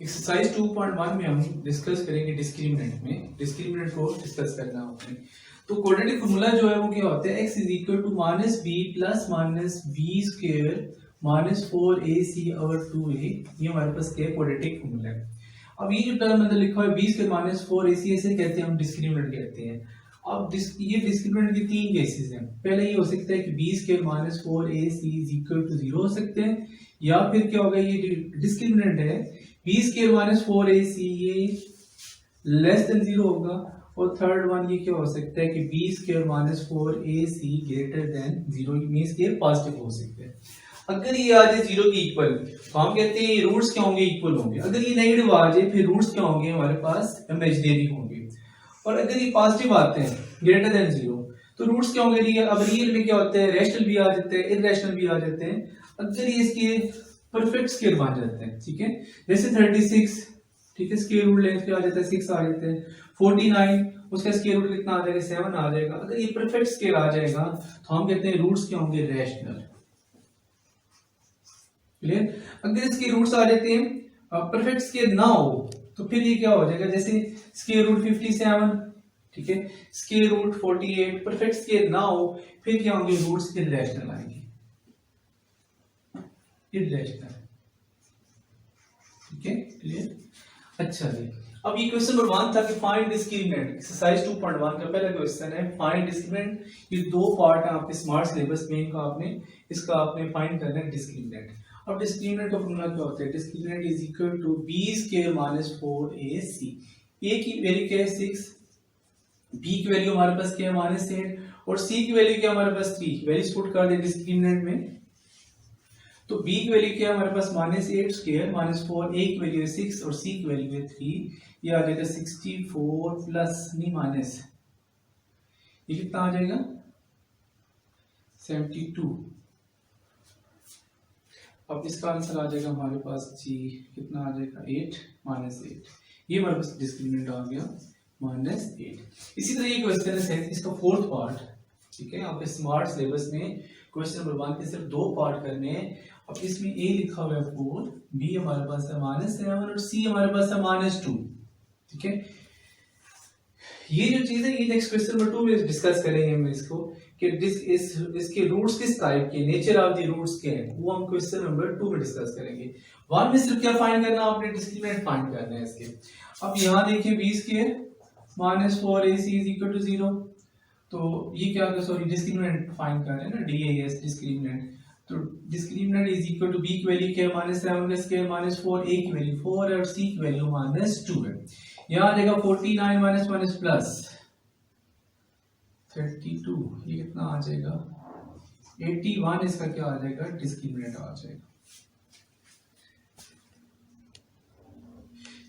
Exercise 2.1 में हम discuss करेंगे डिस्क्रिमिनेंट में। डिस्क्रिमिनेंट को डिस्कस करना होता है तो क्वाड्रेटिक फॉर्मूला जो है वो क्या होता है, x is equal to minus b plus minus b square minus 4ac over 2a। ये हमारे पास क्या क्वाड्रेटिक फॉर्मूला है। अब ये जो टर्म अंदर लिखा है बी स्क्वायर माइनस 4ac, ऐसे कहते हैं हम डिस्क्रिमिनेंट कहते हैं। अब ये डिस्क्रिमिनेंट की तीन केसेस हैं। पहले ये हो सकता है कि b square minus 4ac is equal to 0 हो सकते हैं, या फिर क्या होगा, ये डिस्क्रिमिनेंट है बी स्क्वायर माइनस 4ac ये लेस देन 0 होगा। और थर्ड वन ये क्या हो सकता है कि b square minus 4ac greater than 0, means के पॉजिटिव हो सकते हैं। अगर ये आ जाए 0 के इक्वल तो हम कहते हैं रूट्स क्या होंगे, इक्वल होंगे। अगर ये नेगेटिव आ जाए फिर रूट्स क्या होंगे, हमारे पास इमेजिनरी होंगे। और अगर ये पॉजिटिव आते हैं ग्रेटर देन 0 तो रूट्स क्या होंगे, रियल। अब रियल में क्या होता है, रैशनल भी आ जाते हैं, इररेशनल भी आ जाते हैं। अगर ये इसके परफेक्ट स्क्वायर बन जाते हैं, ठीक है, जैसे 36, ठीक है, स्क्वायर रूट लेंथ पे आ जाता है 6 आ जाते हैं। 49 उसका स्क्वायर रूट कितना आ जाएगा, 7 आ जाएगा। अगर ये परफेक्ट स्क्वायर आ जाएगा तो हम कहते हैं रूट्स क्या होंगे, रैशनल। क्लियर। अगर इसके रूट्स आ जाते हैं परफेक्ट स्क्वायर ना हो तो फिर ये क्या हो जाएगा, जैसे स्क्वायर रूट 57, ठीक है, स्क्वायर रूट 48, परफेक्ट स्क्वायर ना हो फिर क्या होंगे, रूट्स इररेशनल आएंगे, इररेशनल। ठीक है, क्लियर। अच्छा जी, अब ये क्वेश्चन नंबर 1 था कि फाइंड डिस्क्रिमिनेंट। एक्सरसाइज 2.1 का पहला क्वेश्चन है फाइंड डिस्क्रिमिनेंट। ये दो पार्ट है आपके स्मार्ट सिलेबस में, इसका आपने फाइंड करना है डिस्क्रिमिनेंट। अब डिस्क्रिमिनेंट का फॉर्मूला क्या होता है, discriminant is equal to b square minus 4ac। a की वैल्यू क्या है 6, b की वैल्यू हमारे पास क्या है -8 और c की वैल्यू क्या है हमारे पास 3। वैल्यूज पुट कर दे डिस्क्रिमिनेंट में तो b की वैल्यू क्या है हमारे पास -8 स्क्वायर माइनस 4, a की वैल्यू है 6 और c की वैल्यू है 3। ये आ जाएगा 64 प्लस नहीं माइनस, ये कितना आ जाएगा 72। अब इसका आंसर आ जाएगा हमारे पास जी, कितना आ जाएगा 8 -8। ये हमारे पास डिस्क्रिमिनेंट आ गया -8। इसी तरह ये क्वेश्चन है इसका फोर्थ पार्ट, ठीक है, आपके स्मार्ट सिलेबस में क्वेश्चन नंबर 1 के सिर्फ 2 पार्ट करने हैं। अब इसमें a लिखा हुआ है 4, b हमारे पास है -7 और c हमारे पास है -2। ठीक है, ये जो चीज है ये नेक्स्ट क्वेश्चन नंबर 2 में डिस्कस करेंगे हम इसको कि इसके रूट्स किस टाइप के, नेचर ऑफ द रूट्स क्या है, वो हम क्वेश्चन नंबर 2 में डिस्कस करेंगे। 1 में सिर्फ क्या फाइंड करना, आपने डिस्क्रिमिनेंट फाइंड करना है इसके। अब यहाँ देखिए b square minus 4ac is equal to 0, तो ये क्या होगा, सॉरी डिस्क्रिमिनेंट फाइंड कर रहे हैं ना, DAS डिस्क्रिमिनेंट। तो discriminant is equal to b की वैल्यू क्या है -7 का स्क्वायर माइनस 4, a की वैल्यू 4 है और c की वैल्यू -2 है। यहाँ आ जाएगा 49 माइनस प्लस 32, ये कितना आ जाएगा 81। इसका क्या आ जाएगा, डिस्क्रिमिनेंट आ जाएगा।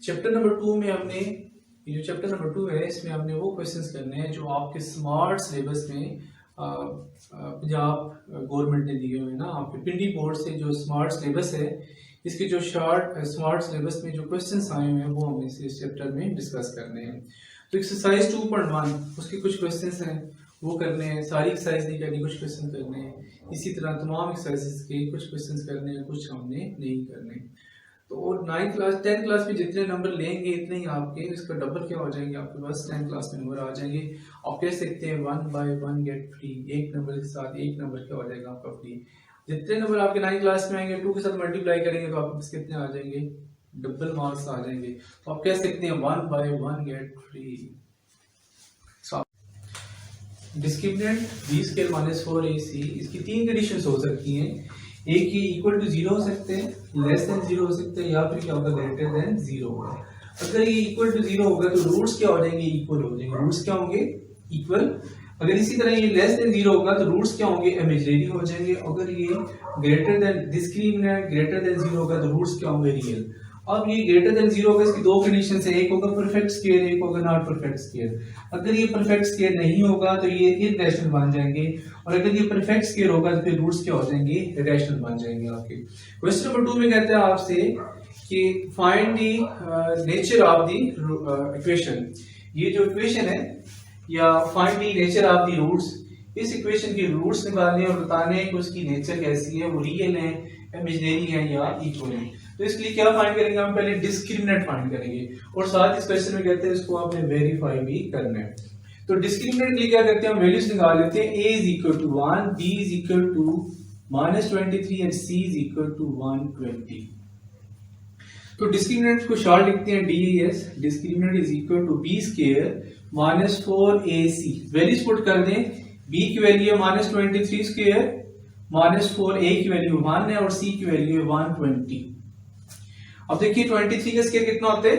चैप्टर नंबर 2 में हमने, ये जो चैप्टर नंबर 2 है इसमें हमने वो क्वेश्चंस करने हैं जो आपके स्मार्ट सिलेबस में पंजाब गवर्नमेंट ने दिए हुए ना, आपके पिंडी बोर्ड से जो स्मार्ट सिलेबस है, इसके जो स्मार्ट सिलेबस में जो क्वेश्चंस आए हुए हैं वो हम इस चैप्टर में डिस्कस करने हैं। तो एक्सरसाइज 2.1 उसके कुछ क्वेश्चंस हैं वो करने हैं, सारी एक्सरसाइज नहीं करनी, कुछ क्वेश्चन करने हैं। इसी तरह तमाम एक्सरसाइजेस के कुछ क्वेश्चंस करने हैं, कुछ हमने नहीं करने। तो 9th क्लास 10th क्लास में जितने नंबर लेंगे इतने ही आपके इसका डबल क्या हो जाएंगे, आपके पास 10th क्लास में नंबर आ जाएंगे। आप कह सकते हैं 1 बाय 1 गेट फ्री, एक नंबर के साथ एक नंबर क्या हो जाएगा आपका फ्री। जितने नंबर आपके 9th क्लास में आएंगे 2 के साथ मल्टीप्लाई करेंगे तो आपके पास कितने आ जाएंगे, डबल मार्क्स आ जाएंगे। तो आप कह सकते हैं 1 buy 1 get free. Discriminant b square minus 4ac, इसकी 3 कंडीशंस हो सकती हैं। a की इक्वल टू 0 हो सकते हैं, लेस देन 0 हो सकते हैं, या फिर क्या होगा ग्रेटर देन 0 होगा। अगर ये इक्वल टू 0 होगा तो रूट्स क्या हो जाएंगे, इक्वल हो जाएंगे। रूट्स क्या होंगे, इक्वल। अगर इसी तरह ये लेस देन 0 होगा तो रूट्स क्या होंगे, इमेजिनरी हो जाएंगे। अगर ये greater than, discriminant greater than 0 होगा तो रूट्स क्या होंगे, रियल। अब ये ग्रेटर देन 0 होगा, इसकी 2 कंडीशंस है, एक होगा परफेक्ट स्क्वायर, एक होगा नॉट परफेक्ट स्क्वायर। अगर ये परफेक्ट स्क्वायर नहीं होगा तो ये इररेशनल बन जाएंगे, और अगर ये परफेक्ट स्क्वायर होगा तो फिर रूट्स क्या हो जाएंगे, रैशनल बन जाएंगे आपके। क्वेश्चन नंबर 2 में कहते हैं आपसे कि find the nature of the equation. ये जो इक्वेशन है या find the nature of the roots, इस इक्वेशन के रूट्स निकालने और बताने कि उसकी नेचर कैसी है, वो रियल है इमेजिनरी है या इक्वल है। तो इसके लिए क्या फाइंड करेंगे, हम पहले डिस्क्रिमिनेंट फाइंड करेंगे और साथ इस क्वेश्चन में कहते हैं इसको आपने वेरीफाई भी करना है। तो डिस्क्रिमिनेंट के लिए क्या करते हैं, हम वैल्यूज निकाल लेते हैं। a is equal to 1, b is equal to -23 and c is equal to 120। तो डिस्क्रिमिनेंट को शॉर्ट लिखते हैं ds, discriminant is equal to b square -4ac। Values put कर दें, b की वैल्यू है -23 स्क्वायर, -4a की वैल्यू 1 है और c की वैल्यू है 120। अब देखिए 23 का स्क्वायर कितना होता है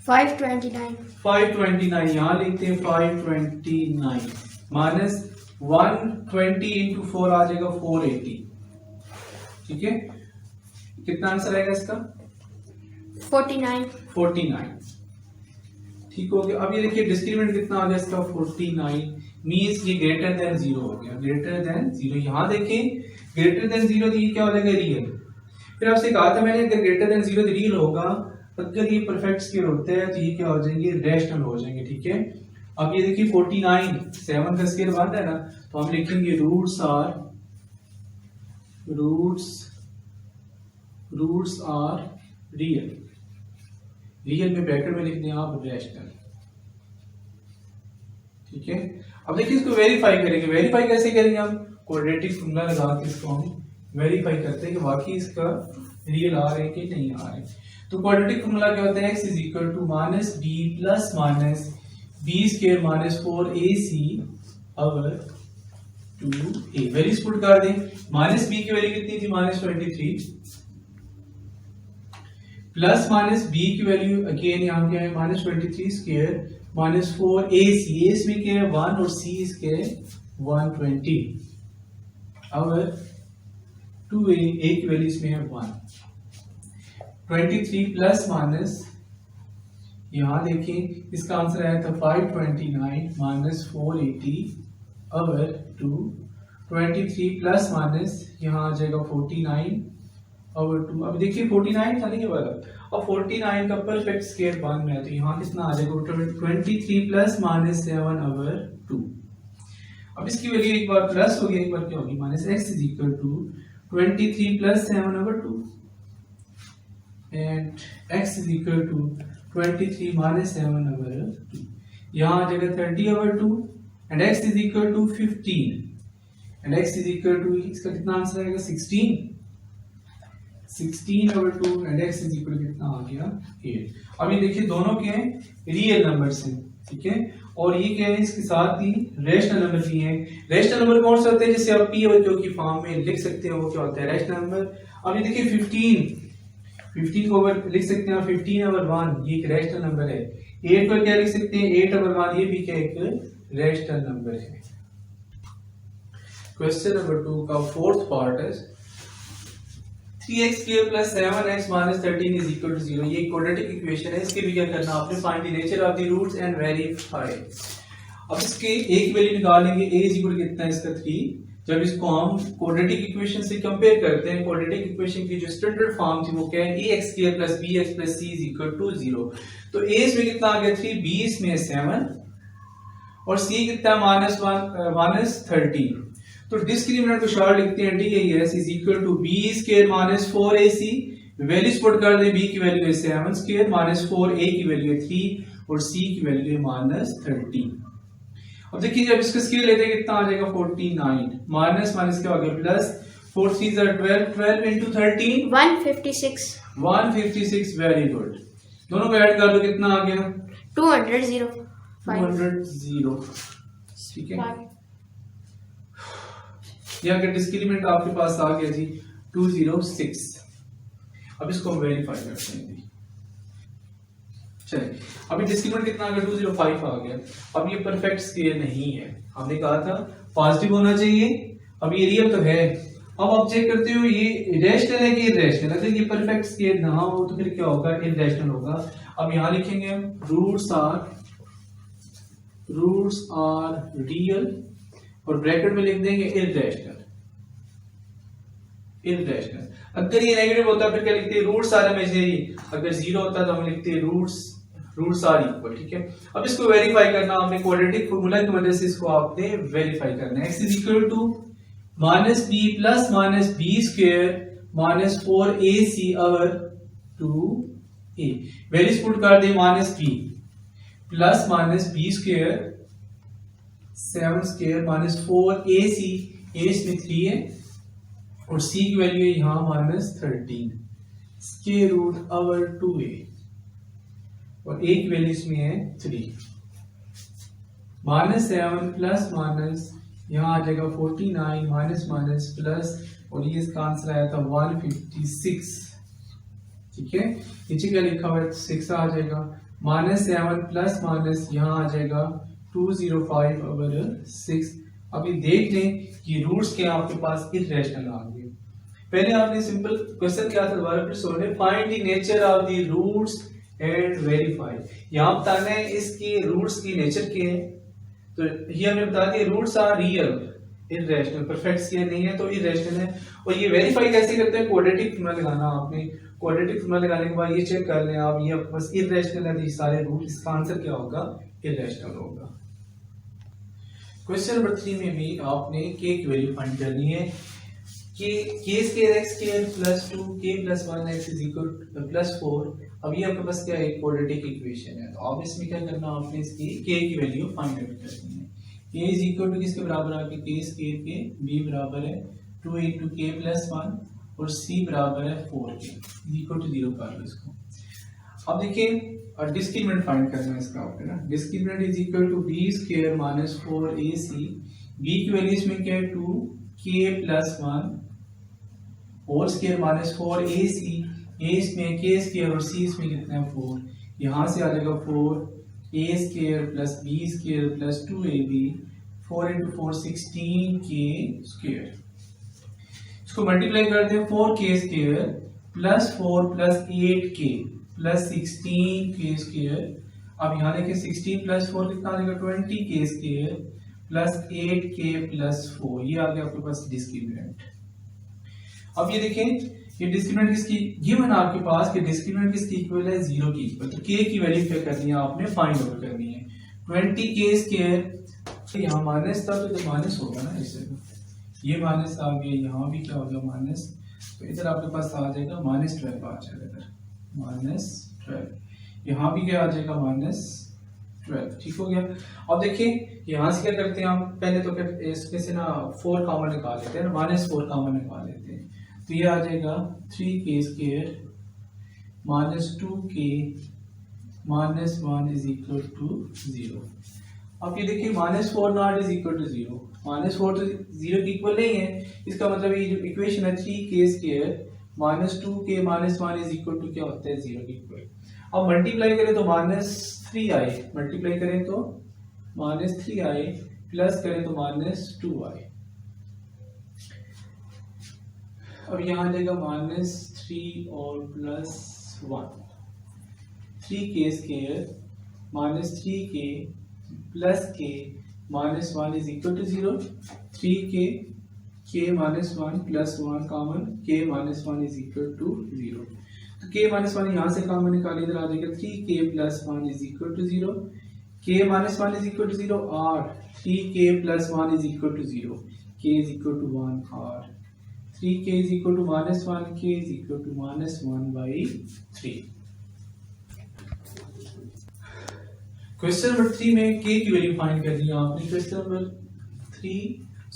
529। 529 यहां लिखते हैं 529 माइनस 120 इंटू 4 आ जाएगा 480। ठीक है, कितना आंसर आएगा इसका 49। ठीक हो गया। अब ये देखिए डिस्क्रिमिनेंट कितना आ गया इसका 49 मींस ये ग्रेटर देन 0 हो गया, ग्रेटर देन 0। यहां देखें ग्रेटर देन 0 तो ये क्या हो जाएगा रियल। फिर आपसे कहा था मैंने अगर ग्रेटर देन 0 रियल होगा, अगर ये परफेक्ट स्क्वायर होते हैं तो ये क्या हो जाएंगे रैशनल हो जाएंगे। ठीक है, अब ये देखिए 49 7 का स्क्वायर बनता है ना, तो हम लिखेंगे रूट्स आर रियल, रियल में ब्रैकेट में लिख दें आप रैशनल। ठीक है, अब देखिए इसको वेरीफाई करेंगे। वेरीफाई कैसे करेंगे, हम क्वाड्रेटिक फॉर्मूला लगा के इसको हम वेरीफाई करते हैं कि वाकई इसका रियल आ रहे हैं कि नहीं आ रहे। तो क्वाड्रेटिक फॉर्मूला क्या होता है, x is equal to -b plus minus b square minus 4ac over 2a। Values put कर दें, माइनस b की वैल्यू कितनी थी -23 प्लस माइनस b की वैल्यू अगेन यहाँ क्या है -23 स्क्वायर माइनस 4ac, a इसमें क्या है 1 और c इसके 120 ओवर 2a, a की वैल्यू इसमें है 1। 23 प्लस माइनस यहां देखें इसका आंसर आया था 529 माइनस 480 ओवर 2। 23 प्लस माइनस यहां आ जाएगा 49 ओवर 2। अब देखिए 49 था नहीं ये वाला, अब 49 का परफेक्ट स्क्वायर बन में है तो यहाँ कितना आ जाएगा 23 प्लस माइनस 7 ओवर 2। अब इसकी वैल्यू एक बार प्लस होगी एक बार क्या होगी minus. x is equal to 23 plus 7 over 2 and x is equal to 23 minus 7 over 2। यहाँ आ जाएगा 30 over 2 and x is equal to 15 and x is equal to इसका कितना आंसर आएगा 16 over 2 and x is equal कितना आ गया 8। अब ये देखिए दोनों के हैं रियल नंबर्स हैं। ठीक है, और ये क्या है इसके साथ ही रेशनल नंबर भी हैं। रेशनल नंबर कौन से होते हैं जिसे आप p और q की फॉर्म में लिख सकते हैं, वो क्या होता है रेशनल नंबर। अब ये देखिए 15 को ओवर लिख सकते हैं 15 ओवर 1, ये एक रेशनल नंबर है। 8 को क्या लिख सकते हैं 8 ओवर 1, ये भी क्या एक रेशनल नंबर है। क्वेश्चन नंबर 2 का फोर्थ पार्ट है 3x square plus 7x minus 13 is equal to 0। ये क्वाड्रेटिक इक्वेशन है, इसके भी क्या करना आपने find the nature of the roots and verify. अब इसके एक वैल्यू निकालेंगे a इज इक्वल कितना है इसका 3। जब इसको हम क्वाड्रेटिक इक्वेशन से कंपेयर करते हैं, क्वाड्रेटिक इक्वेशन की जो स्टैंडर्ड फॉर्म थी वो क्या है ax square plus bx plus c is equal to 0। तो a इसमें कितना आ गया 3, b इसमें 7 और c कितना -13। तो डिस्क्रिमिनेंट को शॉर्ट लिखते हैं DAS is equal to b square minus 4ac। Values put कर दें, b की वैल्यू है 7 स्क्वायर माइनस 4a की वैल्यू है 3 और c की वैल्यू है -13। अब देखिए जब इसका स्क्वायर लेते हैं कितना आ जाएगा 49 माइनस माइनस क्या हो गया प्लस 4 3 12 12 into 13 156। वेरी गुड, दोनों को ऐड कर दो कितना आ गया 200। ठीक है, यहाँ का डिस्क्रिमिनेंट आपके पास आ गया जी 206। अब इसको हम वेरीफाई करते हैं। चलिए अभी डिस्क्रिमिनेंट कितना आ गया 205 आ गया। अब ये परफेक्ट स्क्वायर नहीं है, हमने कहा था पॉजिटिव होना चाहिए। अब ये रियल तो है, अब आप चेक करते हो ये रैशनल है कि इरैशनल। अगर ये परफेक्ट स्क्वायर ना हो तो फिर क्या होगा इरैशनल होगा। अब यहां लिखेंगे हम रूट्स आर रियल और ब्रैकेट में लिख देंगे इरैशनल। अगर ये नेगेटिव होता फिर क्या लिखते हैं रूट्स आर इमेजिनरी। अगर 0 होता तो हम लिखते हैं रूट्स आर इक्वल। ठीक है, अब इसको वेरीफाई करना आपने क्वाड्रेटिक फॉर्मूला की मदद से इसको आपने वेरीफाई करना है। x is equal to minus b plus minus b square minus 4ac over 2a। Values put कर दे minus b plus minus b square 7 square minus 4ac, a इसमें 3 है और c की वैल्यू है यहाँ minus 13 square root over 2a और a की वैल्यू इसमें है 3। माइनस 7 प्लस माइनस यहाँ आ जाएगा 49 माइनस माइनस प्लस और ये इसका आंसर आया था 156। ठीक है, नीचे क्या लिखा हुआ है 6 आ जाएगा। माइनस 7 प्लस माइनस यहाँ आ जाएगा 205 ओवर 6। अभी देख लें कि रूट्स क्या आपके पास इररेशनल आ गए। पहले आपने सिंपल क्वेश्चन क्या था, दोबारा फिर सोने find the nature of the roots and verify. यहाँ बताना है इसके रूट्स की नेचर क्या है। तो ये हमने बता दिया roots are real irrational, perfect square नहीं है तो इररेशनल है। और ये वेरीफाई कैसे करते हैं, क्वाड्रेटिक फॉर्मूला लगाना आपने। क्वाड्रेटिक फॉर्मूला लगाने के बाद ये चेक कर लें आप, ये बस इररेशनल है तो ये सारे रूट, इसका आंसर क्या होगा, इररेशनल होगा। क्वेश्चन नंबर 3 में भी आपने के की वैल्यू फाइंड करनी है कि k square x square plus 2k plus 1x is equal plus 4। अब ये आपके पास क्या है, क्वाड्रेटिक इक्वेशन है। तो अब इसमें क्या करना, आपने इसकी k की वैल्यू फाइंड आउट करनी है। k इज इक्वल टू किसके बराबर आ गया, k स्क्वायर के, b बराबर है 2 into k प्लस 1 और c बराबर है 4k इज इक्वल टू 0 कर लो इसको। अब देखिए डिस्क्रिमिनेंट फाइंड करना है इसका आपने ना। Discriminant is equal to b square minus 4ac, b की वैल्यू इसमें क्या है 2k प्लस 1 और स्क्वायर माइनस 4ac, a इसमें k स्क्वायर और c इसमें कितना है 4। यहाँ से आ जाएगा 4a square plus b square plus 2ab, 4 into 4 16k square. इसको मल्टीप्लाई करते हैं 4k square plus 4 plus 8k plus 16k square. अब यहाँ देखिए 16 प्लस 4 कितना आ जाएगा 20k square plus 8k plus 4। ये आ गया आपके पास डिस्क्रिमिनेंट। अब ये देखें ये डिस्क्रिमिनेंट किसकी गिवन आपके पास कि डिस्क्रिमिनेंट किसकी इक्वल है 0 की इक्वल। तो k की वैल्यू क्या करनी है आपने, फाइंड आउट करनी है। 20k स्क्वायर, तो यहाँ माइनस था तो इधर माइनस होगा ना, इससे ये माइनस आ गया, यहाँ भी क्या होगा माइनस, तो इधर आपके पास आ जाएगा माइनस 12 आ जाएगा इधर माइनस 12, यहाँ भी क्या आ जाएगा माइनस 12। ठीक हो गया। अब देखिए यहाँ से क्या करते हैं हम, पहले तो इसमें से ना 4 कॉमन निकाल लेते हैं, माइनस 4 कॉमन निकाल लेते हैं। तो ये आ जाएगा 3k square minus 2k minus 1 is equal to 0। अब ये देखिए minus 4 not is equal to 0, minus 4 तो 0 की इक्वल नहीं है। इसका मतलब ये जो इक्वेशन है 3k square minus 2k minus 1 is equal to क्या होता है 0 की इक्वल। अब मल्टीप्लाई करें तो माइनस 3 आए, मल्टीप्लाई करें तो माइनस 3 आए, प्लस करें तो माइनस 2 आए। अब यहाँ आ जाएगा माइनस 3 और plus 1, 3k square minus 3k plus k minus 1 is equal to 0। 3k k minus 1 plus 1 common, k minus 1 is equal to 0। तो k माइनस 1 यहाँ से कॉमन निकाले, इधर आ जाएगा 3k plus 1 is equal to 0। k minus 1 is equal to 0 और 3k plus 1 is equal to 0, k is equal to 1 और 3k is equal to minus 1, k is equal to minus 1 by 3। Question number 3 में k की value find करनी है आपने। Question number 3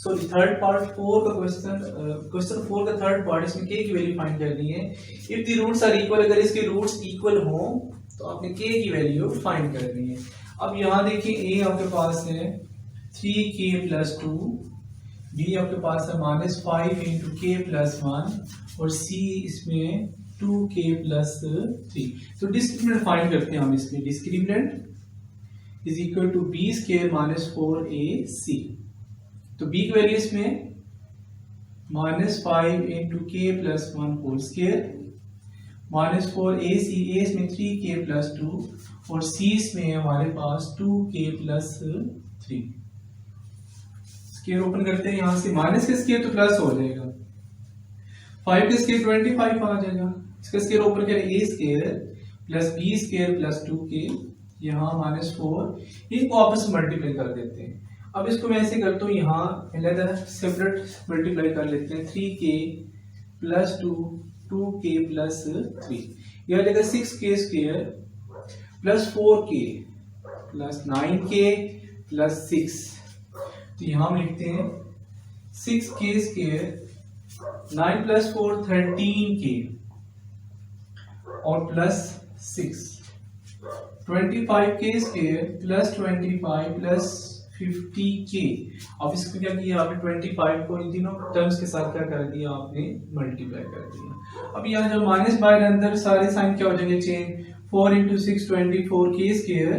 sorry third part 4 का question 4 का third part, इसमें k की वैल्यू फाइंड करनी है। If the roots are equal, अगर इसके रूट्स इक्वल हो तो आपने k की वैल्यू फाइंड करनी है। अब यहाँ देखिए a आपके पास है 3k प्लस 2, b आपके पास है माइनस 5 इंटू k प्लस 1 और c इसमें 2k प्लस 3। तो डिस्क्रिमिनेंट फाइंड करते हैं हम इसमें। Discriminant is equal to b square minus 4ac। तो b की वैल्यू इसमें minus 5 into k plus 1 whole square minus 4ac, a इसमें 3k प्लस 2 और c इसमें हमारे पास 2k प्लस 3। स्क्वायर ओपन करते हैं, यहाँ से माइनस का स्क्वायर तो प्लस हो जाएगा, 5 का स्क्वायर 25 आ जाएगा। इसका स्क्वायर ओपन करें a square plus b square plus 2k, यहाँ माइनस 4, इनको आपस में मल्टीप्लाई कर देते हैं। अब इसको मैं ऐसे करता हूँ, यहाँ सेपरेट मल्टीप्लाई कर लेते हैं। 3k प्लस 2 2k प्लस 3, यह आएगा 6k square plus 4k plus 9k plus 6। तो यहाँ हम लिखते हैं 6k स्क्वायर 9 प्लस 4 13k और plus 6 25k square plus 25 plus 50k। अब इसको क्या किया आपने, 25 को इन तीनों टर्म्स के साथ क्या कर दिया आपने, मल्टीप्लाई कर दिया। अब यहाँ जो माइनस बाय अंदर सारे साइन क्या हो जाएंगे, change. 4 into 6 24k square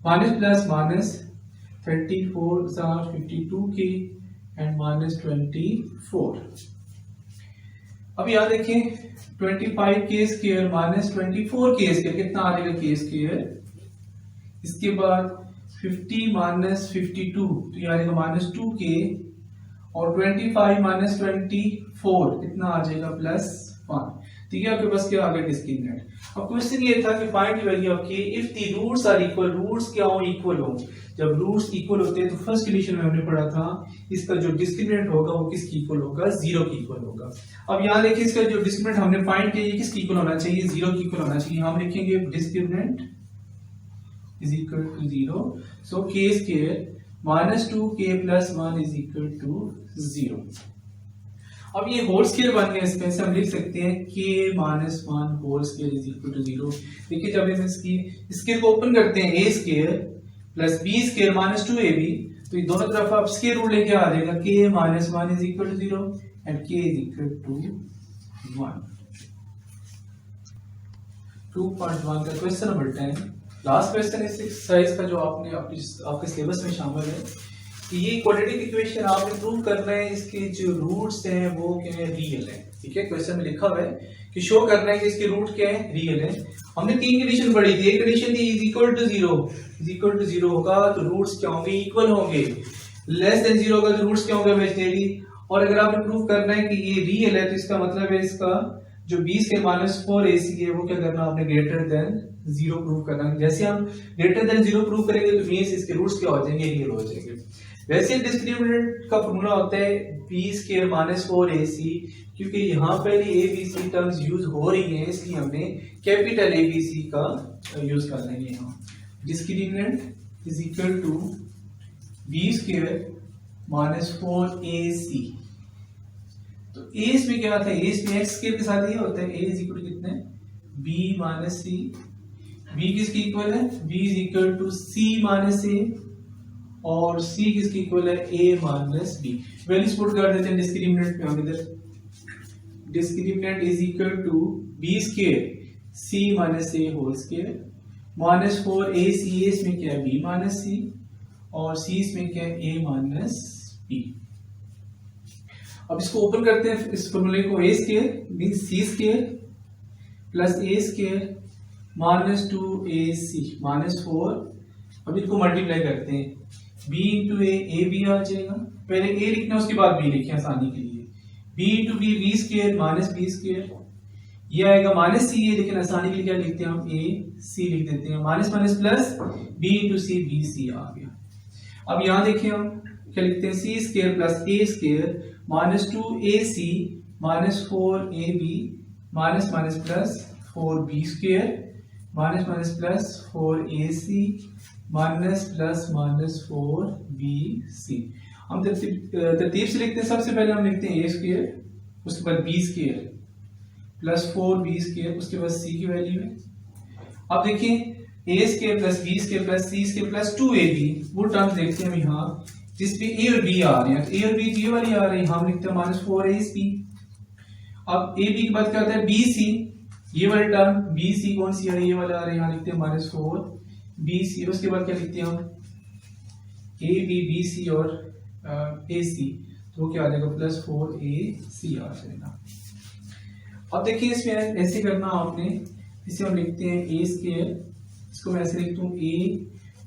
minus plus minus 34 52k and minus 24। अब यहाँ देखें 25k square minus 24k square कितना आ जाएगा, k स्क्वायर। इसके बाद 50 माइनस 52 तो ये आ जाएगा माइनस 2k और 25 माइनस 24 कितना आ जाएगा, प्लस 1। ठीक है, आपके पास क्या आ गया, डिस्क्रिमिनेंट। अब क्वेश्चन ये था कि find the value of k if the roots are equal. Roots क्या हो, इक्वल हो। जब रूट्स इक्वल होते हैं तो फर्स्ट कंडीशन में हमने पढ़ा था इसका जो डिस्क्रिमिनेंट होगा वो किसकी इक्वल होगा, 0 की इक्वल होगा। अब यहाँ देखिए इसका जो डिस्क्रिमिनेंट हमने फाइंड किया ये किसकी इक्वल होना चाहिए, 0 की इक्वल होना चाहिए। हम लिखेंगे discriminant is equal to 0, so k square minus 2k plus 1 is equal to 0। अब ये होल स्क्वायर बन गया, इसमें से हम लिख सकते हैं k minus 1 whole square is equal to 0। देखिए जब हम इसकी स्क्वायर को ओपन करते हैं a square plus b square minus 2ab, तो ये दोनों तरफ आप स्क्वायर रूट लेके आ जाएगा, k minus 1 is equal to 0 and k is equal to 1। 2.1 का क्वेश्चन नंबर 10 लास्ट क्वेश्चन इस एक्सरसाइज का जो आपके सिलेबस में शामिल है कि ये क्वाड्रेटिक इक्वेशन आपने प्रूव करना है, इसके जो रूट्स हैं वो क्या है, रियल है। ठीक है, क्वेश्चन में लिखा हुआ है कि शो करना है कि इसके रूट क्या है, रियल है। हमने 3 कंडीशन पढ़ी थी। एक कंडीशन थी इज इक्वल टू 0 होगा तो रूट्स क्या होंगे, इक्वल होंगे। लेस देन 0 होगा तो रूट्स क्या होंगे, इमेजिनरी। और अगर आपने प्रूव करना है कि ये रियल है तो इसका मतलब है इसका जो 20 के माइनस 4ac है वो क्या करना, आपने ग्रेटर देन 0 प्रूव करना है। जैसे हम ग्रेटर देन 0 प्रूव करेंगे तो मींस इसके रूट्स क्या हो जाएंगे, रियल हो जाएंगे। वैसे डिस्क्रिमिनेंट का फॉर्मूला होता है 20 के माइनस 4ac, क्योंकि यहाँ पहले abc टर्म्स यूज हो रही हैं इसलिए हमने कैपिटल abc का यूज कर लेंगे। यहाँ discriminant is equal to 20 square minus 4ac। तो a इसमें क्या था, a इसमें x स्क्वायर के साथ ये होता है, a इज इक्वल टू कितने, b माइनस c। b किसकी इक्वल है, b is equal to c minus a और c किसकी इक्वल है, a minus b। Values put कर देते हैं डिस्क्रिमिनेंट पे। हम इधर discriminant is equal to b square c minus a whole square minus 4ac, इसमें क्या है b माइनस c और c इसमें क्या है a माइनस b। अब इसको ओपन करते हैं इस फॉर्मूले को, a square means c square plus a square minus 2ac minus 4। अब इसको मल्टीप्लाई करते हैं, b इंटू a b आ जाएगा। पहले a लिखना उसके बाद b लिखें आसानी के लिए। b into b square minus b square, ये आएगा माइनस c है लेकिन आसानी के लिए क्या लिखते हैं हम, a c लिख देते हैं। Minus minus plus b into c b c आ गया। अब यहाँ देखिए हम क्या लिखते हैं, c square plus a square minus 2ac minus 4ab minus minus plus 4b square minus minus plus 4ac minus plus minus 4bc। हम तरतीब से लिखते हैं। सबसे पहले हम लिखते हैं a स्क्वायर, उसके बाद b square plus 4b square, उसके बाद c की वैल्यू है। अब देखिए a square plus b square plus c square plus 2ab, वो टर्म्स देखते हैं हम यहाँ जिसपे a और b आ रहे हैं। a और b ये वाली आ रही है, हम लिखते हैं माइनस 4ac। अब ab के बाद क्या होता है, bc, ये वाली टर्म bc कौन सी आ रही है, ये वाला आ रही है, यहाँ लिखते हैं माइनस 4bc। उसके बाद क्या लिखते हैं हम, ab bc और ac, तो क्या आ जाएगा प्लस 4ac आ जाएगा। अब देखिए इसमें ऐसे करना आपने, इसे हम लिखते हैं a स्क्वायर, इसको मैं ऐसे लिखता हूँ a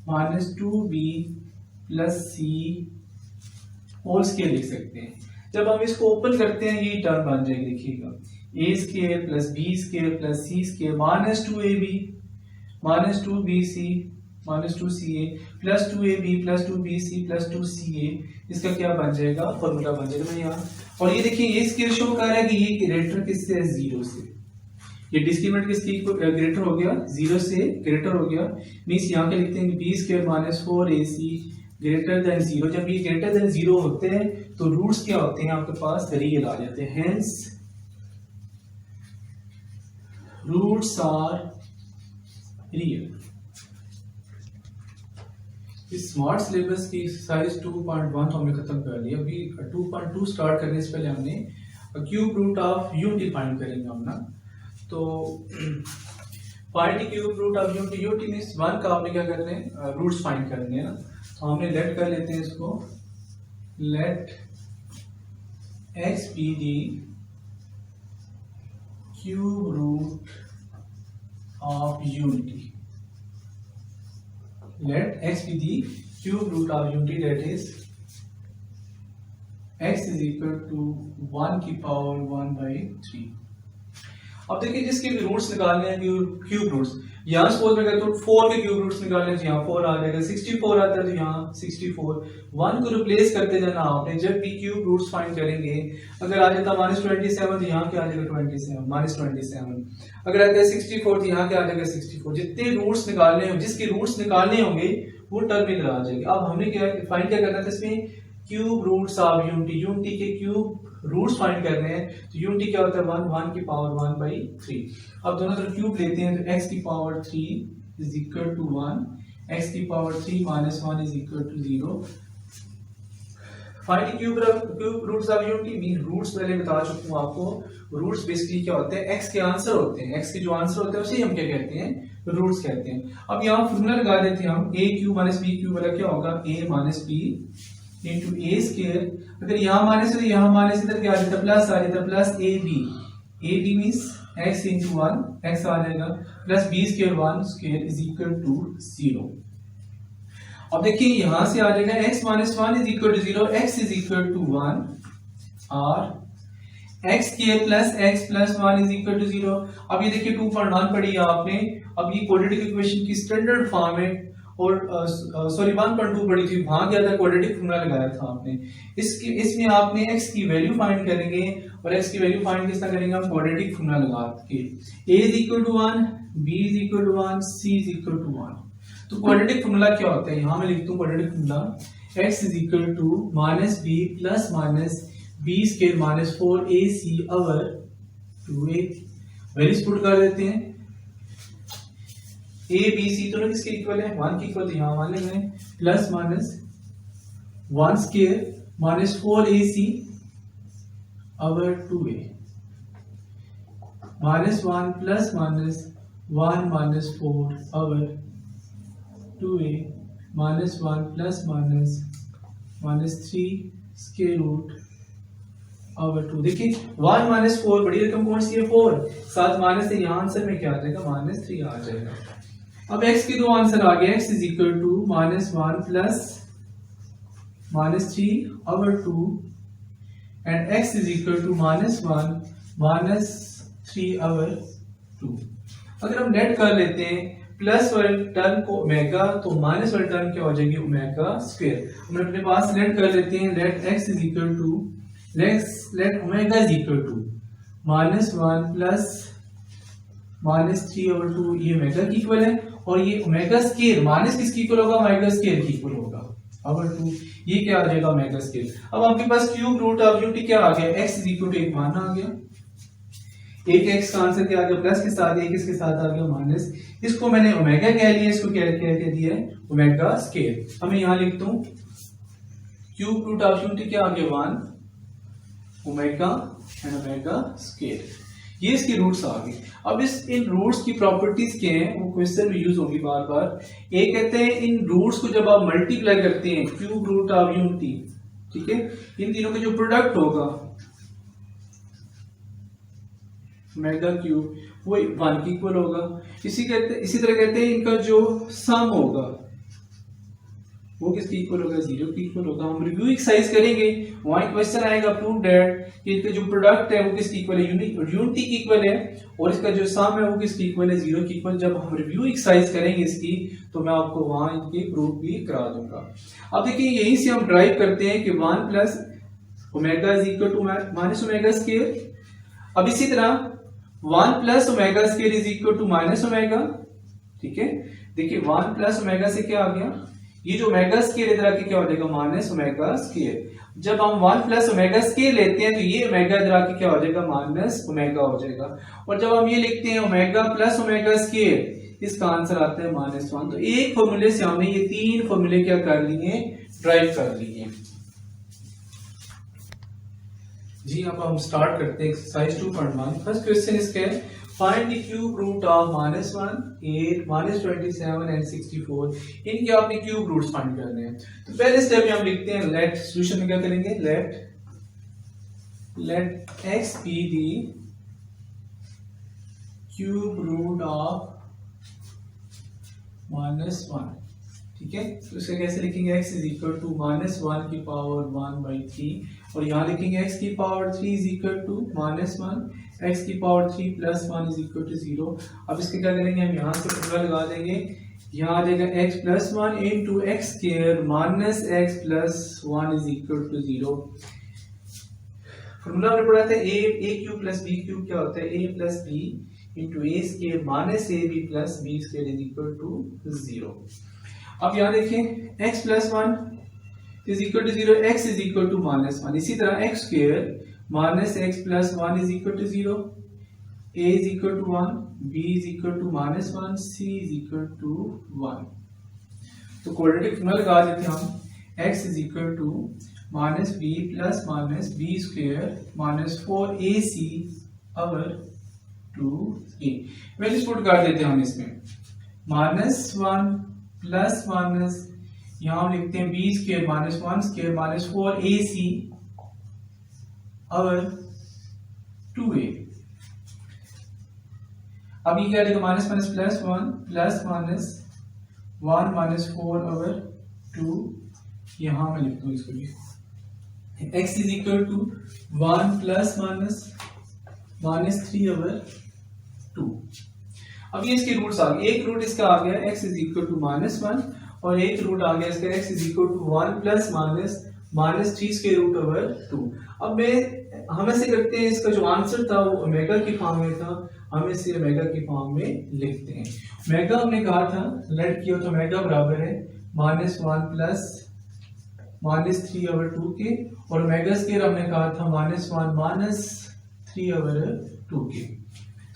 minus 2b plus c whole square लिख सकते हैं। जब हम इसको ओपन करते हैं ये टर्म बन जाएगी, देखिएगा a square plus b square plus c square minus 2ab minus 2bc -2ca plus 2ab plus 2bc plus 2ca, इसका क्या बन जाएगा, फॉर्मूला बन जाएगा मैं यहाँ। और ये देखिए ये स्केल शो कर रहा है कि ये ग्रेटर किससे है, 0 से। ये डिस्क्रिमिनेंट किसकी ग्रेटर हो गया, 0 से ग्रेटर हो गया। मीन्स यहाँ के लिखते हैं b² - 4ac ग्रेटर देन 0। जब ये ग्रेटर देन 0 होते हैं तो रूट्स क्या होते हैं आपके पास, रियल आ जाते हैं। Hence roots are real. इस स्मार्ट सिलेबस की एक्सरसाइज 2.1 तो हमने खत्म कर लिया। अभी 2.2 स्टार्ट करने से पहले हमने cube root of unity find करेंगे हम ना। तो find cube root of unity, unity means 1 का आपने क्या करना है, रूट्स फाइंड करने हैं ना। तो हमने लेट कर लेते हैं इसको, let x be the cube root of unity, let x be the cube root of unity, that is x is equal to 1 की पावर 1/3। अब देखिए जिसके भी रूट्स निकालने हैं क्यूब रूट्स, यहाँ सपोज में करते हो 4 के क्यूब रूट्स निकालने हैं तो यहाँ 4 आ जाएगा, 64 आता है तो यहाँ 64। 1 को रिप्लेस करते जाना आपने। जब भी क्यूब रूट्स फाइंड करेंगे, अगर आ जाता -27 तो यहाँ क्या आ जाएगा, 27 -27। अगर आता है 64 तो यहाँ क्या आ जाएगा, 64। जितने रूट्स निकालने होंगे, जिसके रूट्स निकालने होंगे वो टर्म इधर आ जाएगी। अब हमने क्या फाइंड क्या करना था इसमें, cube roots of unity, unity के क्यूब रूट्स फाइंड करने हैं। तो यूनिटी क्या होता है, 1 की पावर 1/3। अब दोनों तरफ क्यूब लेते हैं तो x की power 3 is equal to 1, x की power 3 - 1 is equal to 0। Find cube roots of unity mean roots पहले बता चुका हूं आपको। रूट्स बेसिकली क्या होते हैं, x के आंसर होते हैं। x के जो आंसर होते हैं उसे हम क्या कहते हैं, रूट्स कहते हैं। अब यहाँ फॉर्मूला लगा देते हैं हम, a³ - b³ वाला क्या होगा, a - b into a square. अगर यहाँ माइनस है तो यहाँ माइनस, इधर क्या आ जाता है, प्लस आ जाता है, plus ab means x into 1 x आ जाएगा, plus b² 1² is equal to 0। अब देखिए यहां से आ जाएगा x - 1 is equal to 0, x is equal to 1 और x² plus x plus 1 is equal to 0। अब ये देखिए 2.1 पढ़ी है आपने। अब ये क्वाड्रेटिक इक्वेशन की स्टैंडर्ड फॉर्म है, और सॉरी 1.2 पढ़ी थी, वहां क्या था, क्वाड्रेटिक फॉर्मूला लगाया था आपने। इसमें आपने x की वैल्यू फाइंड करेंगे, और x की वैल्यू फाइंड किस तरह करेंगे, हम क्वाड्रेटिक फॉर्मूला लगा के a is equal to 1, b is equal to 1, c is equal to 1। तो क्वाड्रेटिक फॉर्मूला क्या होता है, यहां मैं लिखता हूं quadratic formula, x is equal to -b plus b² - 4ac over 2a। Values put कर देते हैं, a b c दोनों किसके इक्वल है, 1 के इक्वल, तो यहाँ मान लेंगे plus minus 1² - 4ac over 2a, -1 plus -1 - 4 over 2a, -1 plus -3 square root over 2। देखिए 1 - 4 बड़ी रकम कौन सी है, 4, साथ माइनस से यहाँ आंसर में क्या आ जाएगा, -3 आ जाएगा। अब x के दो आंसर आ गए, x is equal to -1 plus -3 over 2 and x is equal to -1 - 3 over 2। अगर हम नेट कर लेते हैं प्लस वाले टर्म को ओमेगा, तो माइनस वाले टर्म क्या हो जाएगी, ओमेगा स्क्वायर। हम अपने पास नेट कर लेते हैं, let x is equal to let omega is equal to -1 plus -3 over 2, ये ओमेगा की इक्वल है, और ये ओमेगा स्क्वायर माइनस किसकी इक्वल होगा, ओमेगा स्क्वायर की इक्वल होगा ओवर 2। ये क्या आ जाएगा, ओमेगा स्क्वायर। अब आपके पास क्यूब रूट ऑफ यूनिटी क्या आ गया, x इज इक्वल टू 1 मान आ गया, एक x का आंसर क्या आ गया, प्लस के साथ, एक इसके साथ आ गया माइनस। इसको मैंने ओमेगा कह लिया, इसको क्या कह दिया है, ओमेगा स्क्वायर। अब मैं यहाँ लिखता हूँ क्यूब रूट ऑफ यूनिटी क्या आ गया, 1 ओमेगा एंड ओमेगा स्क्वायर। ये इसके रूट्स आ गए। अब इन रूट्स की प्रॉपर्टीज क्या हैं, वो क्वेश्चन में यूज होगी बार बार। एक कहते हैं इन रूट्स को जब आप मल्टीप्लाई करते हैं, क्यूब रूट ऑफ यूनिटी, ठीक है, इन तीनों का जो प्रोडक्ट होगा ओमेगा क्यूब, वो 1 की इक्वल होगा। इसी तरह कहते हैं इनका जो सम होगा वो किसके इक्वल होगा, 0 के इक्वल होगा। हम रिव्यू एक्सरसाइज करेंगे, वहां क्वेश्चन आएगा प्रूव दैट कि इसका जो प्रोडक्ट है वो किसके इक्वल है, यूनिटी के इक्वल है, और इसका जो सम है वो किसके इक्वल है, 0 के इक्वल। जब हम रिव्यू एक्सरसाइज करेंगे इसकी तो मैं आपको वहां इनके प्रूफ भी करा दूंगा। अब देखिए यहीं से हम ड्राइव करते हैं कि 1 plus omega is equal to minus omega square. अब इसी तरह 1 plus omega square is equal to minus omega, ठीक है। देखिए 1 प्लस ओमेगा से क्या आ गया, ये जो ओमेगा स्क्वायर इधर आके क्या हो जाएगा, माइनस ओमेगा स्क्वायर। जब हम 1 प्लस ओमेगा स्क्वायर लेते हैं तो ये ओमेगा इधर आके क्या हो जाएगा, माइनस ओमेगा हो जाएगा। और जब हम ये लिखते हैं ओमेगा प्लस ओमेगा स्क्वायर, इसका आंसर आता है -1। तो एक फॉर्मूले से हमने ये 3 फॉर्मूले क्या कर लिए, ड्राइव कर लिए। जी अब हम स्टार्ट करते हैं एक्सरसाइज 2.1। फर्स्ट क्वेश्चन इसका है find the cube root of -1, 8, -27 and 64। इनके आपने क्यूब रूट्स फाइंड करने हैं। तो पहले स्टेप में हम लिखते हैं लेट, सॉल्यूशन में क्या करेंगे, let x be the cube root of -1, ठीक है। तो इसका कैसे लिखेंगे, x इज इक्वल टू -1 की पावर 1/3, और यहाँ लिखेंगे x की power 3 is equal to -1, x की power 3 plus 1 is equal to 0। अब इसके क्या करेंगे, हम यहाँ से फॉर्मूला लगा देंगे, यहाँ आ जाएगा x plus 1 into x square minus x plus 1 is equal to 0। Formula हमने पढ़ा था a cube plus b cube क्या होता है, a plus b into a square minus ab plus b square is equal to 0। अब यहाँ देखें x plus 1 is equal to 0, x is equal to -1। इसी तरह x square minus x plus 1 is equal to 0, a is equal to 1, b is equal to -1, c is equal to 1। तो quadratic formula लगा देते हैं हम, x is equal to -b plus -b square minus 4ac over 2a। Values put कर देते हैं हम इसमें, -1 प्लस माइनस, यहाँ हम लिखते हैं b square minus 1 square minus 4ac और 2a। अब ये क्या लिखा, minus minus plus 1 plus minus 1 minus 4 over 2। यहां मैं लिखता हूं इसको भी, x is equal to 1 plus minus 3 over 2। अब ये इसके रूट्स आ गए, एक रूट इसका आ गया x इज इक्वल टू -1, और एक रूट आ गया इसका x is equal to 1 plus minus 3 square root over 2। अब हम ऐसे करते हैं, इसका जो आंसर था वो ओमेगा की फॉर्म में था, हम इसे ओमेगा की फॉर्म में लिखते हैं। ओमेगा हमने कहा था लेट किया तो ओमेगा बराबर है -1 प्लस -3 ओवर 2 के, और ओमेगा स्क्वायर हमने कहा था -1 माइनस 3 ओवर 2 के।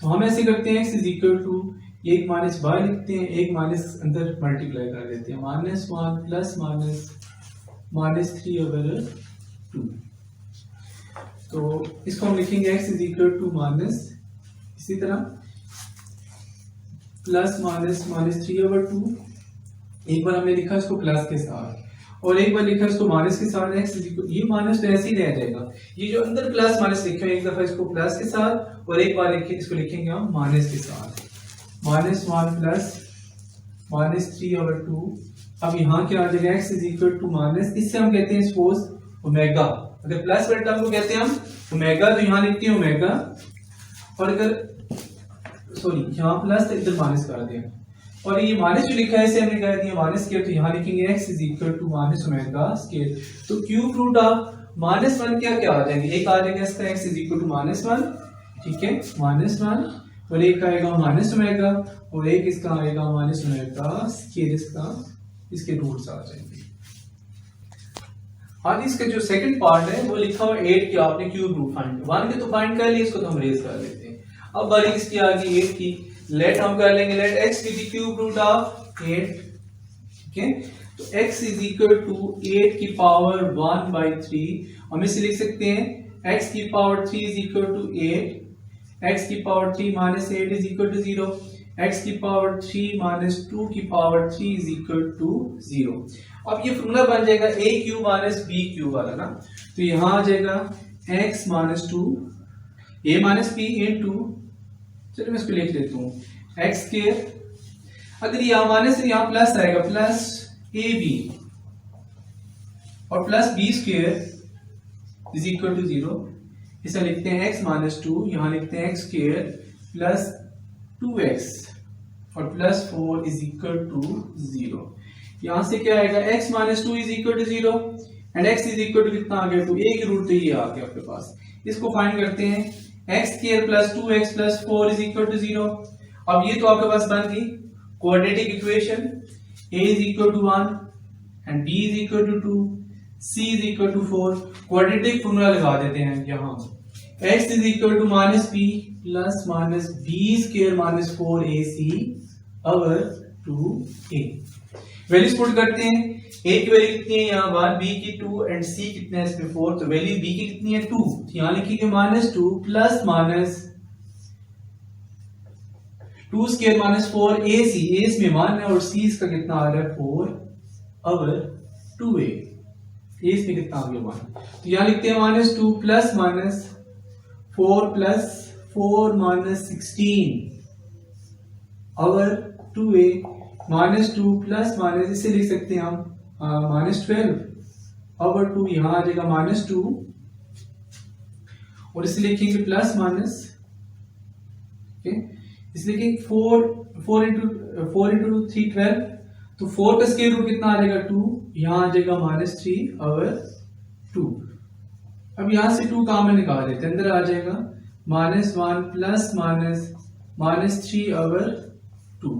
तो हम ऐसे करते हैं x इज इक्वल टू, एक माइनस बाहर लिखते हैं, एक माइनस अंदर मल्टीप्लाई कर देते हैं, -1 प्लस -3 ओवर 2। तो इसको हम लिखेंगे x is equal to minus, इसी तरह प्लस -3 ओवर 2। एक बार हमने लिखा इसको प्लस के साथ और एक बार लिखा इसको माइनस के साथ, x इज इक्वल, ये माइनस तो ऐसे ही रह जाएगा, ये जो अंदर प्लस माइनस लिखे हैं एक दफा इसको प्लस के साथ और एक बार इसको लिखेंगे हम माइनस के साथ, -1 प्लस -3 ओवर 2। अब यहाँ क्या आ जाएगा, x is equal to minus, इससे हम कहते हैं सपोज ओमेगा, अगर प्लस वाले टर्म को कहते हैं हम ओमेगा, तो यहाँ लिखते हैं ओमेगा, और अगर सॉरी यहाँ प्लस तो इधर माइनस कर दें, और ये माइनस जो लिखा है इसे हमने कह दिया माइनस स्क्वायर, तो यहाँ लिखेंगे x is equal to minus omega square. तो क्यूब रूट ऑफ -1 क्या आ जाएंगे, एक आ जाएगा इसका x इज इक्वल टू -1, ठीक है, -1, और एक आएगा माइनस ओमेगा, और एक इसका आएगा माइनस ओमेगा स्क्वायर, इसके रूट्स आ जाएंगे। आज इसका जो सेकंड पार्ट है वो लिखा हुआ 8 के, आपने क्यूब रूट फाइंड 1 के तो फाइंड कर लिया, इसको तो हम रेज कर लेते हैं। अब बारी इसकी आ गई 8 की, लेट हम कर लेंगे let x be the cube root of 8, ठीक है। तो x इज इक्वल टू 8 की पावर 1/3, हम इसे लिख सकते हैं x की power 3 is equal to 8, x की power 3 minus 8 is equal to 0, x की पावर 3 माइनस 2 की पावर 3 इज इक्वल टू 0। अब ये फॉर्मूला बन जाएगा a cube minus b cube वाला ना, तो यहाँ आ जाएगा x minus 2 a minus b into, चलो मैं इसको लिख लेता हूँ x स्क्वायर, अगर यहाँ माइनस से यहाँ प्लस आएगा प्लस ab और plus b square is equal to 0। इसे लिखते हैं x माइनस 2, यहाँ लिखते हैं x स्क्वायर प्लस 2x और प्लस 4 इज इक्वल टू 0। यहां से क्या आएगा, x minus 2 is equal to 0 and x is equal to कितना आ गया, 2। a की रूट तो ये आ गया आपके पास। इसको फाइंड करते हैं, x square plus 2x plus 4 is equal to 0। अब ये तो आपके पास बन गई quadratic equation, a is equal to 1 and b is equal to 2, c is equal to 4। Quadratic formula लगा देते हैं यहाँ, x is equal to minus b plus minus b square minus 4ac over 2a। Values put करते हैं, a की value कितनी है यहाँ 1, b की 2 एंड c कितने है इसमें 4। तो वैल्यू b की कितनी है 2, तो यहाँ लिखिए minus 2 plus minus 2 square minus 4ac, a इसमें 1 है और c इसका कितना आ रहा है 4 ओवर 2a। a इसमें कितना आ गया 1, तो यहाँ लिखते हैं minus 2 plus minus 4 plus 4 minus 16 over 2a minus 2 plus minus, इसे लिख सकते हैं हम माइनस 12 ओवर 2, यहाँ आ जाएगा माइनस 2 और इसे लिखेंगे प्लस माइनस, इसे लिखेंगे 4 इंटू 3 12, तो 4 का स्क्वायर रूट कितना आ जाएगा 2, यहाँ आ जाएगा माइनस 3 ओवर 2। अब यहां से 2 काम में निकाल देते हैं, अंदर आ जाएगा minus 1 plus minus minus 3 over 2।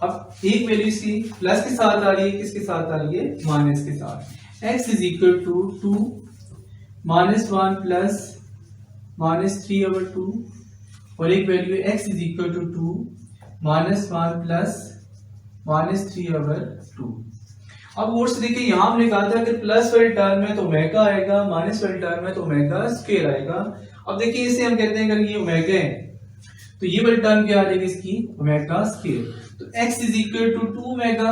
अब एक वैल्यू इसकी प्लस के साथ आ रही है, किसके साथ आ रही है, माइनस के साथ। x is equal to 2 minus 1 plus minus 3 over 2 और एक value x is equal to 2 minus 1 plus minus 3 over 2। अब और से देखिए, यहां हमने कहा था अगर प्लस वाले टर्म में तो ओमेगा आएगा, माइनस वाले टर्म में तो ओमेगा स्क्वायर आएगा। अब देखिए इसे हम कहते हैं अगर ये ओमेगा है तो ये वाली टर्म क्या आ जाएगी इसकी, ओमेगा स्क्वायर। तो x is equal to 2 omega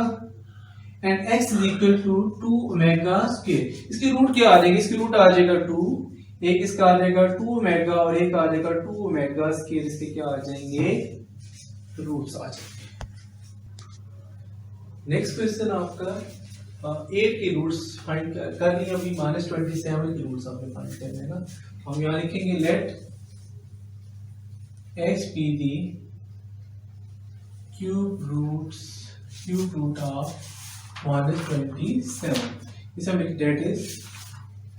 and x is equal to 2 omega square. इसकी रूट क्या आ जाएगी, इसकी रूट आ जाएगा 2, एक इसका आ जाएगा 2 ओमेगा और एक आ जाएगा 2 ओमेगा स्क्वायर। इसके क्या आ जाएंगे, रूट्स आ जाएंगे। नेक्स्ट क्वेश्चन आपका 8 के रूट्स फाइंड कर लिए अभी, माइनस 27 के रूट्स आपने फाइंड करने हैं ना। हम यहाँ लिखेंगे late x be the cube root of minus 27। इसे हम लिखते हैं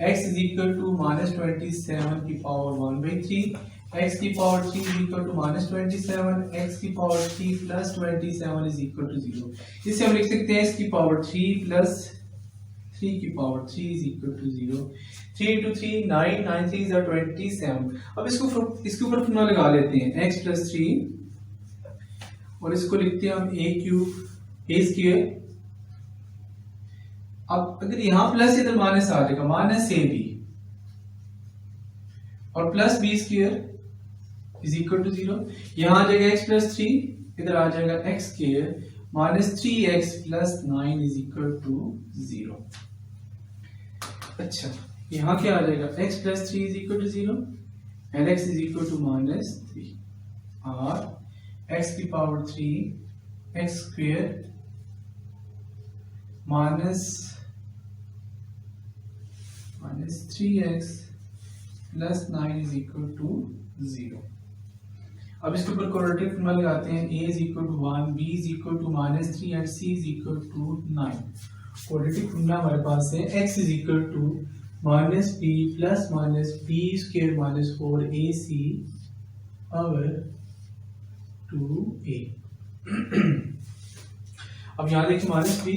x is equal to minus 27 की पावर 1/3, x की power 3 is equal to minus 27, x की power 3 plus 27 is equal to 0। इसे हम लिख सकते हैं x की पावर 3 plus 3 की power 3 is equal to 0। 3 into 3 9, 9 3 are 27। अब इसके ऊपर फॉर्मूला लगा लेते हैं, x plus 3 और इसको लिखते हैं हम a क्यूब a स्क्वायर। अब अगर यहां प्लस इधर माइनस आ जाएगा, माइनस ab और plus b square is equal to 0। यहां आ जाएगा x plus 3, इधर आ जाएगा x square minus 3x plus 9 is equal to 0। अच्छा, यहाँ क्या आ जाएगा, x plus 3 is equal to 0 and x is equal to minus 3 और x की power 3 x square minus 3x plus 9 is equal to 0। अब इसके ऊपर क्वाड्रेटिक फॉर्मूला लगाते हैं, a is equal to 1, b is equal to minus 3 and c is equal to 9। Quadratic formula हमारे पास है x is equal to minus b plus minus b square minus 4ac over 2a। अब यहाँ देखिए minus b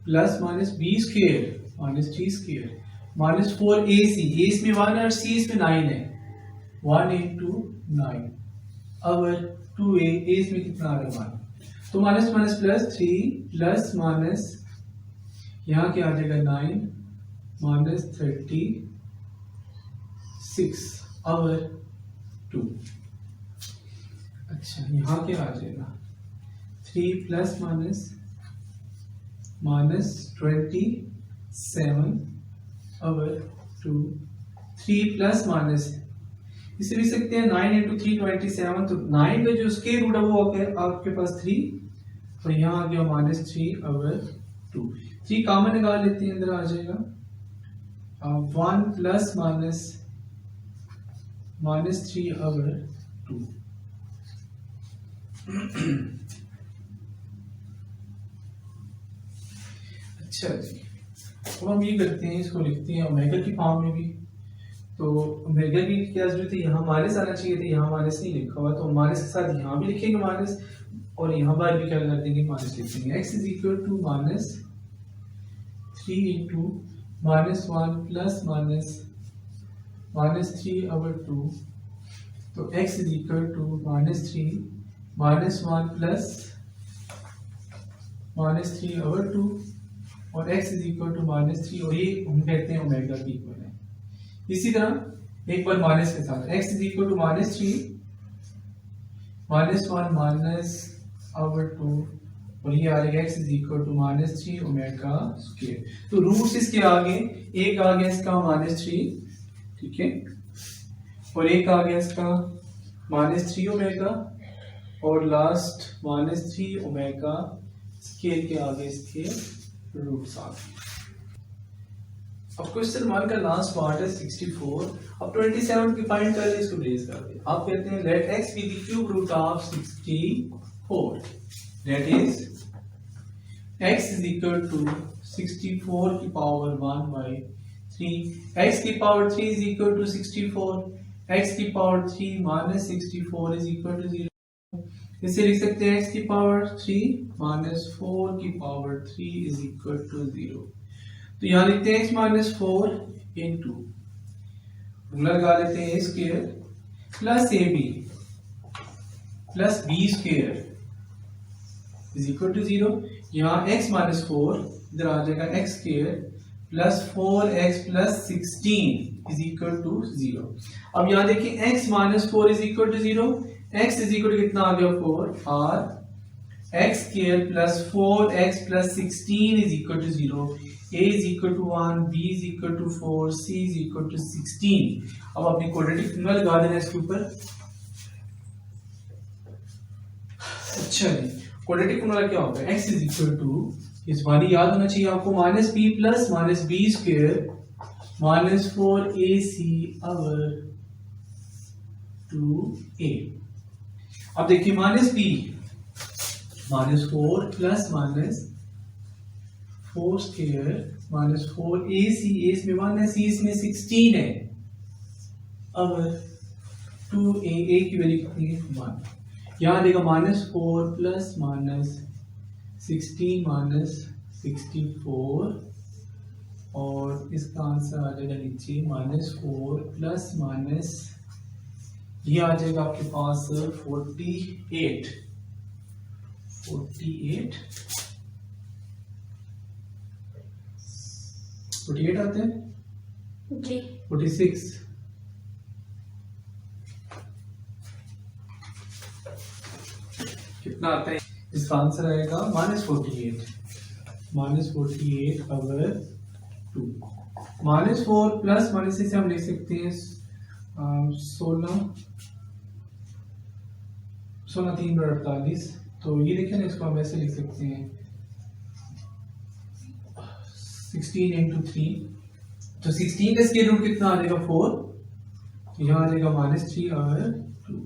plus minus b square minus 3 square minus 4ac, a इसमें 1 है और c इसमें 9 है, 1 into 9 ओवर 2a, a इसमें कितना आ रहा है 1, तो minus minus plus 3 plus minus यहाँ क्या आ जाएगा 9 माइनस 36 ओवर 2। अच्छा, यहाँ क्या आ जाएगा 3 plus minus minus 27 over 2, 3 plus minus, इसे लिख सकते हैं 9 into 3 27, तो 9 का जो स्क्वायर रूट है वो आपके पास 3, तो यहाँ आ गया माइनस 3 ओवर 2। 3 कॉमन निकाल लेते हैं, अंदर आ जाएगा 1 प्लस माइनस 3 ओवर 2। अच्छा जी, अब हम ये करते हैं, इसको लिखते हैं ओमेगा की फॉर्म में भी। तो ओमेगा की क्या जरूरत है, यहाँ माइनस आना चाहिए था, यहाँ माइनस नहीं लिखा हुआ, तो माइनस के साथ यहाँ भी लिखेंगे माइनस, और यहाँ बार भी क्या कर देंगे, माइनस लिख देंगे। x is equal to -3 into -1 plus -3 over 2। तो x is equal to -3 -1 plus -3 over 2, और x इज इक्वल टू -3, और ये हम कहते हैं ओमेगा की इक्वल है। इसी तरह एक बार माइनस के साथ x is equal to -3 -1 minus over 2, और ये आ जाएगा x is equal to -3 omega square. तो रूट्स इसके आगे एक आ गया इसका -3, ठीक है, और एक आ गया इसका -3 ओमेगा, और लास्ट -3 ओमेगा स्क्वायर के आगे इसके रूट्स आ गए। अब क्वेश्चन 1 का लास्ट पार्ट है 64। अब 27 की फाइंड कर ले, इसको रेज कर दे। आप कहते हैं let x be the cube root of 64, that is x is equal to 64 की पावर 1/3। x की power 3 is equal to 64, x की power 3 minus 64 is equal to 0। इसे लिख सकते हैं x की पावर 3 माइनस 4 की पावर 3 इज इक्वल टू 0। तो यहां लिखते हैं x माइनस 4 इंटू लगा लेते हैं a square plus ab plus b square is equal to 0। यहाँ x माइनस 4 इधर आ जाएगा x square plus 4x plus 16 is equal to 0। अब यहाँ देखिए x minus 4 is equal to 0, x is equal to कितना आ गया 4, और x square plus 4x plus 16 is equal to 0। a is equal to 1, b is equal to 4, c is equal to 16। अब अपनी quadratic formula लगा देना इसके ऊपर। अच्छा जी, क्वाड्रेटिक फॉर्मूला क्या होता है, x इज इक्वल टू, इस बार याद होना चाहिए आपको, minus b plus minus b square minus 4ac over 2a। अब देखिए minus b minus 4 plus minus 4 square minus 4ac, a इसमें 1 है, c इसमें 16 है, ओवर 2a की वैल्यू कितनी है 1। यहाँ देगा -4 प्लस माइनस 16 माइनस 64, और इसका आंसर आ जाएगा नीचे -4 प्लस माइनस, ये आ जाएगा आपके पास 48 आते हैं जी, 46 कितना आता है, इसका आंसर आएगा -48 ओवर 2। -4 प्लस माइनस से हम लिख सकते हैं 16 3 बटा 48। तो ये देखिए ना, इसको हम ऐसे लिख सकते हैं 16 इंटू 3। तो 16 का स्क्वायर रूट कितना आ जाएगा 4, यहाँ आ जाएगा -3 ओवर 2।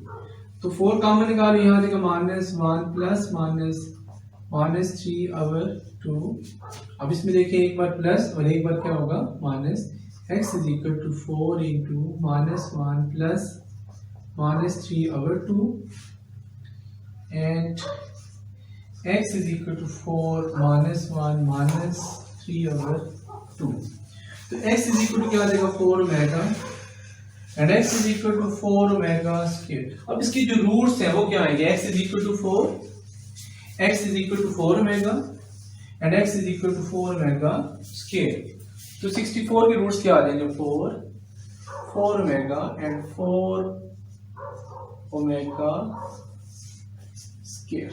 तो 4 कॉमन निकालो, यहाँ आ जाएगा -1 प्लस -3 ओवर 2। अब इसमें देखिए एक बार प्लस और एक बार क्या होगा minus. x is equal to 4 into -1 plus -3 over 2, and x is equal to 4 -1 -3 over 2। तो x इज इक्वल टू क्या आ जाएगा 4 omega, and x is equal to 4 omega square. अब इसकी जो रूट्स हैं वो क्या आएंगे, x is equal to 4 omega, and x is equal to 4 omega square. तो 64 के रूट्स क्या आ जाएंगे 4 omega and 4 omega square.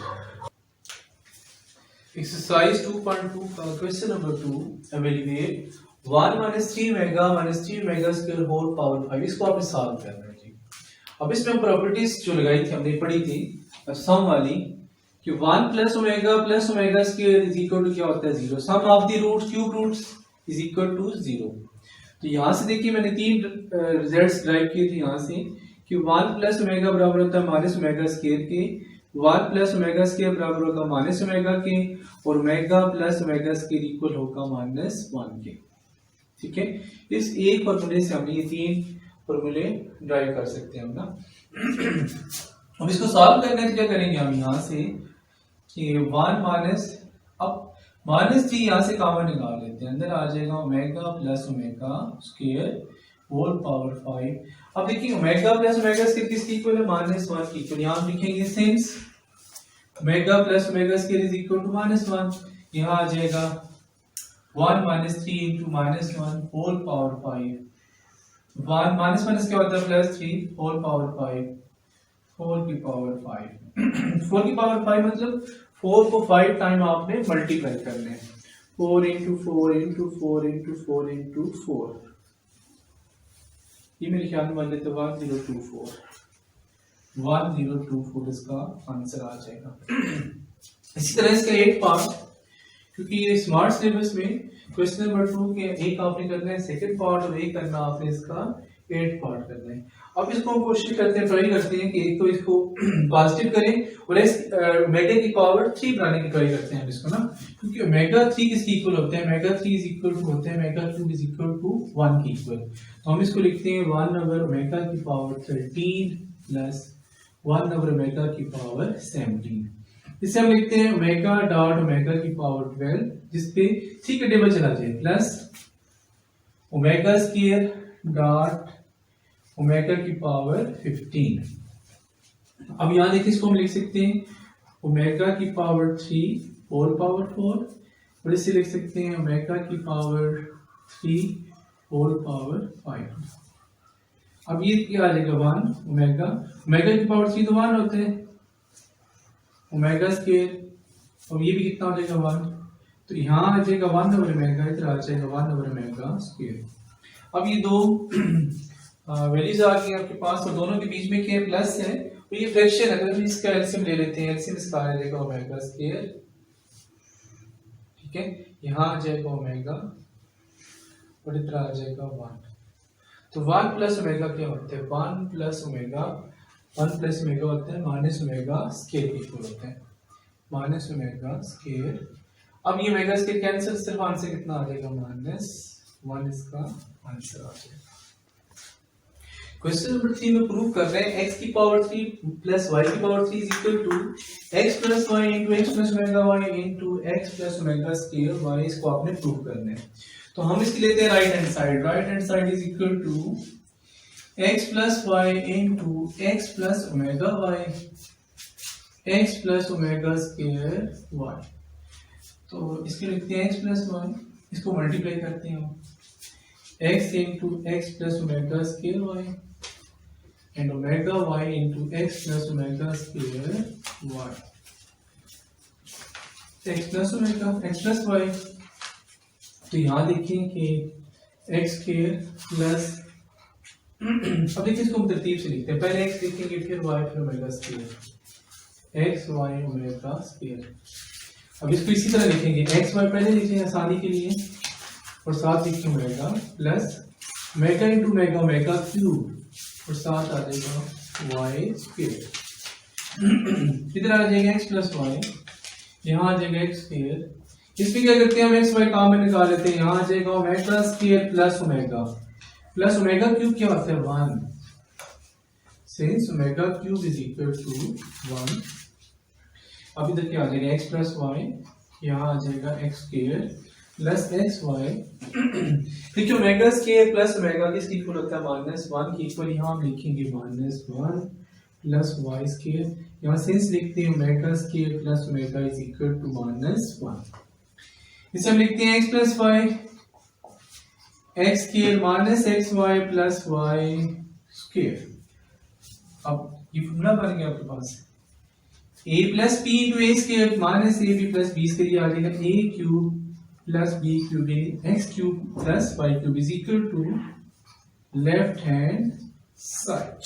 Exercise 2.2 का question number 2, evaluate 1 -3 omega square whole power 5। इसको आपने सॉल्व करना है जी। अब इसमें हम प्रॉपर्टीज जो लगाई थी हमने पढ़ी थी सम वाली, कि 1 plus omega square is equal to क्या होता है 0, sum of the roots cube roots is equal to 0। तो यहाँ से देखिए मैंने तीन रिजल्ट्स ड्राइव किए थे यहाँ से कि 1 प्लस ओमेगा बराबर होता है माइनस ओमेगा स्क्वायर के, 1 प्लस ओमेगा स्क्वायर बराबर होगा माइनस ओमेगा के, और omega plus omega square equal होगा -1 के। ठीक है, इस एक फॉर्मूले से हम ये तीन फॉर्मूले ड्राइव कर सकते हैं हम ना। अब इसको सॉल्व करने के क्या करेंगे हम यहाँ से कि 1 माइनस, अब -3 यहाँ से कॉमन निकाल लेते हैं, अंदर आ जाएगा omega plus omega square whole power 5। अब देखिए ओमेगा प्लस ओमेगा स्क्वायर किसकी इक्वल है, -1 की इक्वल। यहाँ हम लिखेंगे since omega plus omega square is equal to -1, यहाँ आ जाएगा 1 minus 3 into -1 whole power 5। 1 minus minus क्या होता है +3 होल पावर 5, 4 की पावर 5। 4 की पावर 5 मतलब 4 को 5 टाइम आपने मल्टीप्लाई करना है, 4 इंटू 4 इंटू 4 इंटू 4 इंटू 4, ये मेरे ख्याल में बन तो 1024 इसका आंसर आ जाएगा। इसी तरह इसका 8 पार्ट, क्योंकि ये स्मार्ट सिलेबस में क्वेश्चन नंबर 2 के एक आपने करना है सेकंड पार्ट और एक करना आपने इसका 8 पार्ट करना है। अब इसको हम कोशिश करते हैं, ट्राई करते हैं कि एक तो इसको पॉजिटिव करें और इस ओमेगा की पावर 3 बनाने की ट्राई करते हैं इसको ना, क्योंकि ओमेगा 3 किसकी इक्वल होते हैं, ओमेगा 3 इज इक्वल टू होते हैं ओमेगा 2 इज इक्वल टू 1 की इक्वल। तो हम इसको लिखते हैं 1 ओवर ओमेगा की पावर 13 प्लस 1 ओवर ओमेगा की पावर 17। इसे हम लिखते हैं ओमेगा डॉट ओमेगा की पावर 12, जिसपे 3 का टेबल चला जाए, plus omega square dot omega की पावर 15। अब यहां देखिए इसको हम लिख सकते हैं ओमेगा की पावर 3 होल पावर 4, और इसे लिख सकते हैं ओमेगा की पावर 3 होल पावर 5। अब ये क्या आ जाएगा 1 ओमेगा, ओमेगा की पावर 3 तो 1 होते हैं, ओमेगा स्क्वायर, और ये भी कितना हो जाएगा 1, तो यहाँ आ जाएगा 1 ओवर ओमेगा, इधर आ जाएगा 1 ओवर ओमेगा स्क्वायर। अब ये दो वैल्यूज आ गई आपके पास, और दोनों के बीच में क्या प्लस है, तो ये फ्रैक्शन है, अगर हम इसका एलसीएम ले लेते हैं, एलसीएम इसका आ जाएगा ओमेगा स्क्वायर। ठीक है, यहाँ आ जाएगा ओमेगा और इधर आ जाएगा 1, तो 1 प्लस ओमेगा क्या होता है, 1 प्लस ओमेगा होता है माइनस ओमेगा स्क्वायर के इक्वल होता है, माइनस ओमेगा स्क्वायर। अब ये ओमेगा स्क्वायर कैंसिल, सिर्फ आंसर कितना आ जाएगा -1, इसका आंसर आ जाएगा। क्वेश्चन नंबर 3 में प्रूव कर रहे हैं x की पावर 3 प्लस y की power 3 is equal to x plus y into x plus omega y into x plus omega square y, इसको आपने प्रूव करना है। तो हम इसकी लेते हैं right hand side is equal to x plus y into x plus omega y, x plus omega square y। तो इसके लिखते हैं x प्लस y, इसको मल्टीप्लाई करते हैं हम, x into x plus omega square y and omega y into x plus omega square y, x plus omega x plus y। तो यहाँ देखिए कि x स्क्वायर प्लस, अब देखिए इसको हम तरतीब से लिखते हैं, पहले x लिखेंगे फिर y फिर omega square, x y omega square. अब इसको इसी तरह लिखेंगे, x y पहले लिखेंगे आसानी के लिए, और साथ लिखेंगे omega plus omega into omega, omega cube, और साथ आ जाएगा वाई स्क्वायर। इधर आ जाएगा x प्लस वाई, यहाँ आ जाएगा x स्क्वायर। इसमें क्या करते हैं हम x y कॉमन निकाल लेते हैं, यहाँ आ जाएगा omega square plus omega cube क्या होता है 1, since omega cube is equal to 1। अब इधर क्या आ जाएगा x प्लस वाई, यहाँ आ जाएगा x square plus x y. देखिए ओमेगा स्क्वायर प्लस ओमेगा किसकी इक्वल होता है -1 की इक्वल, यहाँ हम लिखेंगे -1 प्लस वाई स्क्वायर, यहाँ सिंस लिखते हैं omega square plus omega is equal to -1। इसे हम लिखते हैं x plus y, x square minus x y plus y square. अब ये फॉर्मूला बन गया आपके पास, a plus p into a square minus a B plus b square, आ जाएगा a cube plus b cube x cube plus y cube is equal to left hand side.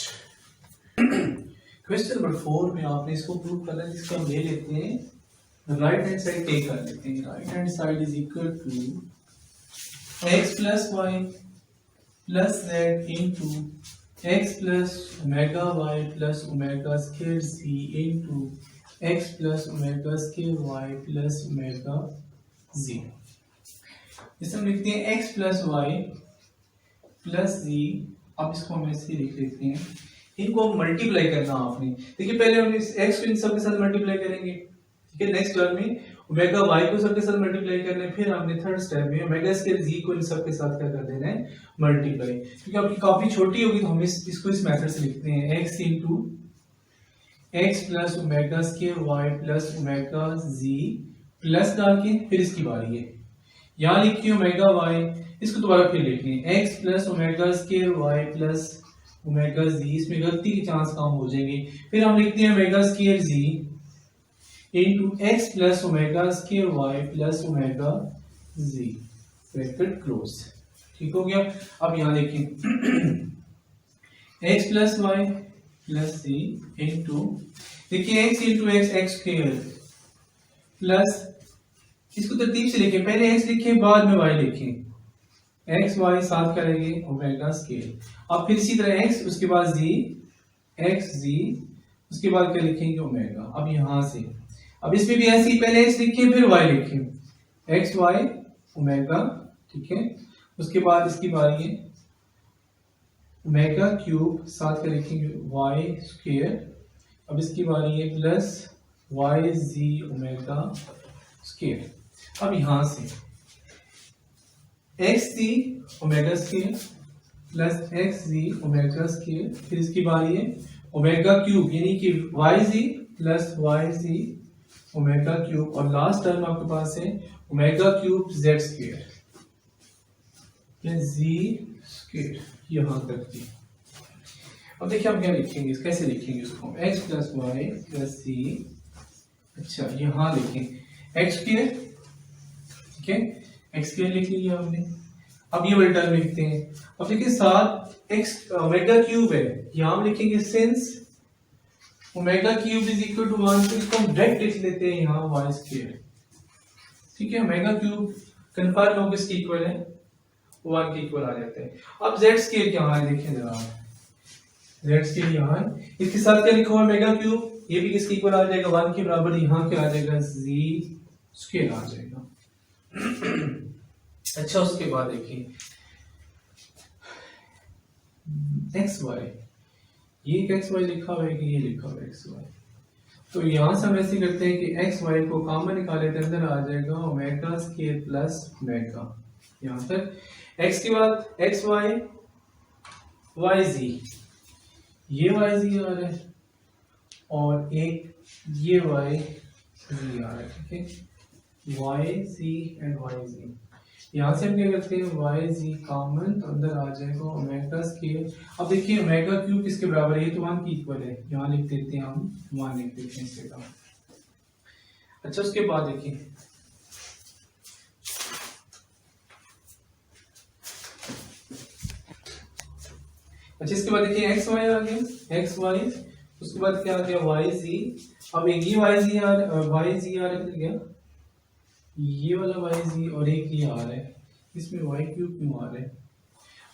Question number 4 में आपने इसको prove करना है, जिसको हम ले लेते हैं राइट हैंड साइड टेक कर लेते हैं। Right hand side is equal to x plus y plus z into x plus omega y plus omega square z into x plus omega square y plus omega z। इसे हम लिखते हैं x plus y plus z। अब इसको हम ऐसे लिख लेते हैं, इनको हम मल्टीप्लाई करना आपने। देखिए पहले हम इस x को इन सब के साथ मल्टीप्लाई करेंगे, ठीक है। नेक्स्ट टर्म में ओमेगा y को सब के साथ मल्टीप्लाई करना है, फिर हमने थर्ड स्टेप में ओमेगा स्क्वायर z को इन सब के साथ क्या कर देना है, मल्टीप्लाई। क्योंकि आपकी काफी छोटी होगी तो हम इसको इस मेथड से लिखते हैं x into x plus omega square y plus omega z plus डाल के फिर इसकी बारी है, यहाँ लिखिए ओमेगा y, इसको दोबारा फिर लिख लें x plus omega square y plus omega z। इसमें गलती के चांस कम हो जाएंगे। फिर हम लिखते हैं omega square z into x plus omega square y plus omega z, bracket close. ठीक हो गया। अब यहाँ देखिए x plus y plus z into, देखिए x into x x square plus, इसको तरतीब से लिखें, पहले x लिखें बाद में y लिखें, एक्स वाई साथ करेंगे ओमेगा स्क्वायर। अब फिर इसी तरह x उसके बाद z एक्स z उसके बाद क्या लिखेंगे ओमेगा। अब यहां से अब इसमें भी ऐसे ही पहले x लिखें फिर y लिखें, एक्स वाई ओमेगा, ठीक है। उसके बाद इसकी बारी है ओमेगा क्यूब साथ का लिखेंगे y स्क्वायर। अब इसकी बारी है plus y z omega square. अब यहां से एक्स जी ओमेगा स्क्वायर प्लस एक्स जी ओमेगा स्क्वायर, फिर इसकी बारी है ओमेगा क्यूब यानी कि वाई जी प्लस वाई जी ओमेगा क्यूब, और लास्ट टर्म आपके पास है ओमेगा क्यूब जेड स्क्वायर जी स्क्वायर यहां तक की। अब देखिए हम क्या लिखेंगे, कैसे लिखेंगे इसको, एक्स प्लस वाई प्लस सी, अच्छा यहां लिखें एक्स स्क्वायर, ठीक है, एक्स स्क्वायर लिख लिया हमने। अब ये वाली टर्म लिखते हैं। अब देखिए साथ एक्स ओमेगा क्यूब है, यहां हम लिखेंगे since omega cube is equal to 1, तो इसको हम डायरेक्ट लिख लेते हैं यहां वाई स्क्वायर, ठीक है। ओमेगा क्यूब कंफर्म हो किसके इक्वल है, 1 के इक्वल आ जाता है। अब जेड स्क्वायर क्या है, देखिए जरा जेड स्क्वायर यहाँ है, इसके साथ क्या लिखा हुआ ओमेगा क्यूब, ये भी किसके इक्वल आ जाएगा, 1 के बराबर। यहाँ क्या आ जाएगा, जी स्क्वायर आ जाएगा। अच्छा उसके बाद देखिए एक्स वाई, ये एक्स वाई लिखा हुआ है कि ये लिखा हुआ है एक्स वाई, तो यहां से हम ऐसे करते हैं कि एक्स वाई को कॉमन निकाले तो अंदर आ जाएगा ओमेगा स्क्वायर प्लस ओमेगा, यहां तक। एक्स के बाद एक्स वाई वाई जी, ये वाई जी आ रहा है और एक ये वाई जी आ रहा है, ठीक है, वाई जी एंड वाई जी। यहां से हम क्या करते हैं वाई जी कॉमन, तो अंदर आ जाएगा ओमेगा स्क्वायर। अब देखिए ओमेगा क्यूब किसके बराबर है, ये तो 1 की इक्वल है, यहां लिख देते हैं हम 1 लिख देते हैं इसके बाद। अच्छा उसके बाद देखिए अच्छा इसके बाद देखिए एक्स वाई आ गया, एक्स वाई, उसके बाद क्या आ गया वाई जी। अब एक ये वाई जी आ रहा है, ये वाला वाई जी और एक ये आ रहा है, इसमें वाई क्यूब क्यों आ रहा है।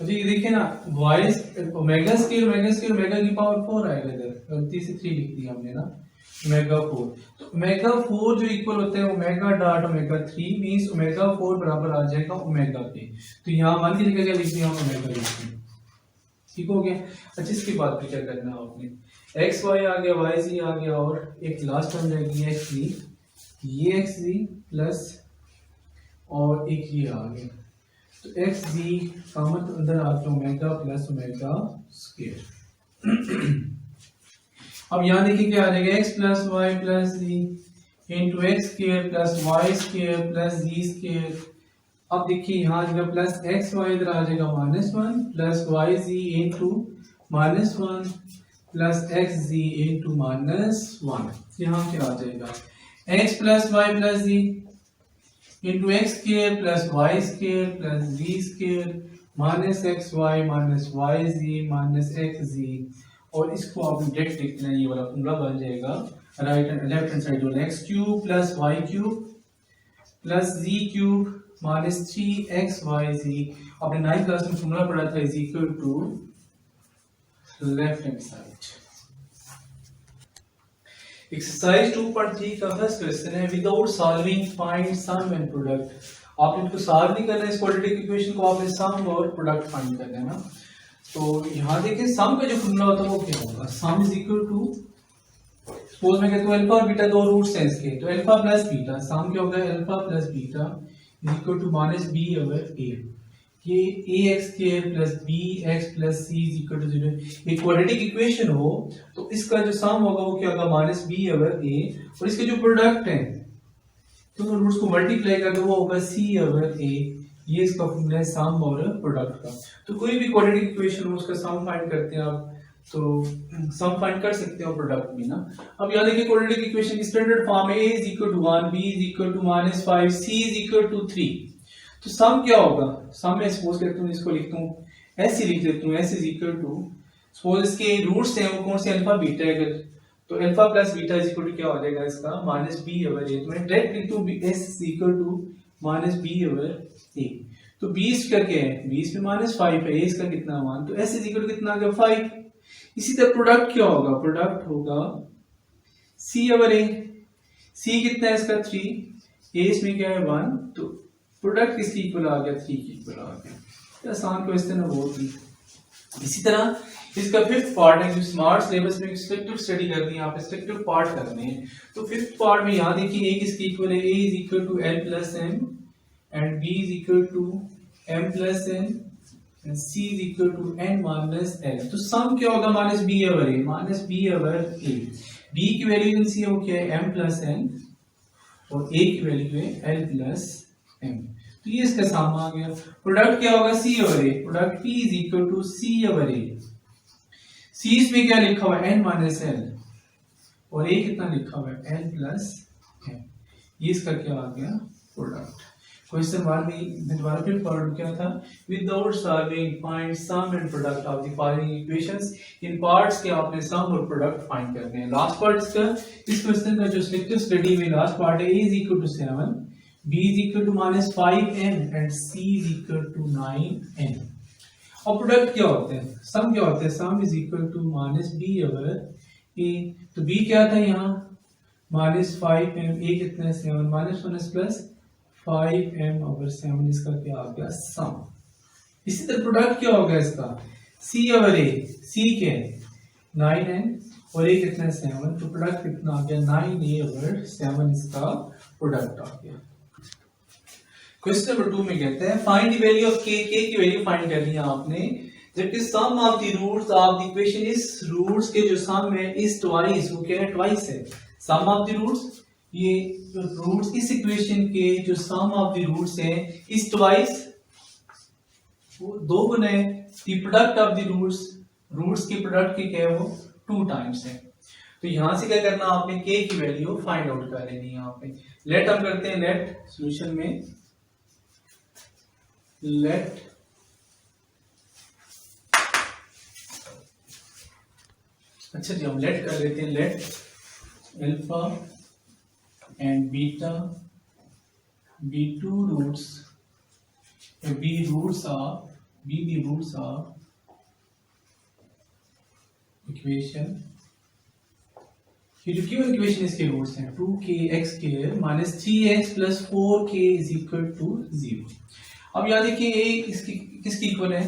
अच्छा ये देखिए ना वाई ओमेगा स्क्वायर ओमेगा की पावर 4 आएगा इधर, गलती से 3 लिख दिया हमने ना, ओमेगा 4। तो ओमेगा 4 जो इक्वल होता है omega dot omega 3 means omega 4 बराबर आ जाएगा ओमेगा के, तो यहाँ 1 की जगह क्या लिख दिया हम ओमेगा लिख दिया, ठीक हो गया। अच्छा इसके बाद फिर क्या करना है आपने, एक्स वाई आ गया, वाई जी आ गया, और एक लास्ट टर्म रहेगी एक्स जी, ये एक्स जी प्लस और एक ये आ गया, तो एक्स जी कॉमन अंदर आ गया ओमेगा प्लस ओमेगा स्क्वायर। अब यहाँ देखिए क्या आ जाएगा, x plus y plus z into x square plus y square plus z square. अब देखिए यहाँ आ जाएगा प्लस एक्स वाई, इधर आ जाएगा -1 plus y z into -1 plus x z into -1। यहाँ क्या आ जाएगा x plus y plus z into x square plus y square plus z square minus x y z minus x z, और इसको आपने डायरेक्ट लिखना है, ये वाला फॉर्मूला बन जाएगा right and left hand side वाला x cube plus y cube plus z cube minus 3xyz। आपने 9th क्लास में फॉर्मूला पढ़ा था is equal to left hand side. Exercise 2.3 का फर्स्ट क्वेश्चन है without solving find sum and product. आपने इनको solve नहीं करना है, इस क्वाड्रेटिक इक्वेशन को आपने सम और प्रोडक्ट फाइंड करना है ना। तो यहाँ देखिए सम का जो फॉर्मूला होता है वो क्या होगा, sum is equal to, suppose मैं कहता हूँ अल्फा और बीटा दो रूट्स हैं इसके, तो अल्फा प्लस बीटा, सम क्या होगा alpha plus beta is equal to minus b over a. ये ax square plus bx plus c is equal to 0 एक क्वाड्रेटिक इक्वेशन हो तो इसका जो सम होगा वो क्या होगा माइनस b ओवर a, और इसके जो प्रोडक्ट है तो रूट्स को मल्टीप्लाई करके वो होगा c ओवर a। ये इसका फॉर्मूला है सम और प्रोडक्ट का। तो कोई भी क्वाड्रेटिक इक्वेशन हो उसका सम फाइंड करते हैं आप, तो सम फाइंड कर सकते हो प्रोडक्ट भी ना। अब यहाँ देखिए क्वाड्रेटिक इक्वेशन की स्टैंडर्ड फॉर्म है a is equal to 1 b is equal to minus 5 c is equal to 3। तो सम क्या होगा, सम मैं सपोज करता हूँ इसको लिखता हूँ ऐसे लिख देता हूँ, s is equal to, suppose इसके रूट्स हैं वो कौन से अल्फा बीटा है, अगर तो alpha plus beta is equal to क्या हो जाएगा इसका माइनस बी ओवर ए। तो मैं डायरेक्ट लिखता हूँ s is equal to minus b over a. तो 20 का क्या है, 20 में माइनस 5 है, a इसका कितना 1, तो s इज इक्वल टू कितना आ गया 5। इसी तरह प्रोडक्ट क्या होगा, प्रोडक्ट होगा c ओवर a, c कितना है इसका 3, a इसमें क्या है 1, तो प्रोडक्ट किसकी इक्वल आ गया 3 की इक्वल आ गया। आसान क्वेश्चन है बहुत ही। इसी तरह इसका फिफ्थ पार्ट है जो स्मार्ट सिलेबस में स्ट्रक्चर स्टडी करनी है, आप स्ट्रक्चर पार्ट करने हैं। तो फिफ्थ पार्ट में यहाँ देखिए a किसकी इक्वल है, a is equal to l plus m and b is equal to m plus n and c is equal to n minus l। तो सम क्या होगा minus b over a, minus b over a। b की value c है क्या है m plus n और a की value है l प्लस m। तो ये इसका सम आ गया। प्रोडक्ट क्या होगा c over a, product p is equal to c over a। c इसमें क्या लिखा हुआ है n माइनस l और a कितना लिखा हुआ है l प्लस m। ये इसका क्या आ गया प्रोडक्ट। क्वेश्चन 1 में दोबारा फिर पढ़ क्या था, without solving find sum and product of the following equations. इन पार्ट्स के आपने सम और प्रोडक्ट फाइंड करने हैं। लास्ट पार्ट इसका, इस क्वेश्चन का जो स्ट्रक्चर स्टडी में लास्ट पार्ट है, a is equal to 7, b is equal to minus 5m and c is equal to 9m। और प्रोडक्ट क्या होते हैं, सम क्या होते हैं, sum is equal to minus b over a। तो b क्या था यहाँ माइनस 5m, a कितना है 7, minus minus plus 5m over 7, इसका क्या आ गया सम। इसी तरह प्रोडक्ट क्या होगा इसका c ओवर a, c क्या है 9n और a कितना है 7, तो प्रोडक्ट कितना आ गया 9a ओवर 7, इसका प्रोडक्ट आ गया। क्वेश्चन नंबर 2 में कहते हैं find the value of k, k की वैल्यू फाइंड करनी है आपने, जबकि sum of the roots of the equation इस रूट्स के जो सम है इस ट्वाइस, वो क्या है ट्वाइस है। सम ऑफ द रूट्स, ये रूट्स इस इक्वेशन के जो सम ऑफ द रूट्स है इस ट्वाइस, वो 2 गुना है। The product of the roots, roots के प्रोडक्ट के क्या है वो 2 टाइम्स है। तो यहां से क्या करना आपने k की वैल्यू फाइंड आउट कर लेनी है। यहाँ पे लेट हम करते हैं, लेट सॉल्यूशन में लेट अच्छा जी हम लेट कर लेते हैं, let alpha and beta be two roots, be roots of be the roots of equation. ये जो क्यों इक्वेशन इसके रूट्स हैं 2kx square minus 3x plus 4k is equal to 0। अब यहाँ देखिए a इसकी किसकी इक्वल है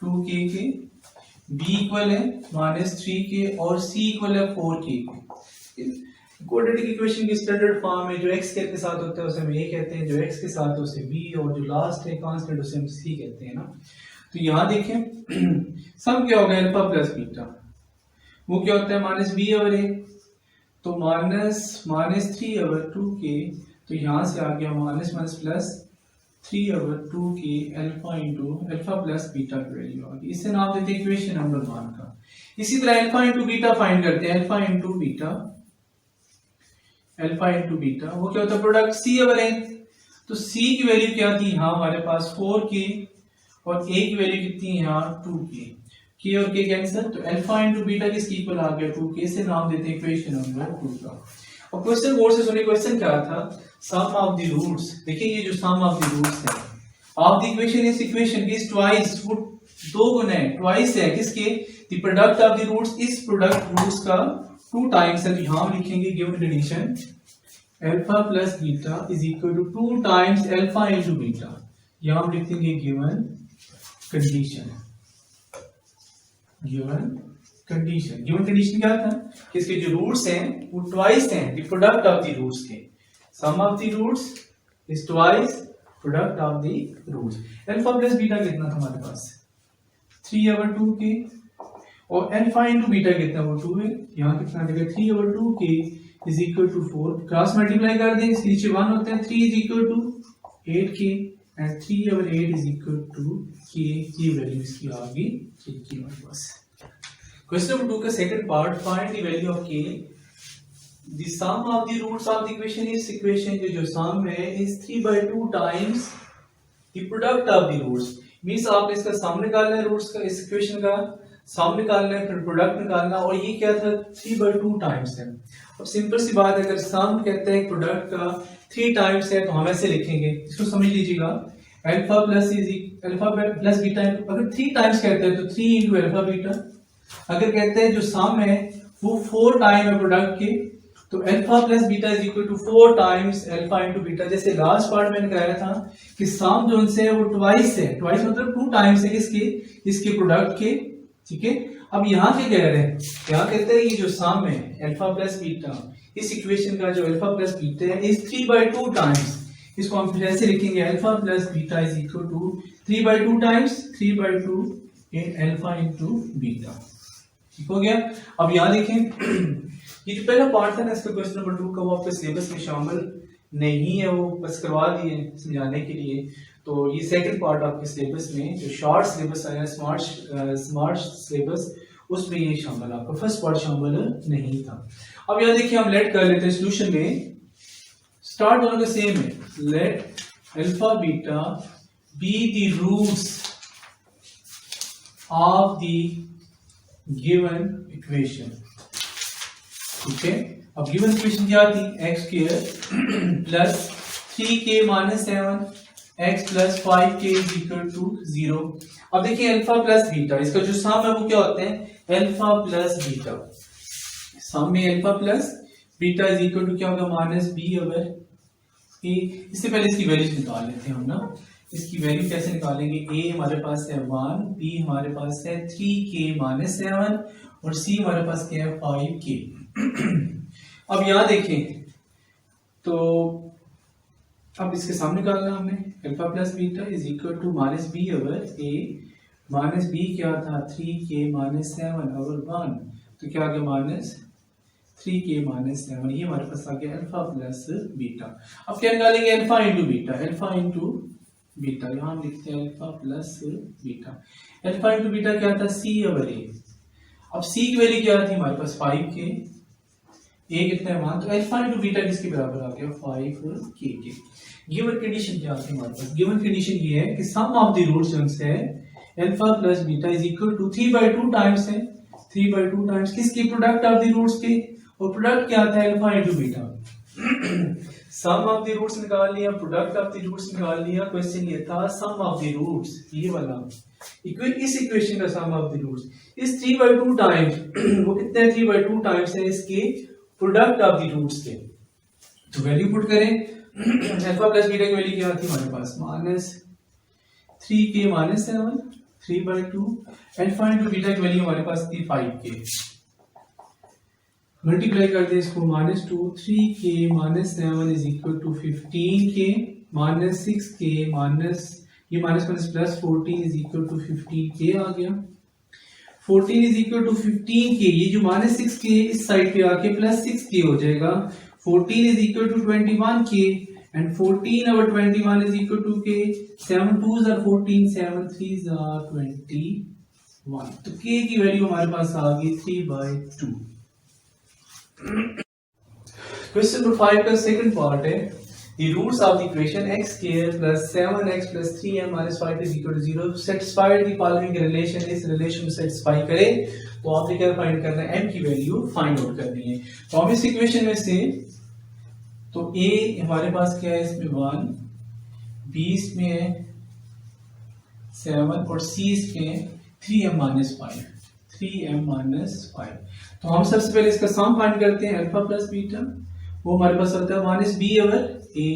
2k के, b इक्वल है माइनस 3k और c इक्वल है 4k के। क्वाड्रेटिक इक्वेशन की स्टैंडर्ड फॉर्म में जो x के साथ होता है उसे हम a कहते हैं, जो x के साथ है उसे b, और जो लास्ट है कांस्टेंट उसे हम c कहते हैं ना। तो यहाँ देखें सम क्या होगा अल्फा प्लस बीटा, वो क्या होता है माइनस b ओवर a, तो माइनस 3 ओवर 2k, तो यहाँ से आ गया minus minus plus 3 over 2k alpha into alpha plus beta की वैल्यू आ गई। इससे नाम देते हैं इक्वेशन नंबर 1 का। इसी तरह अल्फा इंटू बीटा फाइंड करते हैं, अल्फा इंटू बीटा वो क्या होता है प्रोडक्ट c ओवर a। तो c की वैल्यू क्या थी यहाँ हमारे पास 4k और a की वैल्यू कितनी है यहाँ 2k। के और के कैंसिल, तो अल्फा इंटू बीटा किसकी इक्वल आ गया 2k से नाम देते हैं इक्वेशन नंबर 2 का। और क्वेश्चन गौर से सुनिए, क्वेश्चन क्या था, सम ऑफ द रूट्स। देखिए ये जो सम ऑफ द रूट्स है ऑफ द इक्वेशन, इस इक्वेशन की ट्वाइस, वो दो गुना है, ट्वाइस है किसके, the product of the roots, इस प्रोडक्ट रूट्स का 2 टाइम्स है। तो यहां हम लिखेंगे given condition alpha plus beta is equal to 2 times alpha into beta. यहां हम लिखेंगे given condition, given condition. Given condition क्या था कि इसके जो रूट्स हैं वो ट्वाइस हैं the product of the roots के, sum of the roots is twice product of the roots. Alpha plus beta कितना था हमारे पास 3/2k, और अल्फा इनटू बीटा कितना वो 2 है। यहां कितना देगा 3/2k is equal to 4, cross multiply कर दें, इसके नीचे 1 होता है, 3 is equal to 8k and 3/8 is equal to k। ये वैल्यू इसकी आ गई k हमारे पास। क्वेश्चन नंबर 2 का second part, find the value of k। The sum of the roots of the equation, इस इक्वेशन के जो सम है is 3/2 times the product of the roots. Means आपने इसका सम निकालना है, रूट्स का, इस इक्वेशन का सम निकालना है, फिर प्रोडक्ट निकालना, और ये क्या था 3/2 टाइम्स है। अब सिंपल सी बात है, अगर सम कहते हैं प्रोडक्ट का 3 टाइम्स है तो हम ऐसे लिखेंगे, इसको समझ लीजिएगा, अल्फा प्लस बीटा, अगर 3 टाइम्स कहते हैं तो 3 इंटू अल्फा बीटा। अगर कहते हैं जो सम है वो 4 टाइम है प्रोडक्ट के, तो alpha plus beta is equal to 4 times alpha into beta. जैसे लास्ट पार्ट में बताया था कि सम जो उनसे है वो ट्वाइस है, ट्वाइस मतलब 2 टाइम्स है किसके, इसके प्रोडक्ट के, ठीक है। अब यहाँ क्या कह रहे हैं, यहाँ कहते हैं ये जो सम है अल्फा प्लस बीटा, इस इक्वेशन का जो अल्फा प्लस बीटा है इज 3/2 टाइम्स। इसको हम फिर ऐसे लिखेंगे alpha plus beta is equal to 3/2 times 3/2 alpha into beta. ठीक हो गया। अब यहाँ देखें ये जो पहला पार्ट था ना इसका क्वेश्चन नंबर 2 का, वो आपके सिलेबस में शामिल नहीं है, वो बस करवा दिए समझाने के लिए। तो ये सेकंड पार्ट आपके सिलेबस में जो शॉर्ट सिलेबस आया स्मार्ट सिलेबस, उसमें ये शामिल, आपका फर्स्ट पार्ट शामिल नहीं था। अब यहाँ देखिए हम लेट कर लेते हैं सोल्यूशन में, स्टार्ट दोनों का सेम है, let alpha beta be the roots of the given equation. ठीक है, अब गिवन इक्वेशन क्या थी, x square plus 3k minus 7 x plus 5k is equal to 0। अब देखिए अल्फा प्लस बीटा, इसका जो सम है वो क्या होते हैं अल्फा प्लस बीटा। सम में alpha plus beta is equal to क्या होगा माइनस b ओवर a। इससे पहले इसकी वैल्यूज निकाल लेते हैं हम ना, इसकी वैल्यू कैसे निकालेंगे, a हमारे पास है 1, b हमारे पास है 3k माइनस 7 और c हमारे पास क्या है 5k। अब यहां देखें तो अब इसके सामने निकालना हमने, alpha plus beta is equal to minus b over a, minus b क्या था 3k माइनस 7 ओवर 1, तो क्या आ गया माइनस 3k माइनस 7, ये हमारे पास आ गया अल्फा प्लस बीटा। अब क्या निकालेंगे alpha into beta, alpha into beta, यहाँ हम लिखते हैं alpha plus beta. Alpha into beta क्या था c ओवर ए। अब c की वैल्यू क्या थी हमारे पास 5k, a कितना है 1, तो अल्फा इंटू बीटा किसके बराबर आ गया 5k के। गिवन कंडीशन क्या थी हमारे पास, गिवन कंडीशन ये है कि सम ऑफ द रूट्स जो है alpha plus beta is equal to 3/2 times है, 3/2 टाइम्स किसकी प्रोडक्ट ऑफ द रूट्स के, और प्रोडक्ट क्या था alpha into beta. Sum of the roots निकाल लिया, प्रोडक्ट ऑफ द रूट्स निकाल लिया। क्वेश्चन ये था सम ऑफ द रूट्स, ये वाला इस इक्वेशन का सम ऑफ द रूट्स इस 3/2 टाइम्स वो कितने 3/2 टाइम्स है इसके प्रोडक्ट ऑफ द रूट्स के। तो वैल्यू पुट करें, अल्फा प्लस बीटा की वैल्यू क्या थी हमारे पास minus 3k minus 7 3/2, alpha into beta की वैल्यू हमारे पास थी 5k। मल्टीप्लाई कर दे इसको, minus 2 3k minus 7 is equal to 15k minus 6k minus ये minus minus plus 14 is equal to 15k आ गया। 14 इज इक्वल टू 15k, ये जो माइनस 6k इस साइड पे आके प्लस 6k हो जाएगा। 14 is equal to 21k and 14 over 21 is equal to k। 7 2s are 14, 7 3s are 21, तो k की वैल्यू हमारे पास आ गई 3/2। क्वेश्चन नंबर 5 का सेकंड पार्ट है, The roots of the equation x square plus 7x plus 3m minus 5 is equal to 0 satisfied the following relation, इस relation को satisfy करे तो आपने क्या फाइंड करना है, m की वैल्यू फाइंड आउट करनी है। तो हम इस इक्वेशन में से तो a हमारे पास क्या है, इसमें 1, b इसमें है 7 और c इसमें है 3m minus 5, 3m minus 5। तो हम सबसे पहले इसका सम फाइंड करते हैं, अल्फा प्लस बीटा, वो हमारे पास होता है minus b over a